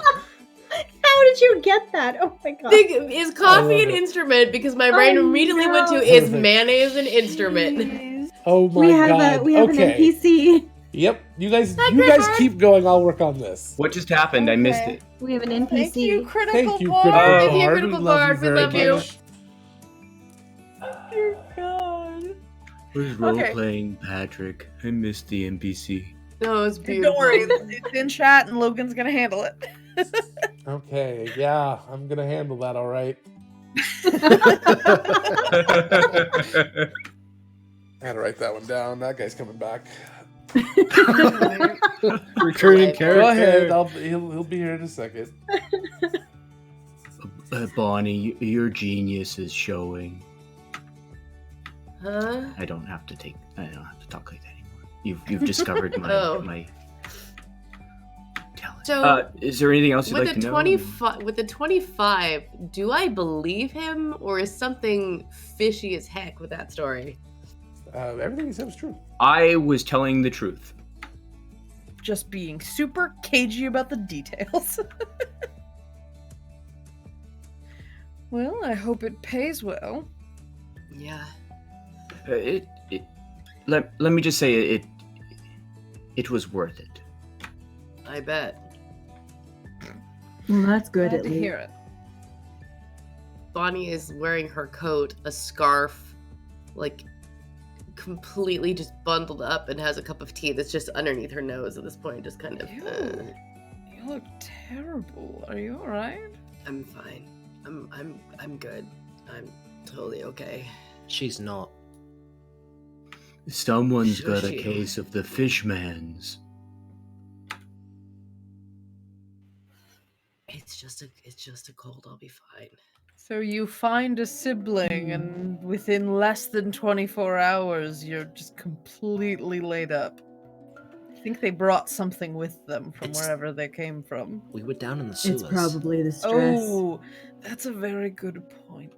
How did you get that? Oh my god. Is coffee an it. instrument? Because my brain Oh, immediately went to, no. is Perfect. mayonnaise an instrument? Jeez. Oh my we have god. we have okay. an NPC. Yep. You guys Griffin. keep going. I'll work on this. What just happened? I missed Okay. it. We have an NPC. Thank you, Critical Thank you, Bard. Critical Thank you, Bard. Critical We love Bard. you We very love you. much. Dear God. Who's role-playing Patrick? I missed the NPC. No, it's beautiful. Don't worry, it's in chat and Logan's gonna handle it. Okay, yeah, I'm gonna handle that all right. I had to write that one down. That guy's coming back. Recurring character. Go ahead. He'll be here in a second. Bonnie, your genius is showing. Huh? I don't have to talk like that anymore. You've discovered my Oh. my talent. So, Is there anything else you'd with like the to know? 25, with the 25, do I believe him, or is something fishy as heck with that story? Everything he said was true. I was telling the truth. Just being super cagey about the details. Well, I hope it pays well. Yeah. Let me just say it was worth it. I bet. Well, that's good Glad at to least. hear it. Bonnie is wearing her coat, a scarf, like completely just bundled up, and has a cup of tea that's just underneath her nose at this point, just kind of. Ew. You look terrible. Are you alright? I'm fine. I'm good. I'm totally okay. She's not. Someone's got a Shush you. case of the fishmans. It's just a cold. I'll be fine. So you find a sibling, and within less than 24 hours, you're just completely laid up. I think they brought something with them from It's- wherever they came from. We were down in the sewers. It's probably the stress. Oh, that's a very good point.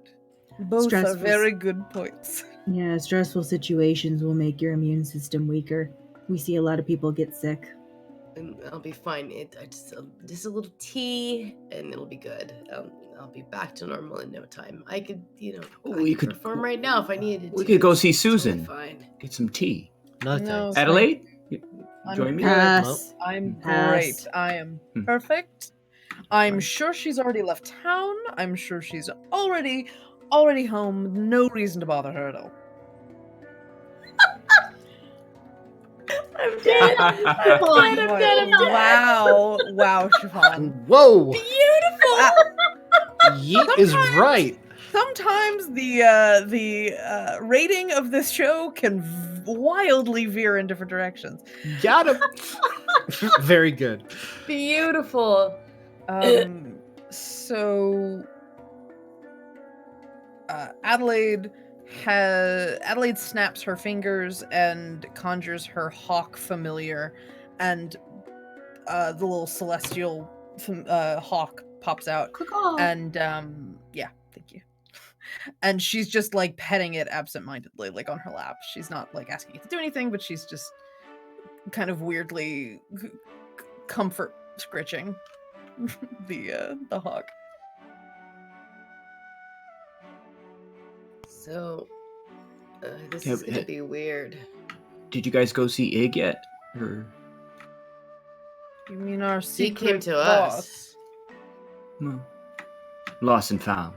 Both Stress are was- very good points. Yeah, stressful situations will make your immune system weaker. We see a lot of people get sick. And I'll be fine. Just a little tea, and it'll be good. I'll be back to normal in no time. I could, We could perform right now if I needed to. We could go see It's totally Susan. Fine. Get some tea. No, No, thanks. Adelaide, I'm join me. good. Pass. I'm Pass. great. I am Hmm. perfect. I'm sure she's already left town. I'm sure she's already home. No reason to bother her at all. I'm dead. I'm dead. Wow, Siobhan. Whoa! Beautiful. Yeet is right. Sometimes the rating of this show can wildly veer in different directions. Got him. Very good. Beautiful. So Adelaide snaps her fingers and conjures her hawk familiar, and the little celestial hawk pops out, and yeah, thank you. And she's just like petting it absentmindedly, like on her lap. She's not like asking it to do anything, but she's just kind of weirdly comfort scritching the hawk. So, this Yeah, is gonna be weird. Did you guys go see Ig yet? Or You mean our He secret came to boss? us. no? Lost and found.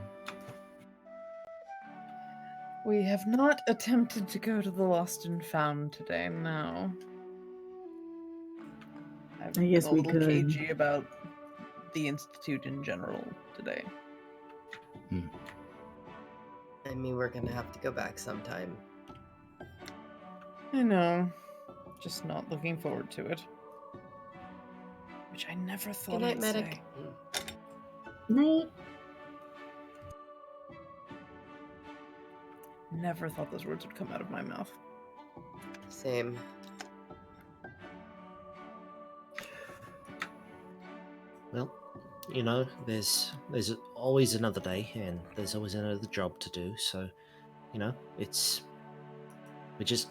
We have not attempted to go to the Lost and Found today, no. I've I guess been a we little could. cagey about the Institute in general today. I mean, we're gonna have to go back sometime. I know. Just not looking forward to it. Which I never thought Good night, I'd medic. say. Night. Never thought those words would come out of my mouth. Same. Well, you know, there's always another day, and there's always another job to do. So, you know, we just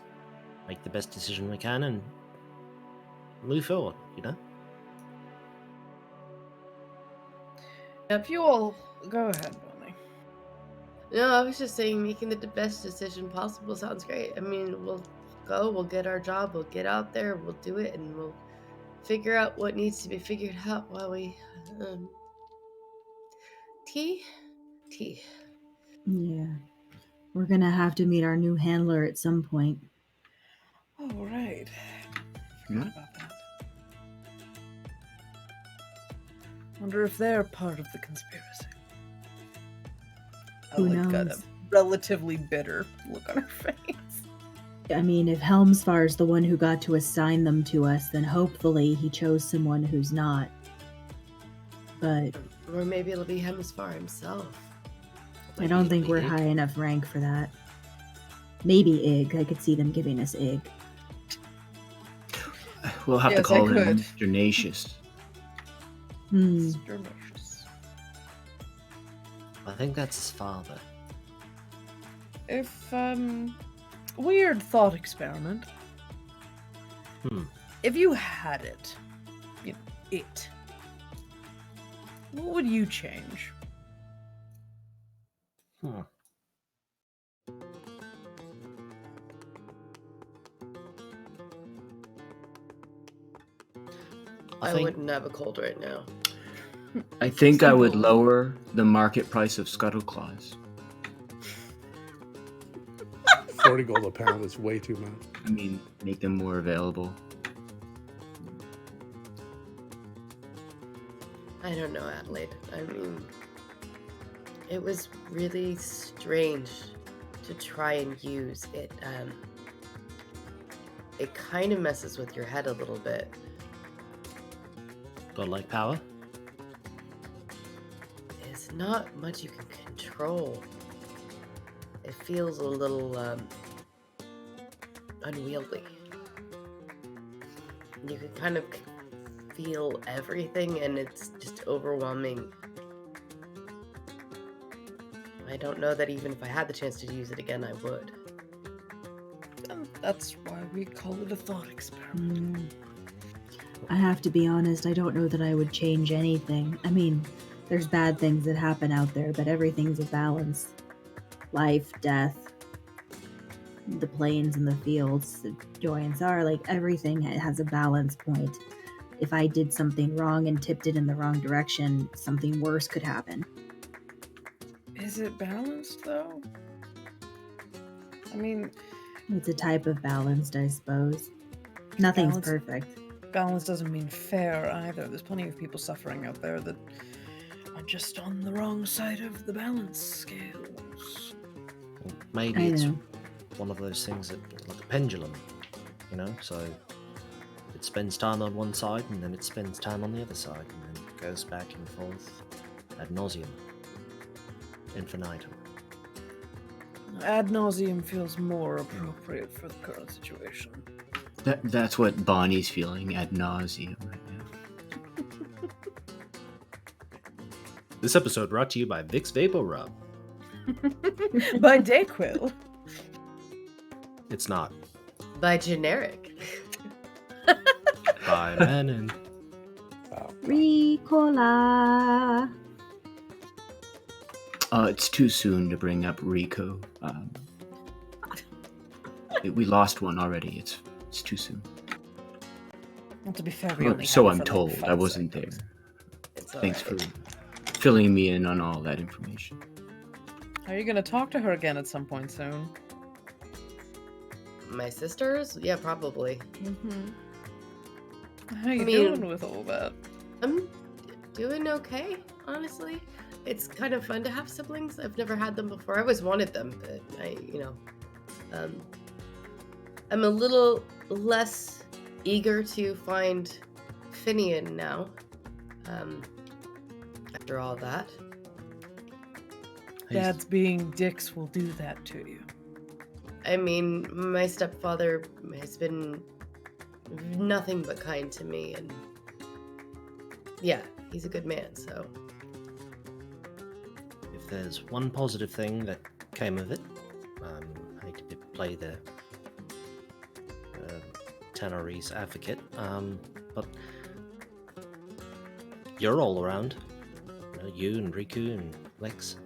make the best decision we can and move forward. You know. If you all go ahead, Bonnie. No, I was just saying making the best decision possible sounds great. I mean, we'll go, we'll get our job, we'll get out there, we'll do it, and we'll figure out what needs to be figured out while we tea. Yeah. We're gonna have to meet our new handler at some point. Oh, right. Yeah. Forgot about that. Wonder if they're part of the conspiracy. Who Got a knows? relatively bitter look on her face. I mean, if Helmsfar's the one who got to assign them to us, then hopefully he chose someone who's not. But Or maybe it'll be Hemsfar himself. I don't think we're high enough rank for that. Maybe Ig. I could see them giving us Ig. We'll have to Yes, I call him could. Mr. Nacious. Skirmishes. I think that's his father. If, weird thought experiment. If you had it, you know, it, what would you change? I I think wouldn't have a cold right now. I think I would Simple. lower the market price of Scuttle Claws. 40 gold a pound is way too much. I mean, make them more available. I don't know, Adelaide. I mean, it was really strange to try and use it. It kind of messes with your head a little bit. godlike power. There's not much you can control. It feels a little unwieldy. You can kind of feel everything, and it's just overwhelming. I don't know that even if I had the chance to use it again, I would. And that's why we call it a thought experiment. I have to be honest, I don't know that I would change anything. I mean, there's bad things that happen out there, but everything's a balance. Life, death, the plains and the fields, the joy and sorrow, like everything has a balance point. If I did something wrong and tipped it in the wrong direction, something worse could happen. Is it balanced, though? I mean, It's a type of balanced, I suppose. Nothing's Balance. perfect. balance doesn't mean fair either. There's plenty of people suffering out there that are just on the wrong side of the balance scales. Maybe I it's know. one of those things that, like a pendulum, you know, so it spends time on one side and then it spends time on the other side and then it goes back and forth ad nauseum. Infinitum. Ad nauseum feels more appropriate for the current situation. That's what Bonnie's feeling ad nauseum right now. This episode brought to you by Vicks Vapor Rub. By Dayquil. It's not. By generic. By Menon. Ricola. It's too soon to bring up Rico. We lost one already. It's It's too soon. Well, to be fair, we Well, only so had it I'm for, told. like, I 5 wasn't seconds. there. It's Thanks alright. for filling me in on all that information. Are you gonna talk to her again at some point soon? My sisters? Yeah, probably. Mm-hmm. How you mean- doing with all that? I'm doing okay, honestly. It's kind of fun to have siblings. I've never had them before. I always wanted them, but I'm a little less eager to find Finian now. After all that. Dads being dicks will do that to you. I mean, my stepfather has been nothing but kind to me, and yeah, he's a good man, so. If there's one positive thing that came of it, I hate to play the Tanare's advocate, but you're all around. You and Riku and Lex.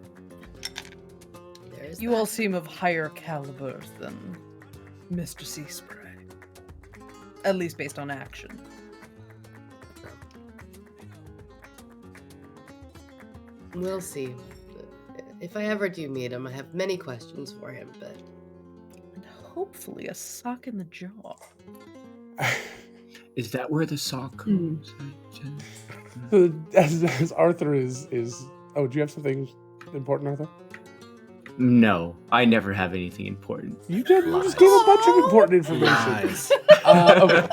There's You that. all seem of higher caliber than Mr. Seaspray. At least based on action. We'll see. If I ever do meet him, I have many questions for him, but And hopefully a sock in the jaw. Is that where the sock Hmm. goes? As Arthur is. Oh, do you have something important, Arthur? No, I never have anything important. You did. You just gave a bunch of important information. Lies. Okay.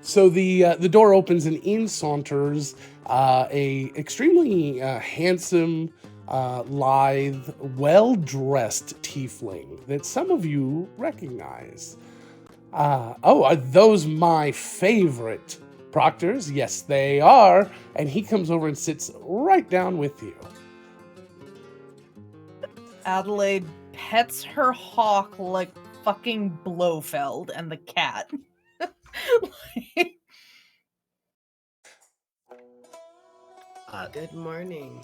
So the door opens and in saunters a extremely handsome, lithe, well-dressed tiefling that some of you recognize. Are those my favorite proctors? Yes, they are. And he comes over and sits right down with you. Adelaide pets her hawk like fucking Blofeld and the cat. Like, good morning.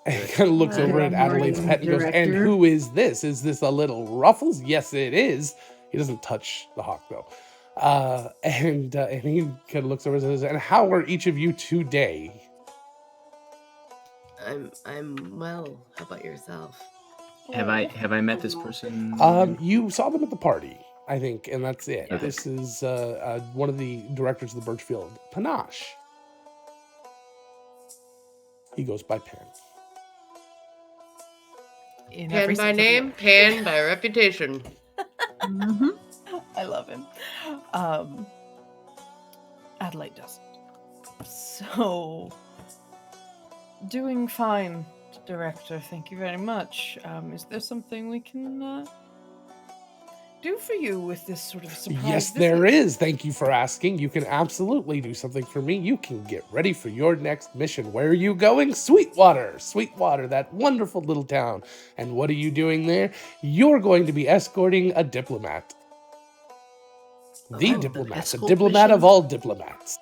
And he kind of looks Good over at Adelaide's morning, pet and goes, "And Director." who is this? Is this a little Ruffles?" "Yes, it is." He doesn't touch the hawk, though. And he kind of looks over and says, "And how are each of you today?" I'm well. How about yourself? Have I met this person? You saw them at the party, I think, and that's it. Okay. This is one of the directors of the Birchfield, Panache. He goes by Pan. in Pan every by sense of the name, word. Pan by reputation. Mhm. I love him. Adelaide doesn't. So, doing fine, Director. Thank you very much. Is there something we can do for you with this sort of surprise? Yes, there is. Thank you for asking. You can absolutely do something for me. You can get ready for your next mission. Where are you going? Sweetwater. Sweetwater, that wonderful little town. And what are you doing there? You're going to be escorting a diplomat. The Oh, diplomat. The escort diplomat of mission? all diplomats.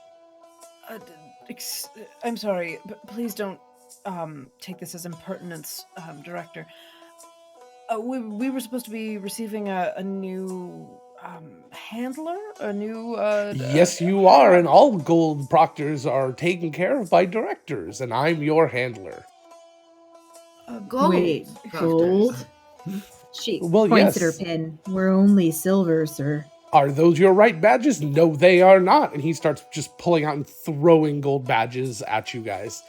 I'm sorry, but please don't take this as impertinence, Director. We were supposed to be receiving a new handler, a new. Yes, you are. And all gold proctors are taken care of by directors. And I'm your handler. Gold. Wait, proctors. gold? She Well, points at her yes. pin. We're only silver, sir. Are those your right badges? No, they are not. And he starts just pulling out and throwing gold badges at you guys.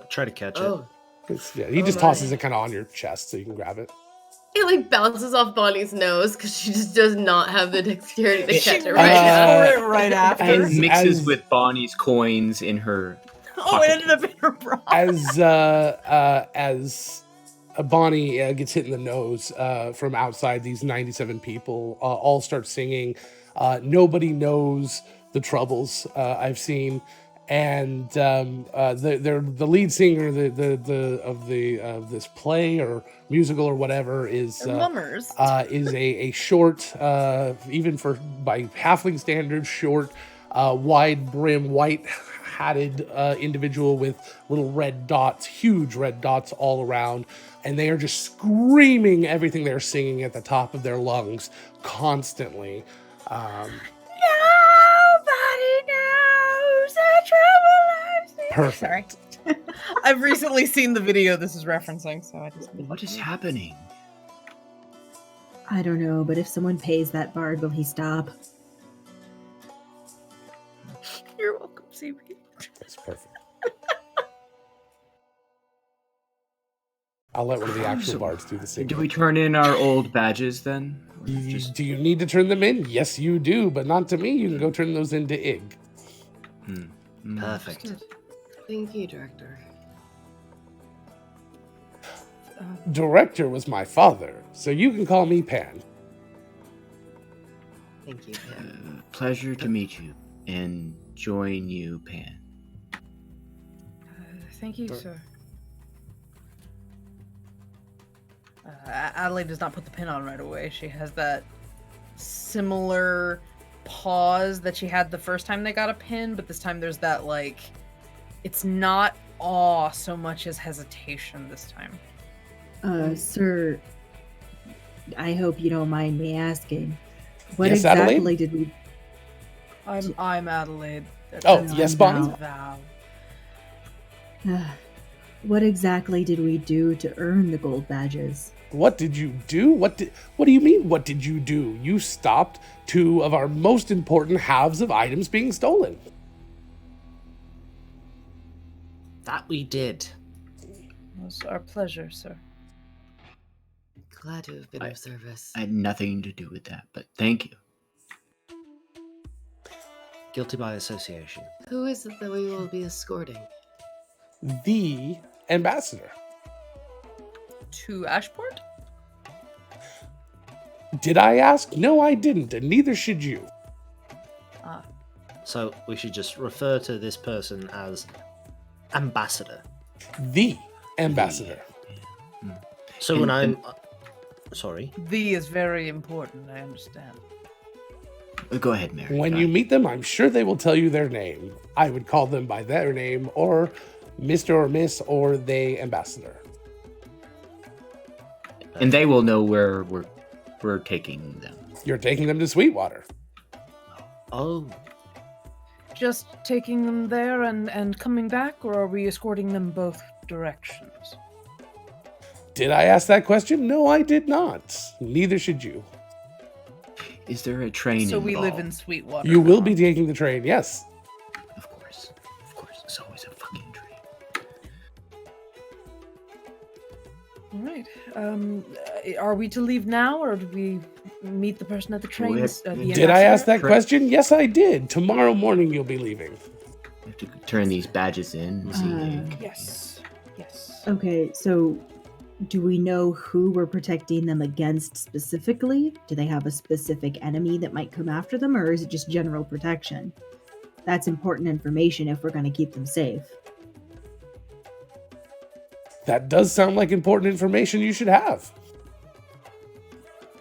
Try to catch it. Oh, Yeah, he Oh just my. tosses it kind of on your chest so you can grab it. it like bounces off Bonnie's nose because she just does not have the dexterity to She catch it reaches right for it right after. as- It mixes with Bonnie's coins in her. Oh, it ended up in her bra. As Bonnie gets hit in the nose from outside, these 97 people all start singing. Nobody knows the troubles I've seen, and the lead singer of this play or musical or whatever is They're mummers. is a short, even for by halfling standards, short, wide brim, white hatted individual with little red dots, huge red dots all around. and they are just screaming everything they're singing at the top of their lungs constantly. Nobody knows the trouble I've seen. Perfect. Sorry. I've recently seen the video this is referencing, so I just... What is happening? I don't know, but if someone pays that bard, will he stop? You're welcome, CP. That's perfect. I'll let one of the actual bards do the same. Do we turn in our old badges then? Or just- Do you need to turn them in? Yes, you do, but not to me. You can go turn those into Ig. Perfect. Thank you, Director. Director was my father, so you can call me Pan. Thank you, Pam. Pleasure to meet you and join you, Pan. Thank you, sir. Adelaide does not put the pin on right away. She has that similar pause that she had the first time they got a pin, but this time there's that, like, it's not awe so much as hesitation this time. Sir, I hope you don't mind me asking. What Yes, exactly Adelaide? did we... I'm Adelaide. Oh, That's yes, my Bonnie? vow. What exactly did we do to earn the gold badges? What did you do? What do you mean, what did you do? You stopped 2 of our most important halves of items being stolen. That we did. It was our pleasure, sir. Glad to have been of service. I had nothing to do with that, but thank you. Guilty by association. Who is it that we will be escorting? The ambassador. To Ashport? Did I ask? No, I didn't, and neither should you. So we should just refer to this person as ambassador. The ambassador. So when I'm... sorry. The is very important, I understand. Go ahead, Mary. When Go you ahead. meet them, I'm sure they will tell you their name. I would call them by their name, or Mr. or Miss, or they ambassador. And they will know where we're taking them. You're taking them to Sweetwater. Oh, Just taking them there and coming back, or are we escorting them both directions? Did I ask that question? No, I did not. Neither should you. Is there a train So we live in involved? Sweetwater. You will now. be taking the train, yes. Of course. It's always a fucking train. All right. Are we to leave now, or do we meet the person at the trains? Did I ask that question? Yes, I did. Tomorrow morning you'll be leaving. We have to turn these badges in and see. Yes. Yes. Okay, so do we know who we're protecting them against specifically? Do they have a specific enemy that might come after them, or is it just general protection? That's important information if we're going to keep them safe. That does sound like important information you should have.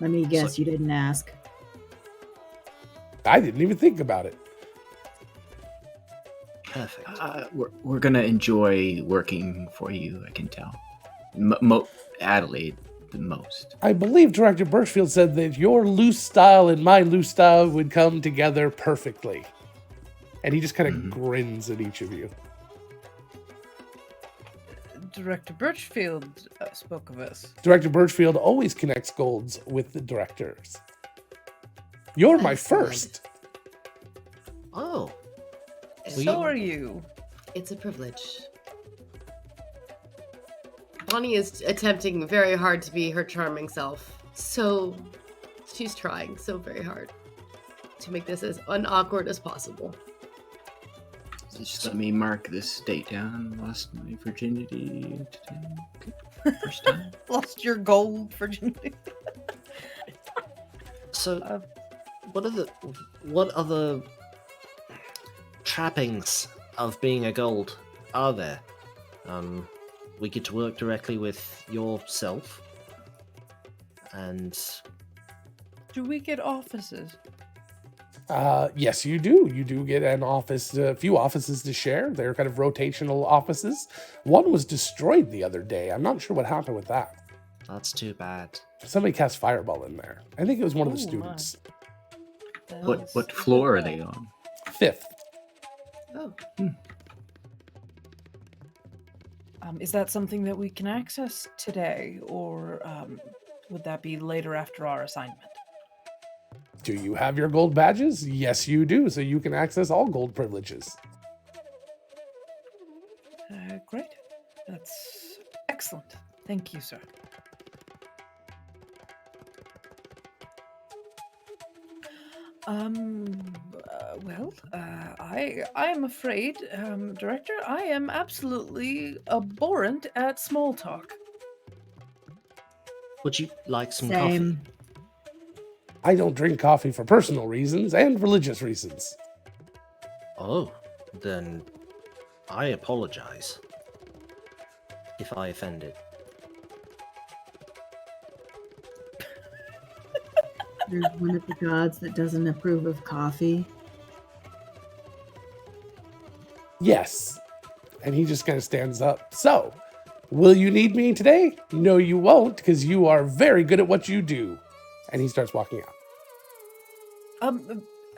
Let me guess you didn't ask. I didn't even think about it. perfect. We're gonna enjoy working for you. I can tell. Adelaide the most. I believe Director Birchfield said that your loose style and my loose style would come together perfectly. And he just kind of grins at each of you. Director Birchfield spoke of us. Director Birchfield always connects golds with the directors. You're my Excellent. first. Oh, So are you. It's a privilege. Bonnie is attempting very hard to be her charming self. So she's trying so very hard to make this as unawkward as possible. Just let me mark this date down. Lost my virginity today. First time. Lost your gold virginity. so what are the trappings of being a gold are there? We get to work directly with yourself, and Do we get offices? Yes, you do. You do get an office, a few offices to share. They're kind of rotational offices. One was destroyed the other day. I'm not sure what happened with that. That's too bad. Somebody cast fireball in there. I think it was one of the Ooh, my. students. What floor are they on? 5th. Oh, Is that something that we can access today, or would that be later after our assignment? Do you have your gold badges? Yes, you do. So you can access all gold privileges. Great. That's excellent. Thank you, sir. I am afraid, Director, I am absolutely abhorrent at small talk. Would you like some coffee? Same. I don't drink coffee for personal reasons and religious reasons. Oh, then I apologize if I offended. There's one of the gods that doesn't approve of coffee. Yes. And he just kind of stands up. So, will you need me today? No, you won't, because you are very good at what you do. And he starts walking out.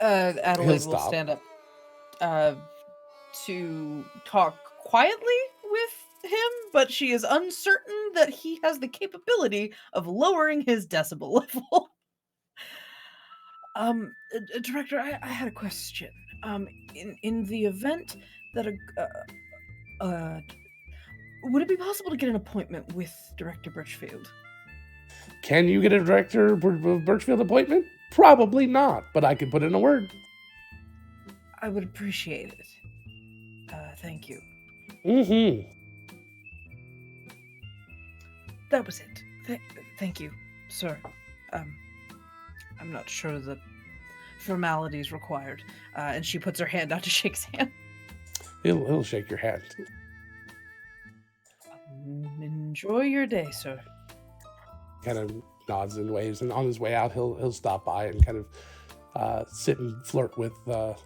Adelaide will stop. stand up to talk quietly with him, but she is uncertain that he has the capability of lowering his decibel level. Director, I had a question. In the event that would it be possible to get an appointment with Director Birchfield? Can you get a Director Birchfield appointment? Probably not, but I could put in a word. I would appreciate it. Thank you. Mm-hmm. That was it. Thank you, sir. I'm not sure the formalities required. And she puts her hand out to shake his hand. He'll shake your hand. Enjoy your day, sir. Kind of nods and waves, and on his way out, he'll stop by and kind of sit and flirt with a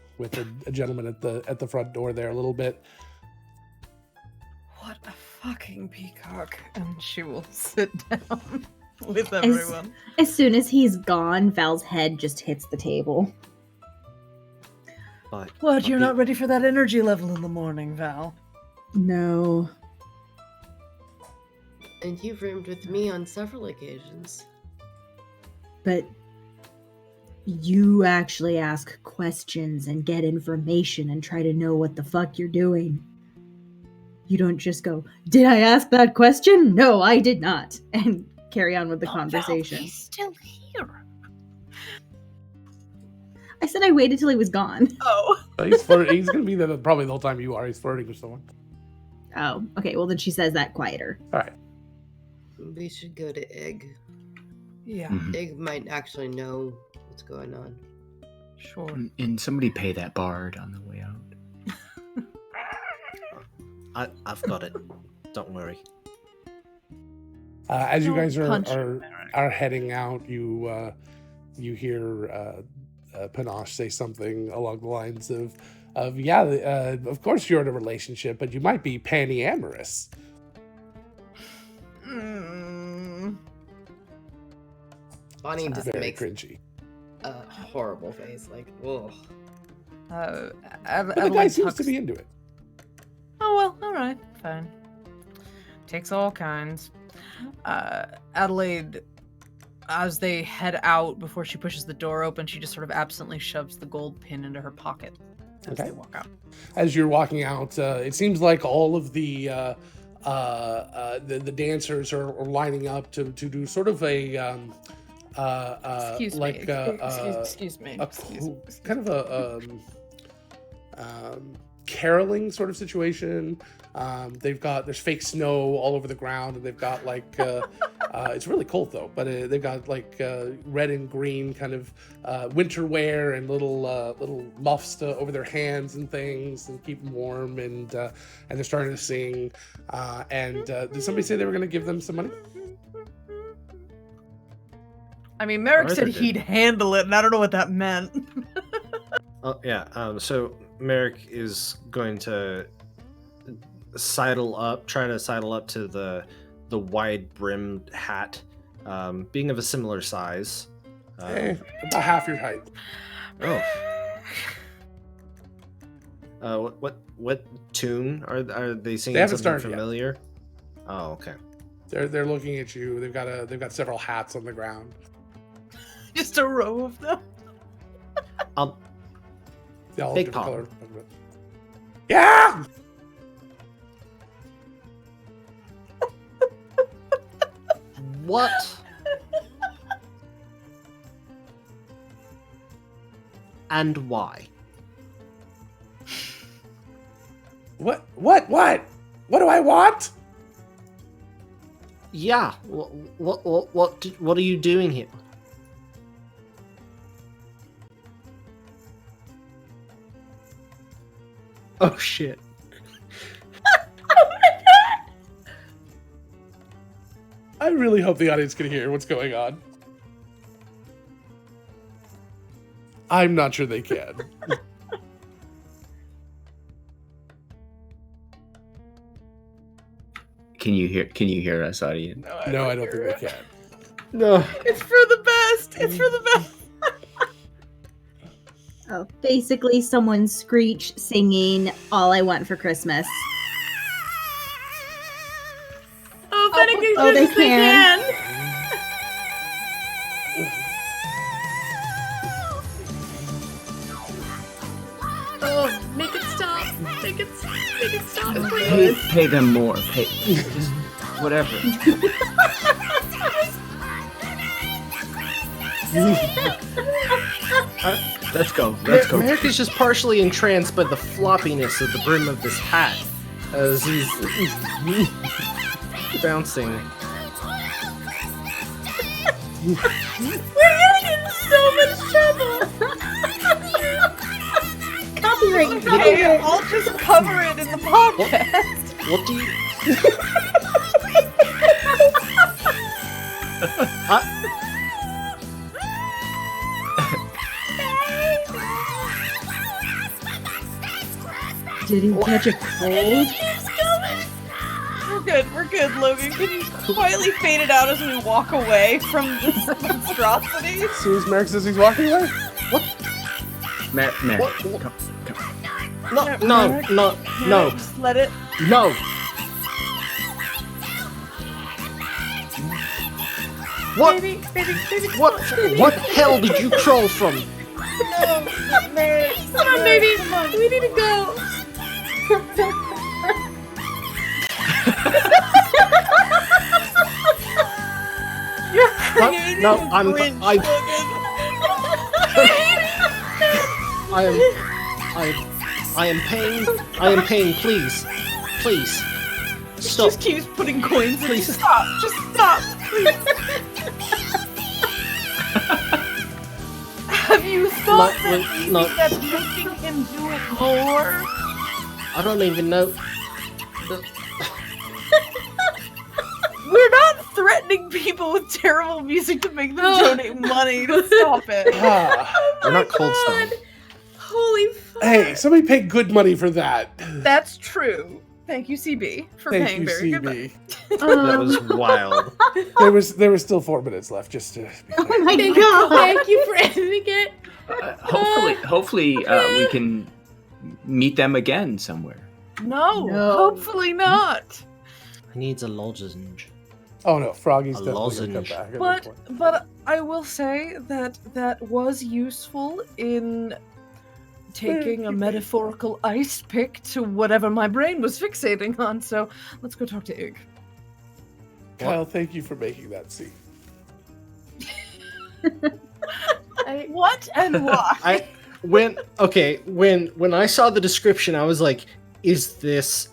gentleman at the front door there a little bit. What a fucking peacock. And she will sit down with everyone. As soon as he's gone, Val's head just hits the table. But What, you're not ready for that energy level in the morning, Val? No. and you've roomed with me on several occasions. But you actually ask questions and get information and try to know what the fuck you're doing. You don't just go, did I ask that question? No, I did not. And carry on with the conversation. Val, he's still here. I said I waited till he was gone. Oh. He's going to be there probably the whole time you are. He's flirting with someone. Oh, okay. Well, then she says that quieter. All right. We should go to Egg. Yeah, Egg might actually know what's going on. sure. And somebody pay that bard on the way out. I've got it. Don't worry. As you Don't guys punch him, are heading out, you hear Panache say something along the lines of of course you're in a relationship, but you might be polyamorous. Bonnie just Very makes cringy. a horrible face, like, ugh. But the guy seems to be into it. Oh, well, all right, fine. Takes all kinds. Adelaide, as they head out, before she pushes the door open, she just sort of absently shoves the gold pin into her pocket as Okay. they walk out. As you're walking out, it seems like all of the dancers are lining up to do sort of a Excuse like me. Excuse me. kind of a caroling sort of situation. There's fake snow all over the ground, and they've got like it's really cold though, but they've got like red and green kind of winter wear and little muffs over their hands and things and keep them warm, and they're starting to sing. Did somebody say they were going to give them some money? I mean, Merrick Arthur said did. he'd handle it, and I don't know what that meant. Oh yeah. So Merrick is going to try to sidle up to the wide brimmed hat, being of a similar size. About half your height. Oh. What tune are they singing? They haven't Something started yet. familiar? Oh, okay. They're looking at you. They've got several hats on the ground. Just a row of them. They all Big different Pop. color. Yeah. What? And why? What? What do I want? Yeah. What are you doing here? Oh shit. I really hope the audience can hear what's going on. I'm not sure they can. Can you hear us, audience? No, I don't think they can. No. It's for the best. It's for the best. Oh, basically, someone screech singing "All I Want for Christmas." Oh, Fennegoons, oh, they yes, they can. Oh, make it stop. Make it stop, please. Pay them more. Just whatever. Let's go. Merrick is just partially entranced by the floppiness of the brim of this hat as he's bouncing. We're gonna get in so much trouble. Copyright. Okay, I'll just cover it in the podcast. What do you? Did he catch a cold? We're good, Logan. Can you quietly fade it out as we walk away from this monstrosity? As soon as Merrick says he's walking away. Merrick, What? come. No. Just let it. No. What? Baby. What hell did you crawl from? No, Mary. Come on, baby. We need to go. You're creating No, a I'm- Grinch, I- Logan. I am paying, please. Stop. Just keeps putting coins in. Please. Just stop, please. Have you thought that maybe no. that's making him do it more? I don't even know. We're not threatening people with terrible music to make them donate money to stop it. Ah. We're not cold stone. Holy fuck. Hey, somebody paid good money for that. That's true. Thank you, CB, for Thank paying you, very good money. CB. That was wild. There was still 4 minutes left, just to be Oh clear. my Thank god! you for ending it. Hopefully, we can meet them again somewhere. No, No. hopefully not. He needs a lozenge. Oh no, Froggy's A definitely gonna lozenge. come back. at one But point. but I will say that was useful in taking a metaphorical ice pick to whatever my brain was fixating on. So let's go talk to Ig. Kyle, thank you for making that scene. What and why? When I saw the description, I was like, is this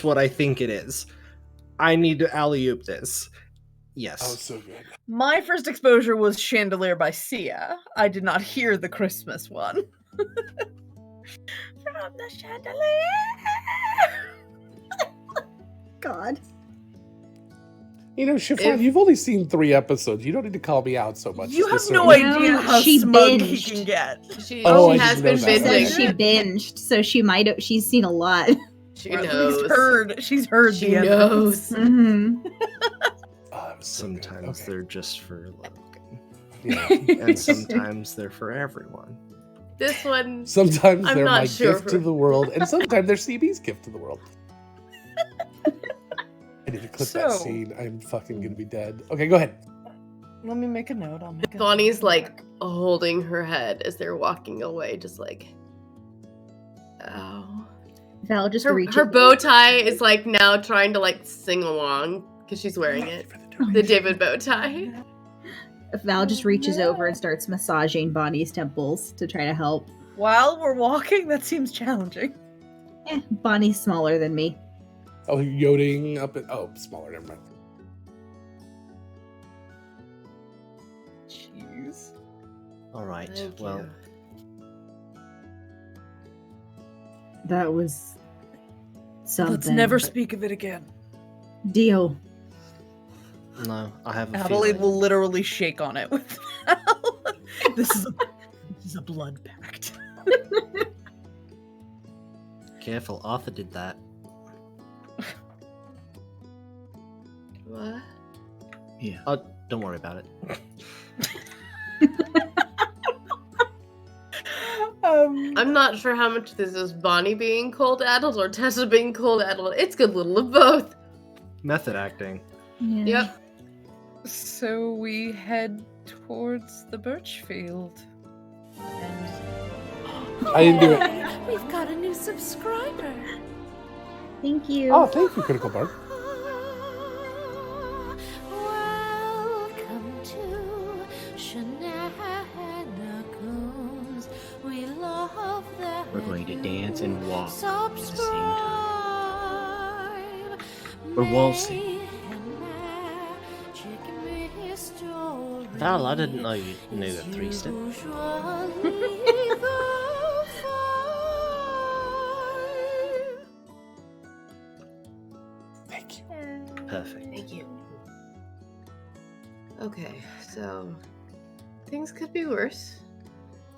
what I think it is? I need to alley-oop this. Yes. Oh, so good. My first exposure was Chandelier by Sia. I did not hear the Christmas one. From the chandelier. God. You know, Chiffon, If- you've only seen 3 episodes. You don't need to call me out so much. You have this no early. idea No, how she smug he binged. can get. She, Oh, she I has didn't been know that. She said binging. she binged, so she's seen a lot. She Or at knows. least heard. She's heard She the evidence. knows. hmm Oh, that was so good. Sometimes Okay. they're just for Logan, Yeah. and sometimes they're for everyone. This one, Sometimes I'm they're not my sure gift to for- the world, and sometimes they're CB's gift to the world. I need to clip that So- scene. I'm fucking gonna be dead. Okay, go ahead. Let me make a note. I'll make a Bonnie's note. like holding her head as they're walking away, just like, ow. Val just Her reaches. bow tie is like now trying to like sing along because she's wearing it. The David bow tie. Val just reaches over and starts massaging Bonnie's temples to try to help. While we're walking, that seems challenging. Bonnie's smaller than me. Oh, yodeling up at smaller. Never mind. Jeez. All right. Thank well, you. That was something. Let's never speak of it again. Deal. no, I have a Adelaide feeling. will literally shake on it with this is a blood pact. Careful, Arthur did that. What? Yeah. Oh, don't worry about it. I'm not sure how much this is Bonnie being cold addled or Tessa being cold addled. It's good little of both. Method acting. Yeah. Yep. So we head towards the birch field. I didn't do it. We've got a new subscriber. Thank you. Oh, thank you, Critical Bard. Welcome to Shenanigoons. We love that. We're going to dance and walk at the same time. Subscribe. We're waltzing. Val, I didn't know you knew the 3-step. Thank you. Perfect. Thank you. Okay, so things could be worse.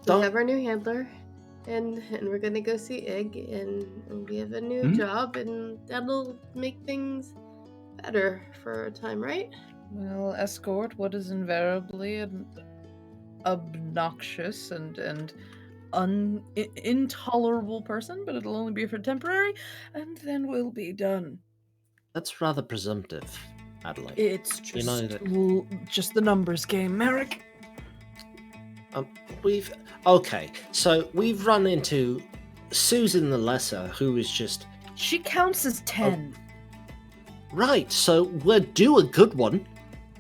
Don't- We have our new handler, and we're gonna go see Ig, and we have a new Hmm? job, and that'll make things better for a time, right? We'll escort what is invariably an obnoxious and intolerable person, but it'll only be for temporary, and then we'll be done. That's rather presumptive, Adelaide. It's just, You know that- just the numbers game, Merrick. So we've run into Susan the Lesser, who is just She counts as 10. right. So we're due a good one,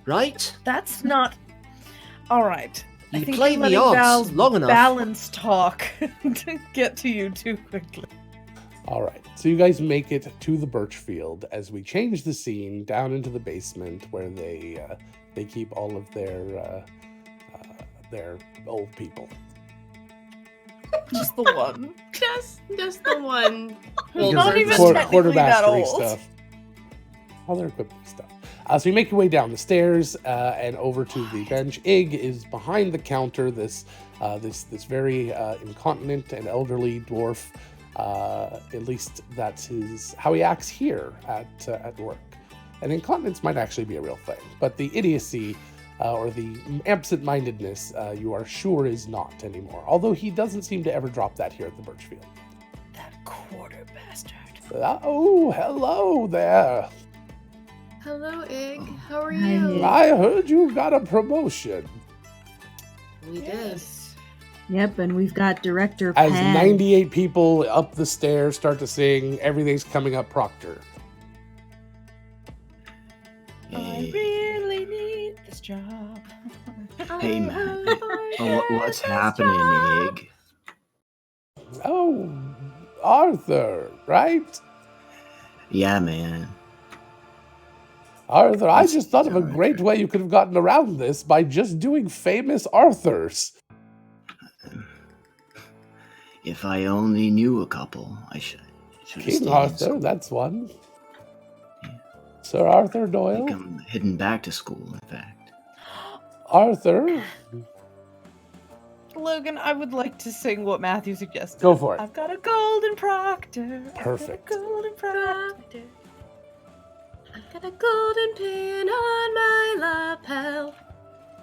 right? That's not. Alright. I You think play you're the letting odds Val's long enough. balance talk to get to you too quickly. All right, so you guys make it to the birch field as we change the scene down into the basement where they keep all of their old people. Just the one. Just the one. Who's Well, not there's even the- technically that quartermastery old. stuff. All their equipment stuff. So you make your way down the stairs and over to the bench. Ig is behind the counter. This very incontinent and elderly dwarf. At least that's how he acts here at work. And incontinence might actually be a real thing, but the idiocy or the absent-mindedness, you are sure is not anymore. Although he doesn't seem to ever drop that here at the Birchfield. That quarter bastard. Oh, hello there. Hello, Ig. How are Hi, you? Ig. I heard you got a promotion. We did. Yes. Yep, and we've got Director As Pan. 98 people up the stairs start to sing, everything's coming up Proctor. I Hey, really need this job. hey man. What's happening, Ig? Oh, Arthur, right? Yeah, man. Arthur, I That's just thought of a Arthur. great way you could have gotten around this by just doing famous Arthurs. If I only knew a couple, I should have King stayed in Arthur, school. that's one. Sir Arthur I Doyle? think I'm heading back to school, in fact. Arthur? Logan, I would like to sing what Matthew suggested. Go for it. I've got a golden proctor. Perfect. I've got a golden proctor. I've got a golden pin on my lapel.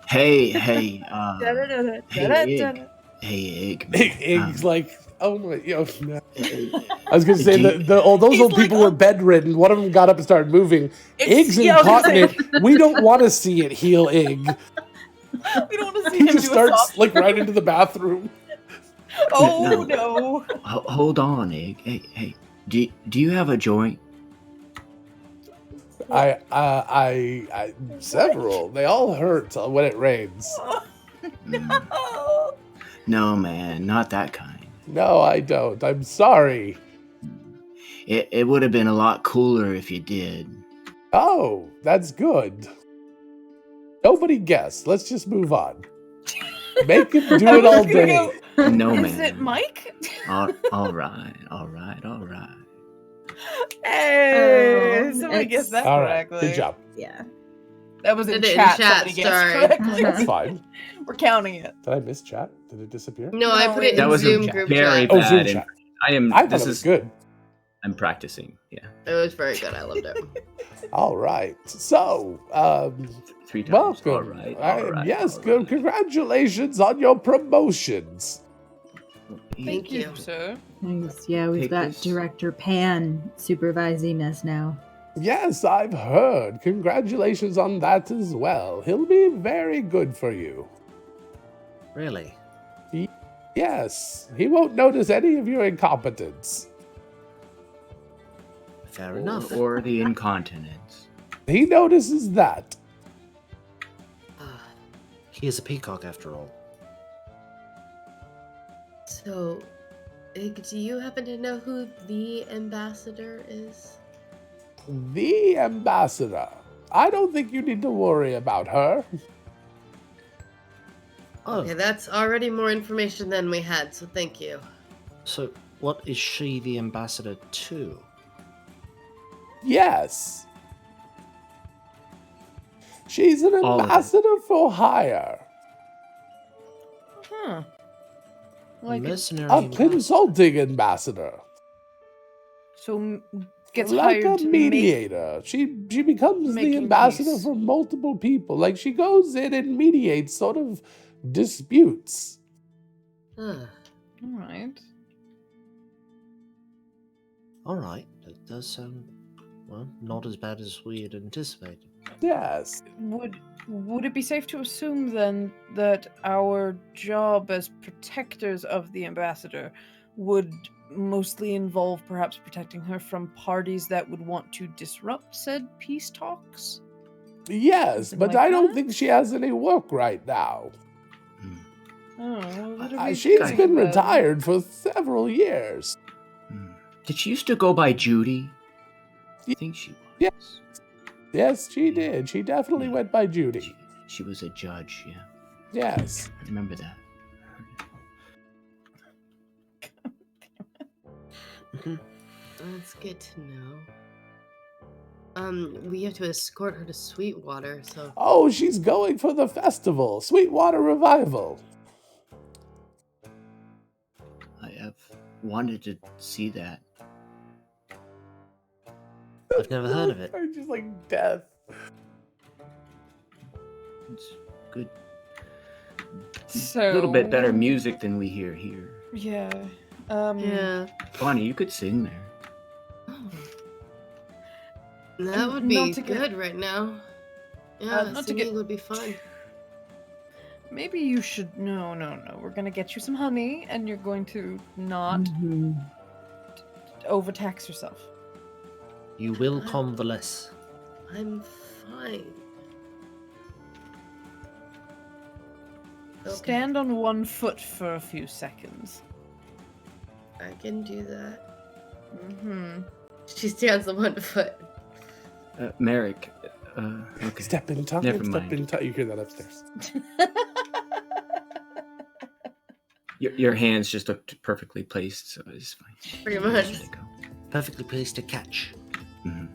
Hey, Da-da-da-da, hey, da-da-da-da. hey, Egg. Ig's like, oh my, no. Hey, I was gonna say Do you- all those He's old like, people were bedridden. One of them got up and started moving. Ig's Yeah, I was gonna say- incontinent. We don't want to see it heal Ig. We don't want to see He him just do a starts soft. like right into the bathroom. Oh No. no! Hold on, Egg. Hey. Do you have a joint? I several. They all hurt when it rains. Mm, Oh. no, man, not that kind. No, I don't. I'm sorry. It would have been a lot cooler if you did. Oh, that's good. Nobody guessed. Let's just move on. Make him do I it was all gonna day. go, No, Is man. it Mike? All right. Hey, Oh, somebody it's- guessed that All right, correctly. good job. Yeah. That was in Did it in chat. chat, Somebody guessed sorry. correctly. That's fine. We're counting it. Did I miss chat? Did it disappear? No, I No, put it That in was Zoom a group very chat. Oh, Zoom bad. chat. I am. I thought This it was is good. I'm practicing. Yeah, It was very good. I loved it. All right. So, 3 times. welcome. All right. Yes, all good. right. Congratulations on your promotions. Thank you. sir. Thanks. Yeah, we've Take got this. Director Pan supervising us now. Yes, I've heard. Congratulations on that as well. He'll be very good for you. Really? Yes, he won't notice any of your incompetence. Fair enough. Or the incontinence. He notices that. He is a peacock after all. So, do you happen to know who the ambassador is? The ambassador. I don't think you need to worry about her. Oh, Okay, that's already more information than we had, so thank you. so what is she the ambassador to? Yes. She's an All of it. ambassador for hire. Huh. Like, Mercenary A ambassador. consulting ambassador. so gets Like hired a to make. mediator. She becomes the Making ambassador peace. for multiple people. Like she goes in and mediates sort of disputes. Huh. All right. All right, that does sound, well, not as bad as we had anticipated. Yes. Would it be safe to assume then that our job as protectors of the ambassador would mostly involve perhaps protecting her from parties that would want to disrupt said peace talks? Yes, Something but like I don't that? think she has any work right now. Hmm. Oh, well, would it be She's safe been then? retired for several years. Hmm. Did she used to go by Judy? I think she was. Yeah. Yes, she did. She definitely Yeah. went by Judy. She was a judge, yeah. Yes. I remember that. That's good to know. We have to escort her to Sweetwater, so Oh, she's going for the festival, Sweetwater Revival. I have wanted to see that. I've never heard of it. I'm just like death. It's good. So A little bit better music than we hear here. Yeah. yeah. Bonnie, you could sing there. That would not be to get- good right now. Yeah, not to singing get- would be fun. Maybe you should. No. We're gonna get you some honey, and you're going to not Mhm. overtax yourself. You will convalesce. I'm fine. Okay, Stand on one foot for a few seconds. I can do that. Mm-hmm. She stands on one foot. Merrick. Okay. Step in time. Never Step mind. in time. You hear that upstairs. Your hands just looked perfectly placed, so it's fine. Pretty much. Let it go. Perfectly placed to catch. Mhm.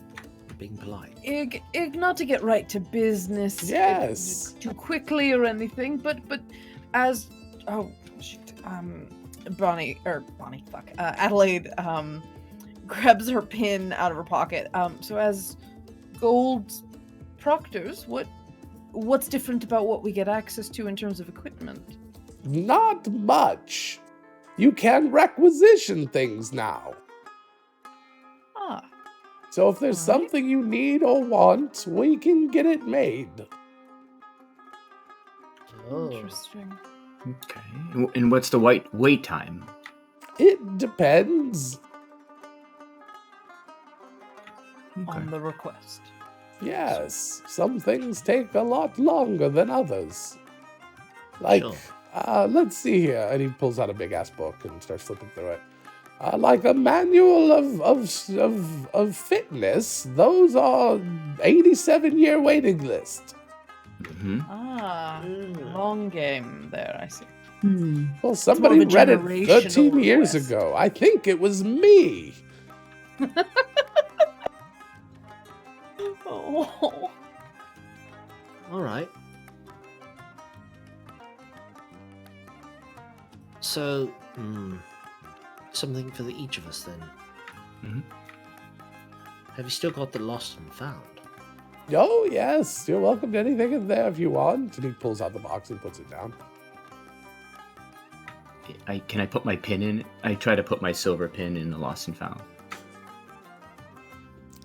being polite. Ig, not to get right to business Yes. too quickly or anything, but as Adelaide grabs her pin out of her pocket. So as gold proctors, what's different about what we get access to in terms of equipment? Not much. You can requisition things now. Ah, So if there's Alright. something you need or want, we can get it made. interesting. Okay. And what's the wait time? It depends. Okay. On the request. Yes, some things take a lot longer than others. Like, Sure. let's see here. And he pulls out a big ass book and starts flipping through it. Like a manual of fitness, those are 87-year waiting list. Mm-hmm. Ah, long game there, I see. Well, somebody more of a read it generational 13 years request. ago. I think it was me. Oh. All right. So, something for each of us then. Mhm. Have you still got the lost and found? Oh, yes. You're welcome to anything in there if you want. And he pulls out the box and puts it down. Can I put my pin in? I try to put my silver pin in the lost and found.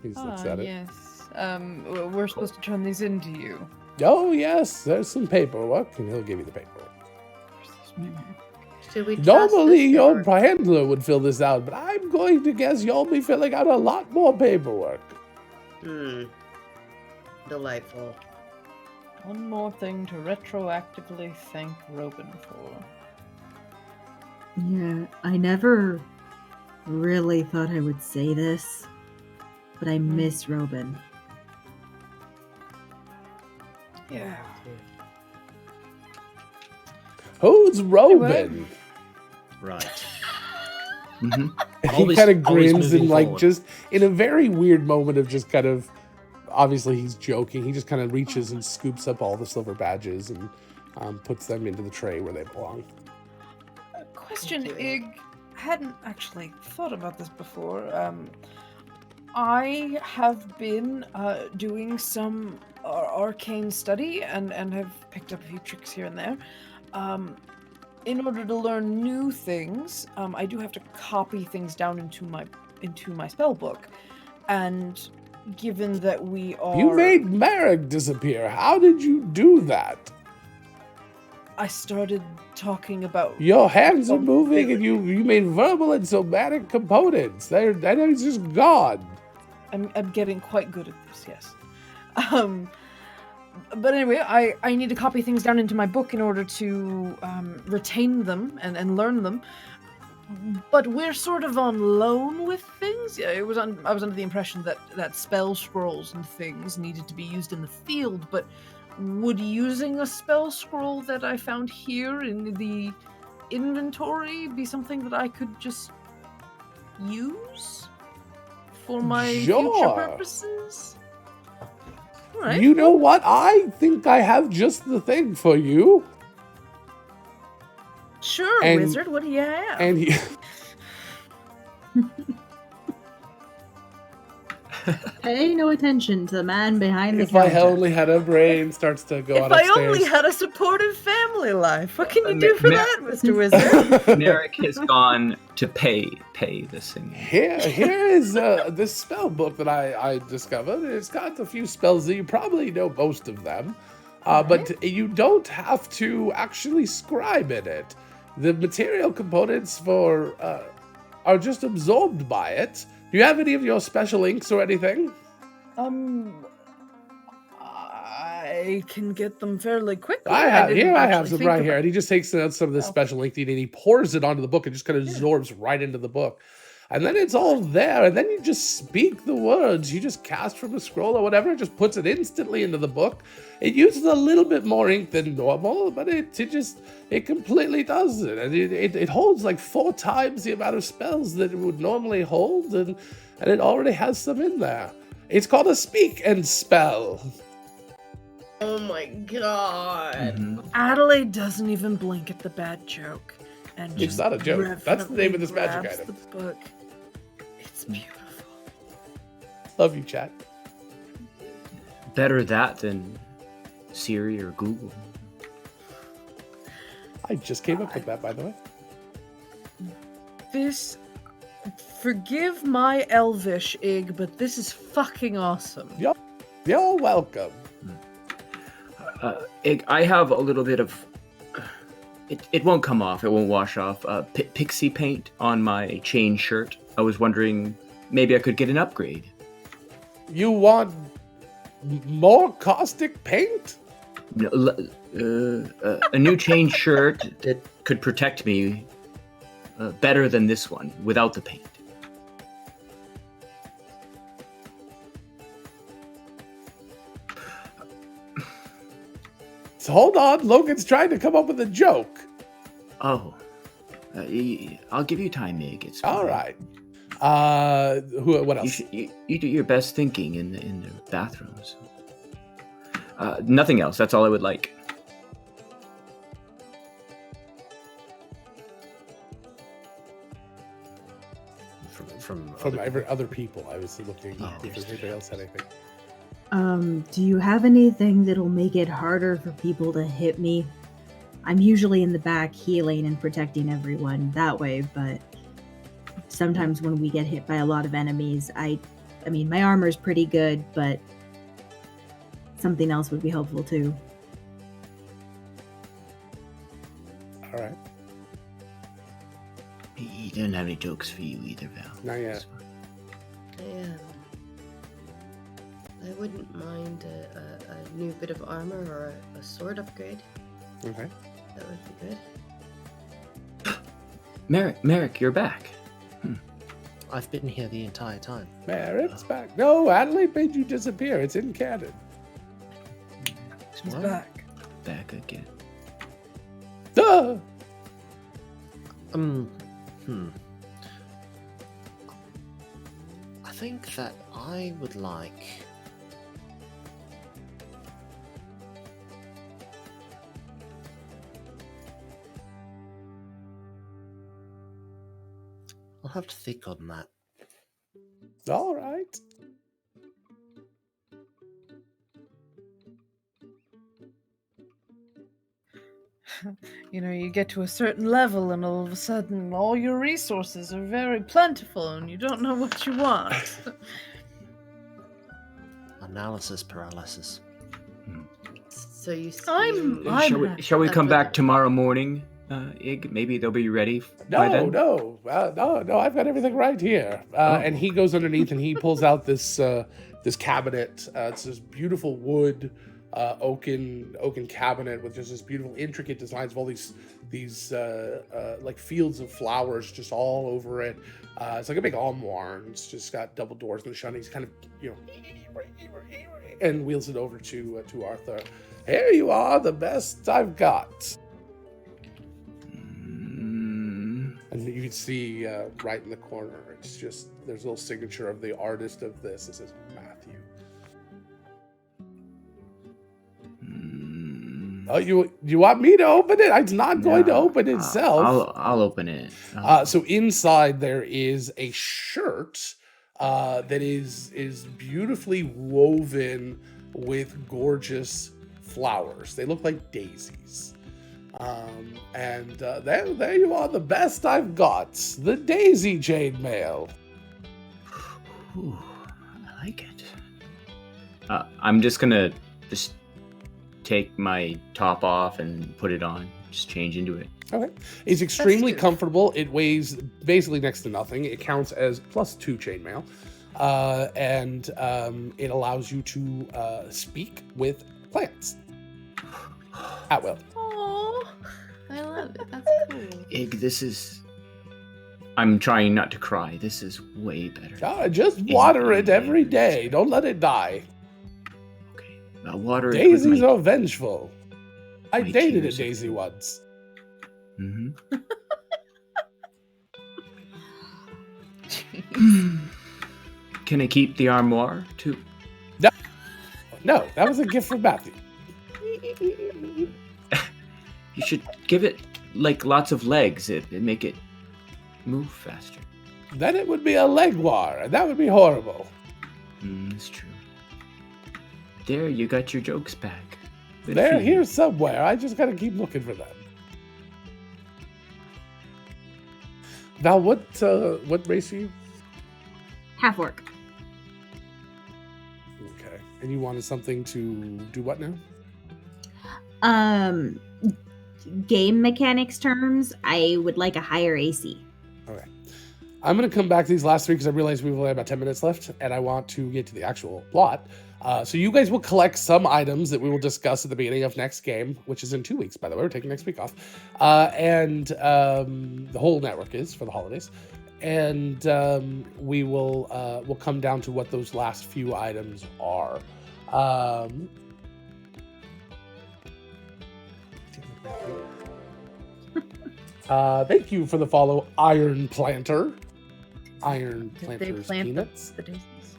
He looks at it. Yes. We're supposed to turn these into you. Oh, yes. There's some paperwork, and he'll give you the paperwork. Should we trust Normally, this your or- handler would fill this out, but I'm going to guess you'll be filling out a lot more paperwork. Delightful. One more thing to retroactively thank Robin for. Yeah, I never really thought I would say this, but I miss Robin. Yeah. Who's Robin? Right. Mm-hmm. And he Always- kind of always grins and moving like forward. just in a very weird moment of just kind of, obviously he's joking. He just kind of reaches and scoops up all the silver badges and puts them into the tray where they belong. Question, Thank you. Ig. Hadn't actually thought about this before. I have been doing some arcane study and have picked up a few tricks here and there. In order to learn new things, I do have to copy things down into my spell book. And given that we are, You made Merrick disappear. How did you do that? I started talking about Your hands are Um, moving and you made verbal and somatic components. And it's just gone. I'm getting quite good at this, yes. But anyway, I need to copy things down into my book in order to retain them and learn them. But we're sort of on loan with things. I was under the impression that spell scrolls and things needed to be used in the field, but would using a spell scroll that I found here in the inventory be something that I could just use for my future Sure. purposes? All right. You know what? I think I have just the thing for you. Sure, And- wizard. What do you have? And he, Pay no attention to the man behind the if I counter. only had a brain, starts to go If on I upstairs. only had a supportive family life, what can you Ma- do for Ma- that, Mr. Wizard? Merrick has gone to pay this thing. Here is this spell book that I discovered. It's got a few spells that you probably know most of them, but you don't have to actually scribe in it. The material components for are just absorbed by it. Do you have any of your special inks or anything? I can get them fairly quickly. I have didn't I have actually some think right about- here, and he just takes out some of this special ink and he pours it onto the book and just kind of absorbs right into the book. And then it's all there, and then you just speak the words. You just cast from a scroll or whatever, it just puts it instantly into the book. It uses a little bit more ink than normal, but it completely does it. And it holds like 4 times the amount of spells that it would normally hold, and it already has some in there. It's called a speak and spell. Oh my god. Mhm. Adelaide doesn't even blink at the bad joke. And It's just not a joke. That's the name of this magic grabs item. The book. It's beautiful. Love you, chat. Better that than Siri or Google. I just came up with that, by the way. This. Forgive my elvish, Ig, but this is fucking awesome. You're welcome. I have a little bit of. It won't come off. It won't wash off. Pixie paint on my chain shirt. I was wondering, maybe I could get an upgrade. You want more caustic paint? No, a new chain shirt that could protect me better than this one without the paint. So hold on, Logan's trying to come up with a joke. Oh, I'll give you time, Mig. It's All fine. right. What else? You do your best thinking in the bathrooms. Nothing else. That's all I would like. From Other people. I was looking if anybody else had anything. Do you have anything that'll make it harder for people to hit me? I'm usually in the back healing and protecting everyone that way, but sometimes when we get hit by a lot of enemies, I mean, my armor's pretty good, but something else would be helpful too. All right. He doesn't have any jokes for you either, Val. Not yet. I wouldn't mind a new bit of armor or a sword upgrade. Okay. That would be good. Merrick, you're back. I've been here the entire time. Merrick's back. No, Adelaide made you disappear. It's in canon. He's What? back. Back again. Duh! I think that I would like. I'll have to think on that. All right. You know, you get to a certain level and all of a sudden all your resources are very plentiful and you don't know what you want. Analysis paralysis. So you I'm Shall we come That's back tomorrow morning, Ig? Maybe they'll be ready by then? No. I've got everything right here. And he goes underneath and he pulls out this this cabinet. It's this beautiful wood oaken cabinet with just this beautiful intricate designs of all these like fields of flowers just all over it. It's like a big armoire. It's just got double doors and the shiny. He's kind of and wheels it over to Arthur. Here you are, the best I've got. And you can see right in the corner, it's just, there's a little signature of the artist of this. It says Matthew. Oh, you want me to open it? It's not going to open itself. I'll open it. So inside there is a shirt that is beautifully woven with gorgeous flowers. They look like daisies. And there you are, the best I've got. The daisy chainmail. Ooh, I like it. I'm just gonna take my top off and put it on. Just change into it. Okay. It's extremely Festive. comfortable. It weighs basically next to nothing. It counts as +2 chainmail. And it allows you to speak with plants. At will. Oh, I love it. That's cool. Ig, this is... I'm trying not to cry. This is way better. Just water it every day. Don't let it die. Okay. Water it Daisies with my... are vengeful. I my dated a tears. daisy once. Mhm. Can I keep the armoire too? No, that was a gift from Matthew. You should give it like lots of legs. It make it move faster. Then it would be a legwar, and that would be horrible. That's true. There, you got your jokes back. Good They're for you. here somewhere. I just gotta keep looking for them. Val, what race are you? Half orc. Okay. And you wanted something to do what now? Game mechanics terms, I would like a higher AC. Okay. I'm going to come back to these last three because I realize we've only have about 10 minutes left, and I want to get to the actual plot. So you guys will collect some items that we will discuss at the beginning of next game, which is in 2 weeks, by the way. We're taking next week off. And the whole network is for the holidays. And we'll come down to what those last few items are. Thank you for the follow, Iron Planter. Iron Did they Planter's plant peanuts. the daisies?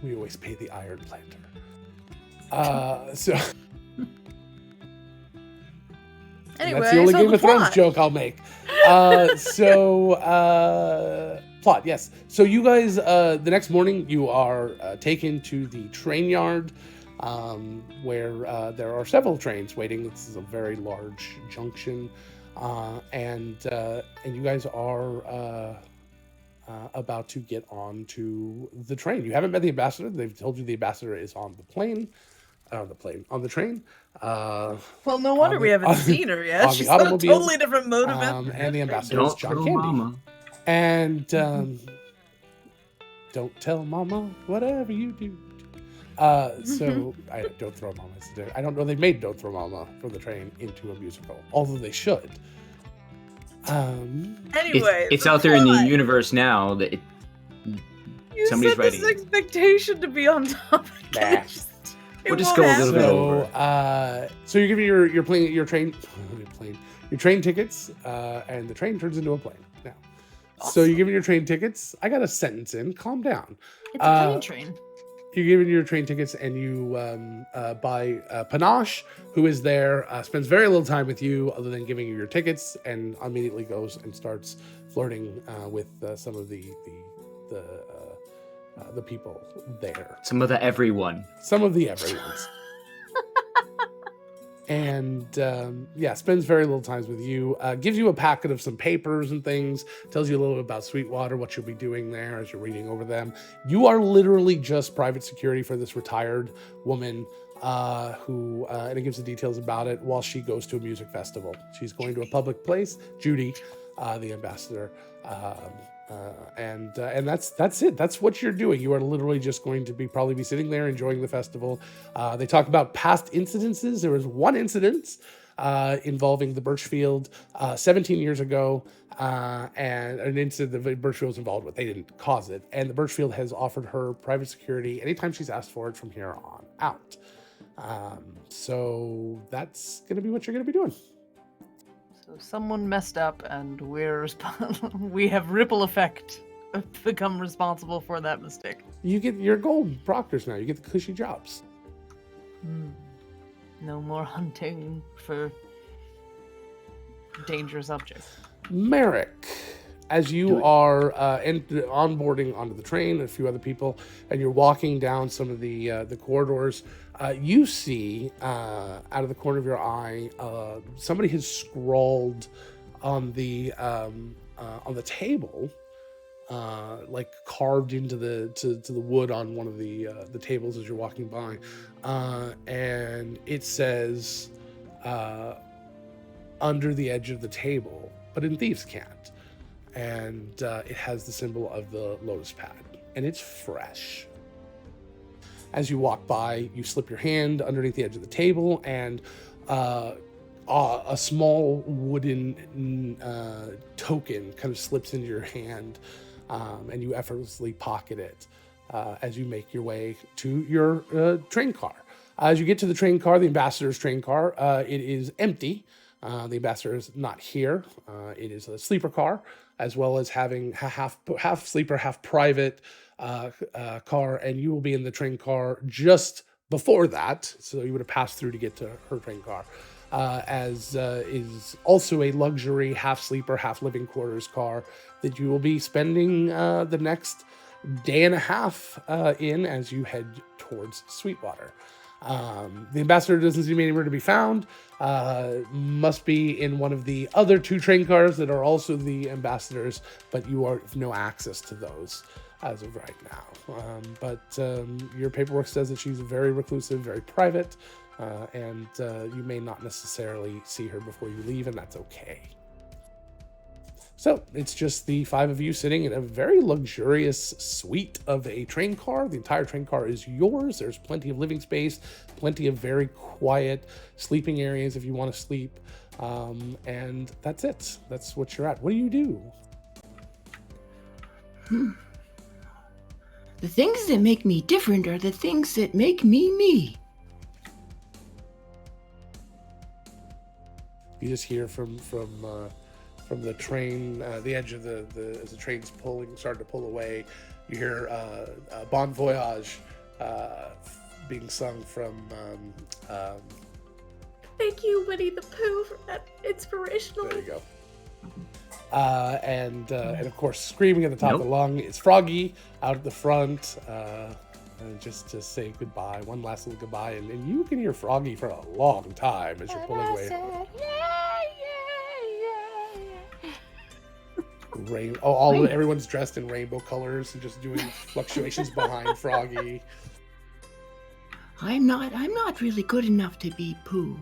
We always pay the Iron Planter. So Anyway, that's the only so Game the of Thrones plot. joke I'll make. Plot, yes. So you guys, the next morning, you are taken to the train yard, where there are several trains waiting. This is a very large junction, and you guys are about to get on to the train. You haven't met the ambassador. They've told you the ambassador is on the train. On the train. Well, no wonder on we the- haven't on- seen her yet. on the She's got a automobile, totally different motive. And the ambassador is Don't John tell Candy. Mama. And don't tell Mama whatever you do. So I don't throw Mama. I don't know they made Don't Throw Mama from the train into a musical, although they should. Anyway, It's the out there in the plot. universe now that You somebody's set this writing it. expectation to be on topic. Nah. and it just- it We'll just won't go a little bit happen. over. So you're giving your train tickets, and the train turns into a plane now. So you're giving your train tickets. I got a sentence in. Calm down. It's a plane train. You're giving your train tickets, and you buy Panache, who is there, spends very little time with you other than giving you your tickets, and immediately goes and starts flirting with some of the people there. some of the everyone. Some of the everyone's. And spends very little time with you. Gives you a packet of some papers and things. Tells you a little bit about Sweetwater, what you'll be doing there as you're reading over them. You are literally just private security for this retired woman who, and it gives the details about it while she goes to a music festival. She's going to a public place. Judy, the ambassador. And that's it. That's what you're doing. You are literally just going to probably be sitting there enjoying the festival. They talk about past incidences. There was one incident involving the Birchfield 17 years ago, and an incident that Birchfield was involved with. They didn't cause it, and the Birchfield has offered her private security anytime she's asked for it from here on out. So that's going to be what you're going to be doing. So someone messed up, and we have ripple effect become responsible for that mistake. You get your gold proctors now. You get the cushy jobs. No more hunting for dangerous objects. Merrick, as you are onboarding onto the train, a few other people, and you're walking down some of the corridors, you see out of the corner of your eye, somebody has scrawled on the table, like carved into the wood on one of the tables as you're walking by, and it says under the edge of the table, but in thieves' can't, and it has the symbol of the lotus pad, and it's fresh. As you walk by, you slip your hand underneath the edge of the table, and a small wooden token kind of slips into your hand, and you effortlessly pocket it as you make your way to your train car. As you get to the train car, the ambassador's train car, it is empty. The ambassador is not here. It is a sleeper car, as well as having a half sleeper, half private car, and you will be in the train car just before that. So you would have passed through to get to her train car. As is also a luxury half sleeper, half living quarters car that you will be spending the next day and a half in as you head towards Sweetwater. The ambassador doesn't seem anywhere to be found. Must be in one of the other 2 train cars that are also the ambassadors, but you have no access to those as of right now. But your paperwork says that she's very reclusive, very private, and you may not necessarily see her before you leave, and that's okay. So it's just the 5 of you sitting in a very luxurious suite of a train car. The entire train car is yours. There's plenty of living space, plenty of very quiet sleeping areas if you want to sleep. And that's it. That's what you're at. What do you do? The things that make me different are the things that make me me. You just hear from the train, the edge of the as the train's starting to pull away. You hear Bon Voyage being sung from. Thank you, Winnie the Pooh, for that inspirational. There you go. And of course, screaming at the top of the lung is Froggy out at the front, and just to say goodbye, one last little goodbye, and you can hear Froggy for a long time as you're pulling away. Everyone's dressed in rainbow colors and just doing fluctuations behind Froggy. I'm not really good enough to be Pooh.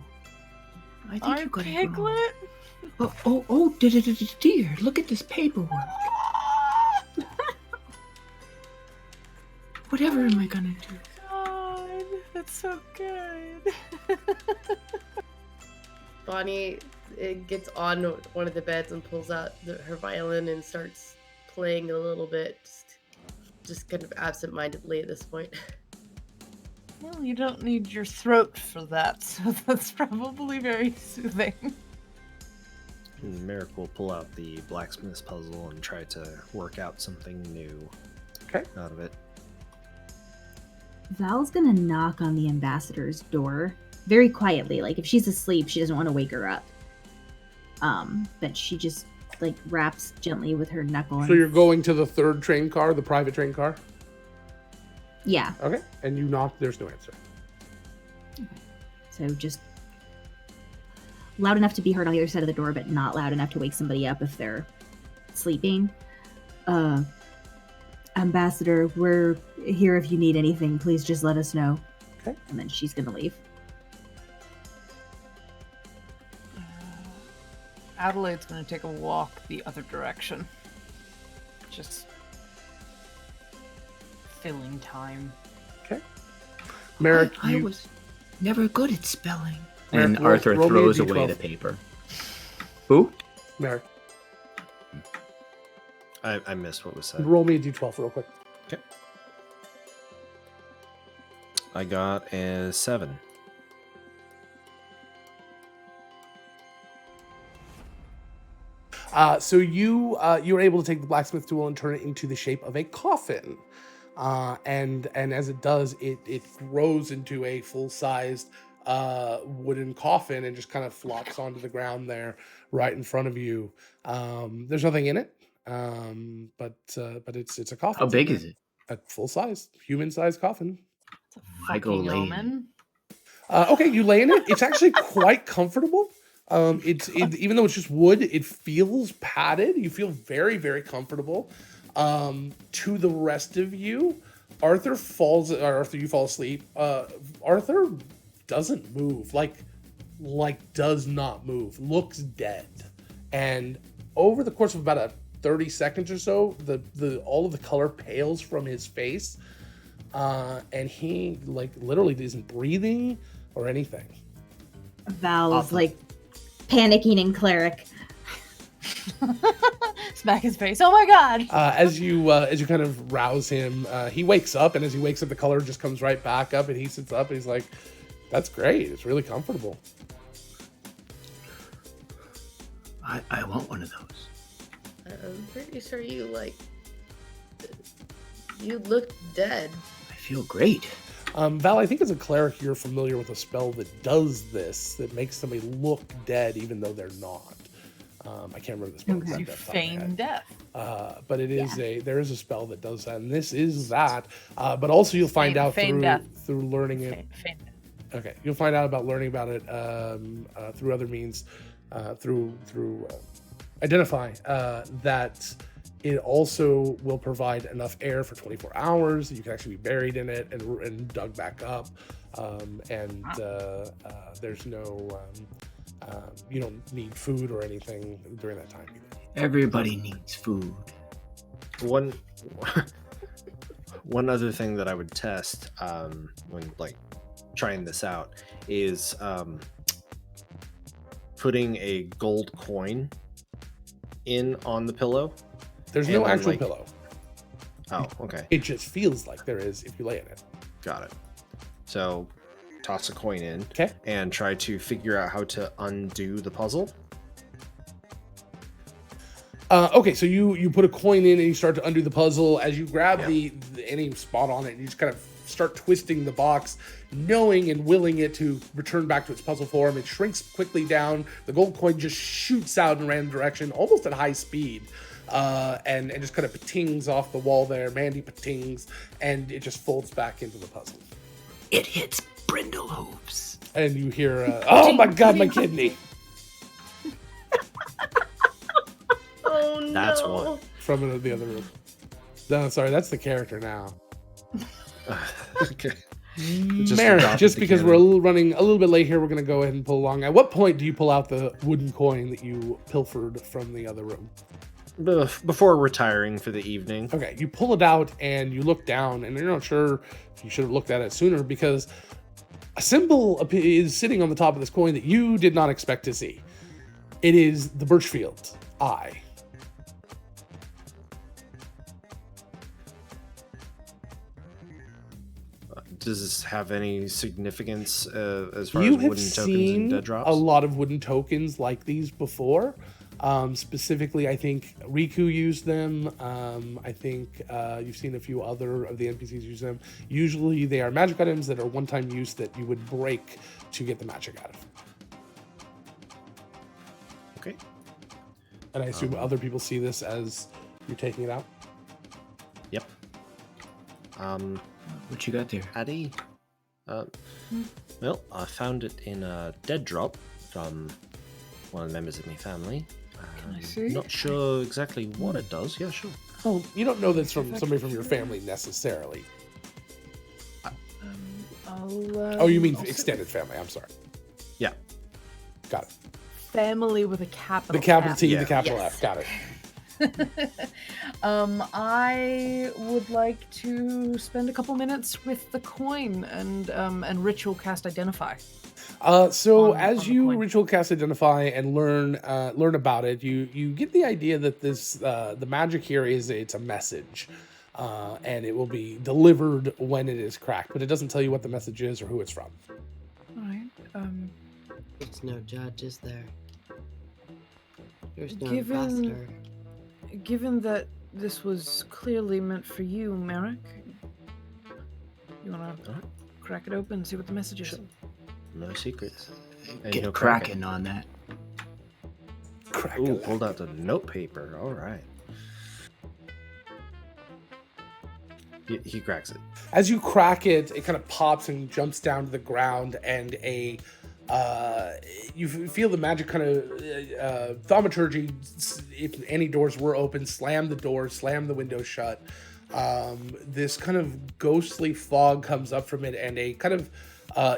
I think you got it wrong. Oh, dear, look at this paperwork. Whatever am I gonna do? God, that's so good. Bonnie gets on one of the beds and pulls out her violin and starts playing a little bit, just kind of absent-mindedly at this point. Well, you don't need your throat for that, so that's probably very soothing. Merrick will pull out the blacksmith's puzzle and try to work out something new out of it. Val's gonna knock on the ambassador's door very quietly. Like, if she's asleep, she doesn't want to wake her up. But she just, like, raps gently with her knuckle. So you're going to the 3rd train car, the private train car? Yeah. Okay. And you knock, there's no answer. Okay. So just loud enough to be heard on the other side of the door, but not loud enough to wake somebody up if they're sleeping. Ambassador, we're here if you need anything. Please just let us know. Okay. And then she's gonna leave. Adelaide's going to take a walk the other direction. Just filling time. Okay. Merrick, I was never good at spelling. And Merrick, Arthur roll me a throws D12. away the paper. Who? Merrick, I missed what was said. roll me a d12 real quick. Okay. I got a 7. So you were able to take the blacksmith tool and turn it into the shape of a coffin. And as it does, it grows into a full-sized wooden coffin and just kind of flops onto the ground there right in front of you. There's nothing in it, but it's a coffin. How big is it? A full-size, human-sized coffin. I go lay in it. omen. Okay, you lay in it. It's actually quite comfortable. Even though it's just wood, it feels padded. You feel very, very comfortable. To the rest of you, Arthur, you fall asleep. Arthur doesn't move, like does not move, looks dead. And over the course of about 30 seconds or so, all of the color pales from his face. And he literally isn't breathing or anything. Val's panicking in cleric. Smack his face. Oh my god! As you kind of rouse him, he wakes up, and as he wakes up, the color just comes right back up, and he sits up, and he's like, "That's great. It's really comfortable." I want one of those. I'm pretty sure you look dead. I feel great. Val, I think as a cleric, you're familiar with a spell that does this, that makes somebody look dead even though they're not. I can't remember the spell. Okay. You feign death. But it is there is a spell that does that, and this is that. But also you'll find out through learning it. Feign death. Okay, you'll find out about learning about it through other means, through identify that it also will provide enough air for 24 hours that you can actually be buried in it and dug back up. There's no, you don't need food or anything during that time either. Everybody needs food. One other thing that I would test when trying this out is putting a gold coin in on the pillow. There's no actual pillow. Oh, okay. It just feels like there is if you lay in it. Got it. So toss a coin in, okay, and try to figure out how to undo the puzzle. Okay, so you put a coin in and you start to undo the puzzle. As you grab any spot on it, and you just kind of start twisting the box, knowing and willing it to return back to its puzzle form. It shrinks quickly down. The gold coin just shoots out in random direction, almost at high speed, and just kind of patings off the wall there. Mandy patings, and it just folds back into the puzzle. It hits brindle hooves. And you hear, oh my god, my kidney! Oh no. That's one. From the other room. No, sorry, that's the character now. Okay. Merrick, just because we're running a little bit late here, we're going to go ahead and pull along. At what point do you pull out the wooden coin that you pilfered from the other room? Before retiring for the evening. Okay, you pull it out and you look down, and you're not sure if you should have looked at it sooner, because a symbol is sitting on the top of this coin that you did not expect to see. It is the Birchfield Eye. Does this have any significance as far You as have wooden tokens seen and dead drops? a lot of wooden tokens like these before. Specifically, I think Riku used them. I think you've seen a few other of the NPCs use them. Usually they are magic items that are one-time use that you would break to get the magic out of. Okay. And I assume other people see this as you're taking it out? Yep. What you got there? Addy? Well, I found it in a dead drop from one of the members of my family. Can I see? Not sure exactly what it does. Yeah, sure. Oh, you don't know that's from somebody from your family necessarily. Oh, you mean extended family. I'm sorry. Yeah. Got it. Family with a capital The capital F. T, the capital F. Got it. I would like to spend a couple minutes with the coin and ritual cast identify. So on as the you coin. ritual cast identify and learn about it, you get the idea that this the magic here is it's a message, and it will be delivered when it is cracked, but it doesn't tell you what the message is or who it's from. All right. There's no judge, is there? There's no Given- imposter. Given that this was clearly meant for you, Merrick, you wanna crack it open and see what the message is? Sure. No secrets. And Get no cracking on that. Ooh, hold out the note paper. All right. He cracks it. As you crack it, it kind of pops and jumps down to the ground, and you feel the magic kind of thaumaturgy. If any doors were open, slam the doors, slam the windows shut. This kind of ghostly fog comes up from it, and a kind of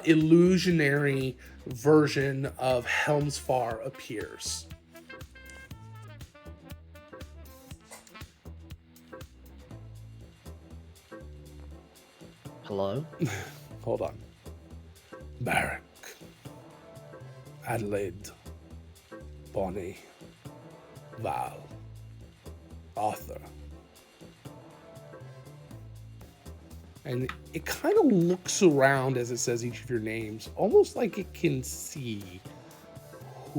illusionary version of Helmsfar appears. Hello? Hold on. Barrack. Adelaide. Bonnie. Val. Arthur. And it kind of looks around as it says each of your names, almost like it can see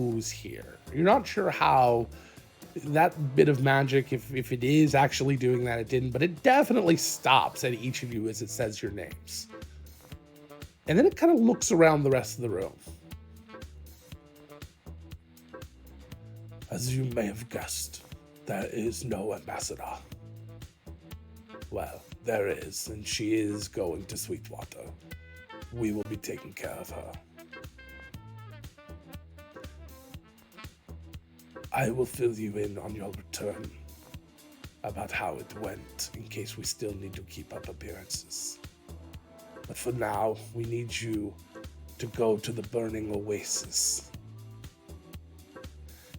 who's here. You're not sure how that bit of magic, if it is actually doing that, it didn't, but it definitely stops at each of you as it says your names. And then it kind of looks around the rest of the room. As you may have guessed, there is no ambassador. Well, there is, and she is going to Sweetwater. We will be taking care of her. I will fill you in on your return about how it went, in case we still need to keep up appearances. But for now, we need you to go to the Burning Oasis.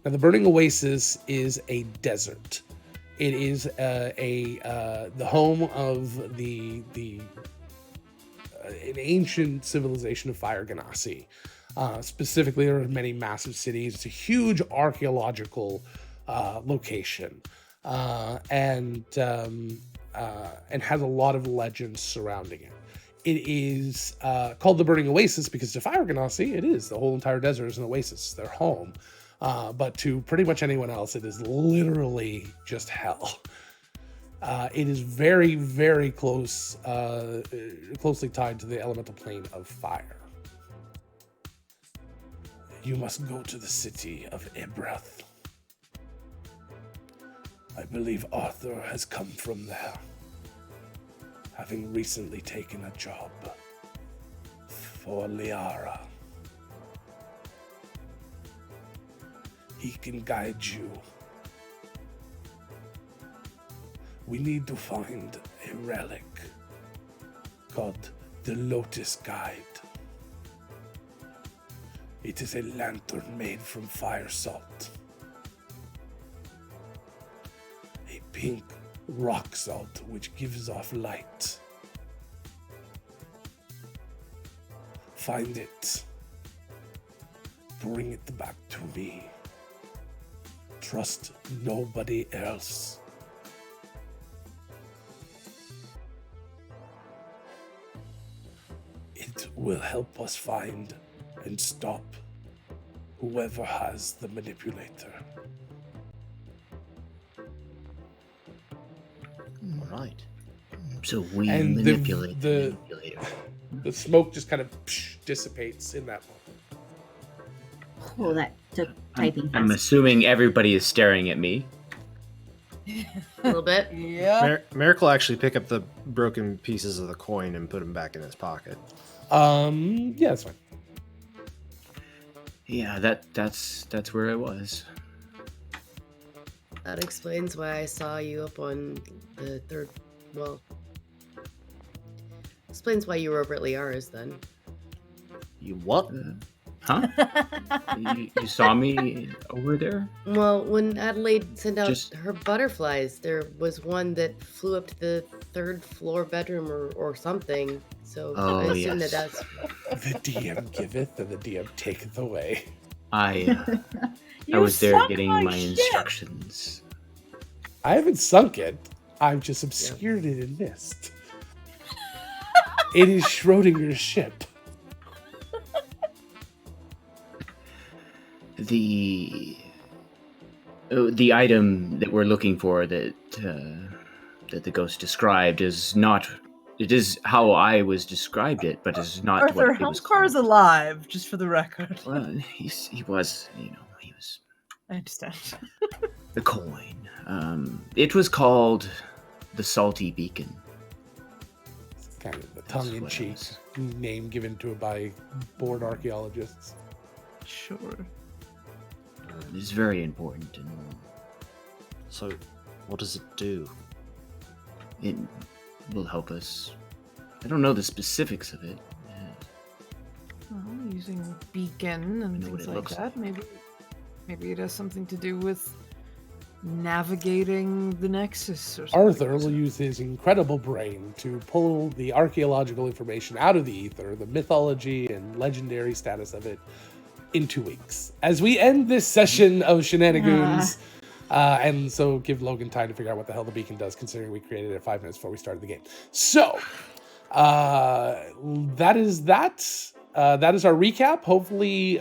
Now, the Burning Oasis is a desert. It is the home of an ancient civilization of Fire Ganassi. Specifically, there are many massive cities. It's a huge archaeological location, and has a lot of legends surrounding it. It is called the Burning Oasis because to Fire Ganassi, it is. The whole entire desert is an oasis, their home. But to pretty much anyone else, it is literally just hell. It is very, very closely tied to the elemental plane of fire. You must go to the city of Ibreth. I believe Arthur has come from there, having recently taken a job for Liara. He can guide you. We need to find a relic called the Lotus Guide. It is a lantern made from fire salt. A pink rock salt which gives off light. Find it. Bring it back to me. Trust nobody else. It will help us find and stop whoever has the manipulator. Right. So we And manipulate the the manipulator. The smoke just kind of dissipates in that moment. Oh, that took typing. I'm fast. assuming everybody is staring at me. A little bit. Yeah. Merrick will actually pick up the broken pieces of the coin and put them back in his pocket. Yeah, that's fine. Yeah, that's where I was. That explains why I saw you up on the third. Well, explains why you were over at Liara's then. You what? Huh? you saw me over there? Well, when Adelaide sent out Just- her butterflies, there was one that flew up to the third floor bedroom or something. So Oh, I assume yes. that's The DM giveth and the DM taketh away. I You was there sunk getting my my ship! instructions. I haven't sunk it. I've just obscured it in mist. It is Schrodinger's ship. The item that we're looking for that the ghost described is not. It is how I was described it, but it's not Arthur, what it how was far is called. alive, just for the record? Well, he was, he was I understand. the coin. It was called the Salty Beacon. It's kind of the That's what it tongue-in-cheek was. name given to it by bored archaeologists. Sure. It's very important, and So, what does it do? it will help us. I don't know the specifics of it. Well, using beacon and know what things it like looks that, maybe it has something to do with navigating the Nexus or something. Arthur will use his incredible brain to pull the archaeological information out of the ether, the mythology and legendary status of it, in 2 weeks. As we end this session of Shenanigoons, and so give Logan time to figure out what the hell the beacon does, considering we created it 5 minutes before we started the game. So, that is that. that is our recap. Hopefully,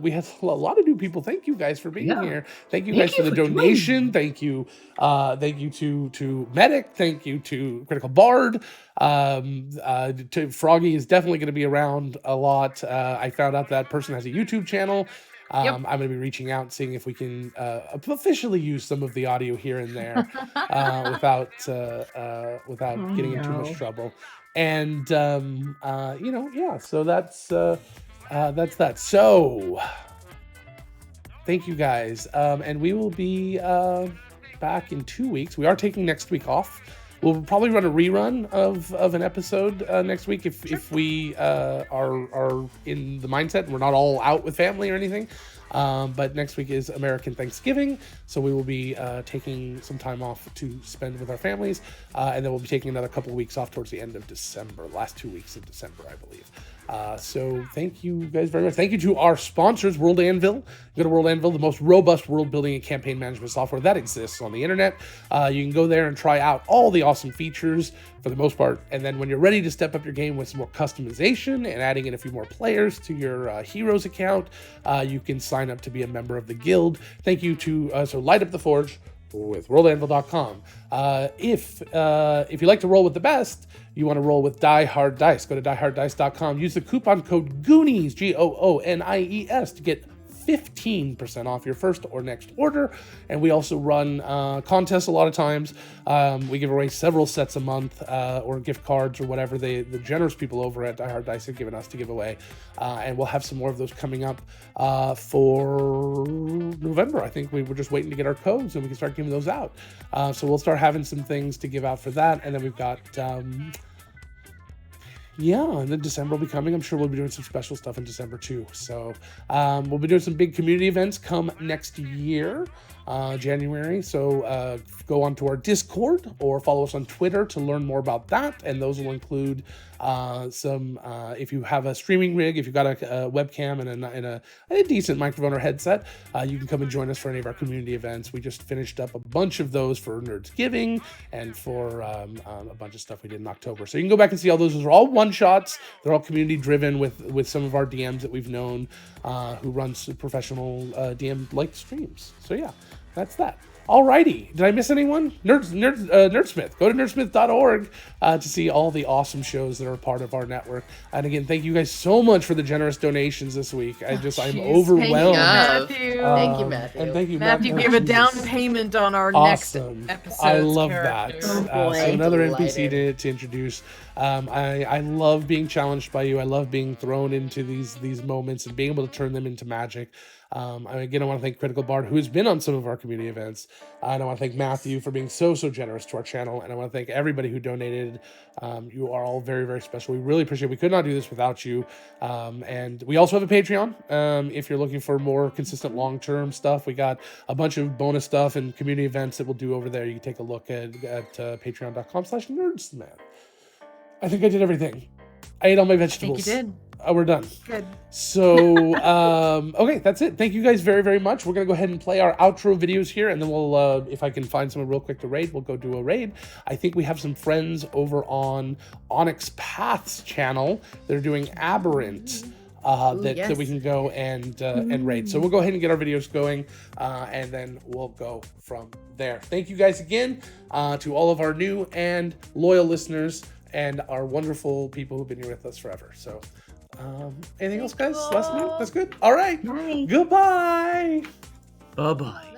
we had a lot of new people. Thank you guys for being here. Thank you guys for the donation. Thank you to Medic. Thank you to Critical Bard. To Froggy is definitely going to be around a lot. I found out that person has a YouTube channel. I'm going to be reaching out and seeing if we can officially use some of the audio here and there without getting in too much trouble. And so that's that. So thank you guys, and we will be back in 2 weeks. We are taking next week off. We'll probably run a rerun of an episode next week if we are in the mindset and we're not all out with family or anything. But next week is American Thanksgiving, so we will be taking some time off to spend with our families, and then we'll be taking another couple of weeks off towards the end of December, last 2 weeks of December, I believe. So thank you guys very much. Thank you to our sponsors, World Anvil. Go to World Anvil, the most robust world building and campaign management software that exists on the internet. You can go there and try out all the awesome features for the most part. And then when you're ready to step up your game with some more customization and adding in a few more players to your Heroes account, you can sign up to be a member of the guild. Thank you to so Light Up the Forge with worldanvil.com. If you like to roll with the best, you want to roll with Die Hard Dice, go to dieharddice.com. Use the coupon code GOONIES, GOONIES, to get 15% off your first or next order. And we also run contests a lot of times. We give away several sets a month or gift cards or whatever the generous people over at Die Hard Dice have given us to give away. And we'll have some more of those coming up for November. I think we were just waiting to get our codes and we can start giving those out. So we'll start having some things to give out for that. And then we've got... and then December will be coming. I'm sure we'll be doing some special stuff in December too. So we'll be doing some big community events come next year, January. So go onto our Discord or follow us on Twitter to learn more about that. And those will include some, if you have a streaming rig, if you've got a webcam and a decent microphone or headset, you can come and join us for any of our community events. We just finished up a bunch of those for Nerdsgiving and for a bunch of stuff we did in October. So you can go back and see all those. Those are all one-shots. They're all community-driven with some of our DMs that we've known who runs professional DM-like streams. So yeah, that's that. Alrighty, did I miss anyone? Nerdsmith. Go to nerdsmith.org to see all the awesome shows that are a part of our network. And again, thank you guys so much for the generous donations this week. I'm overwhelmed. Thank you, Matthew. And thank you, Matthew gave a down payment on our next episode. I love that. Oh, boy. So another NPC to introduce. I love being challenged by you. I love being thrown into these moments and being able to turn them into magic. Again, I want to thank Critical Bard, who has been on some of our community events. And I want to thank Matthew for being so generous to our channel. And I want to thank everybody who donated. You are all very, very special. We really appreciate it. We could not do this without you. And we also have a Patreon. If you're looking for more consistent long-term stuff, we got a bunch of bonus stuff and community events that we'll do over there. You can take a look at patreon.com/nerdsmith. I think I did everything. I ate all my vegetables. I think you did. We're done. Good. So, okay, that's it. Thank you guys very, very much. We're going to go ahead and play our outro videos here, and then we'll, if I can find someone real quick to raid, we'll go do a raid. I think we have some friends over on Onyx Path's channel. They're doing Aberrant. That we can go and raid. So we'll go ahead and get our videos going, and then we'll go from there. Thank you guys again to all of our new and loyal listeners and our wonderful people who've been here with us forever. So anything else, guys? Last minute? That's good? All right. Bye. Goodbye. Bye-bye.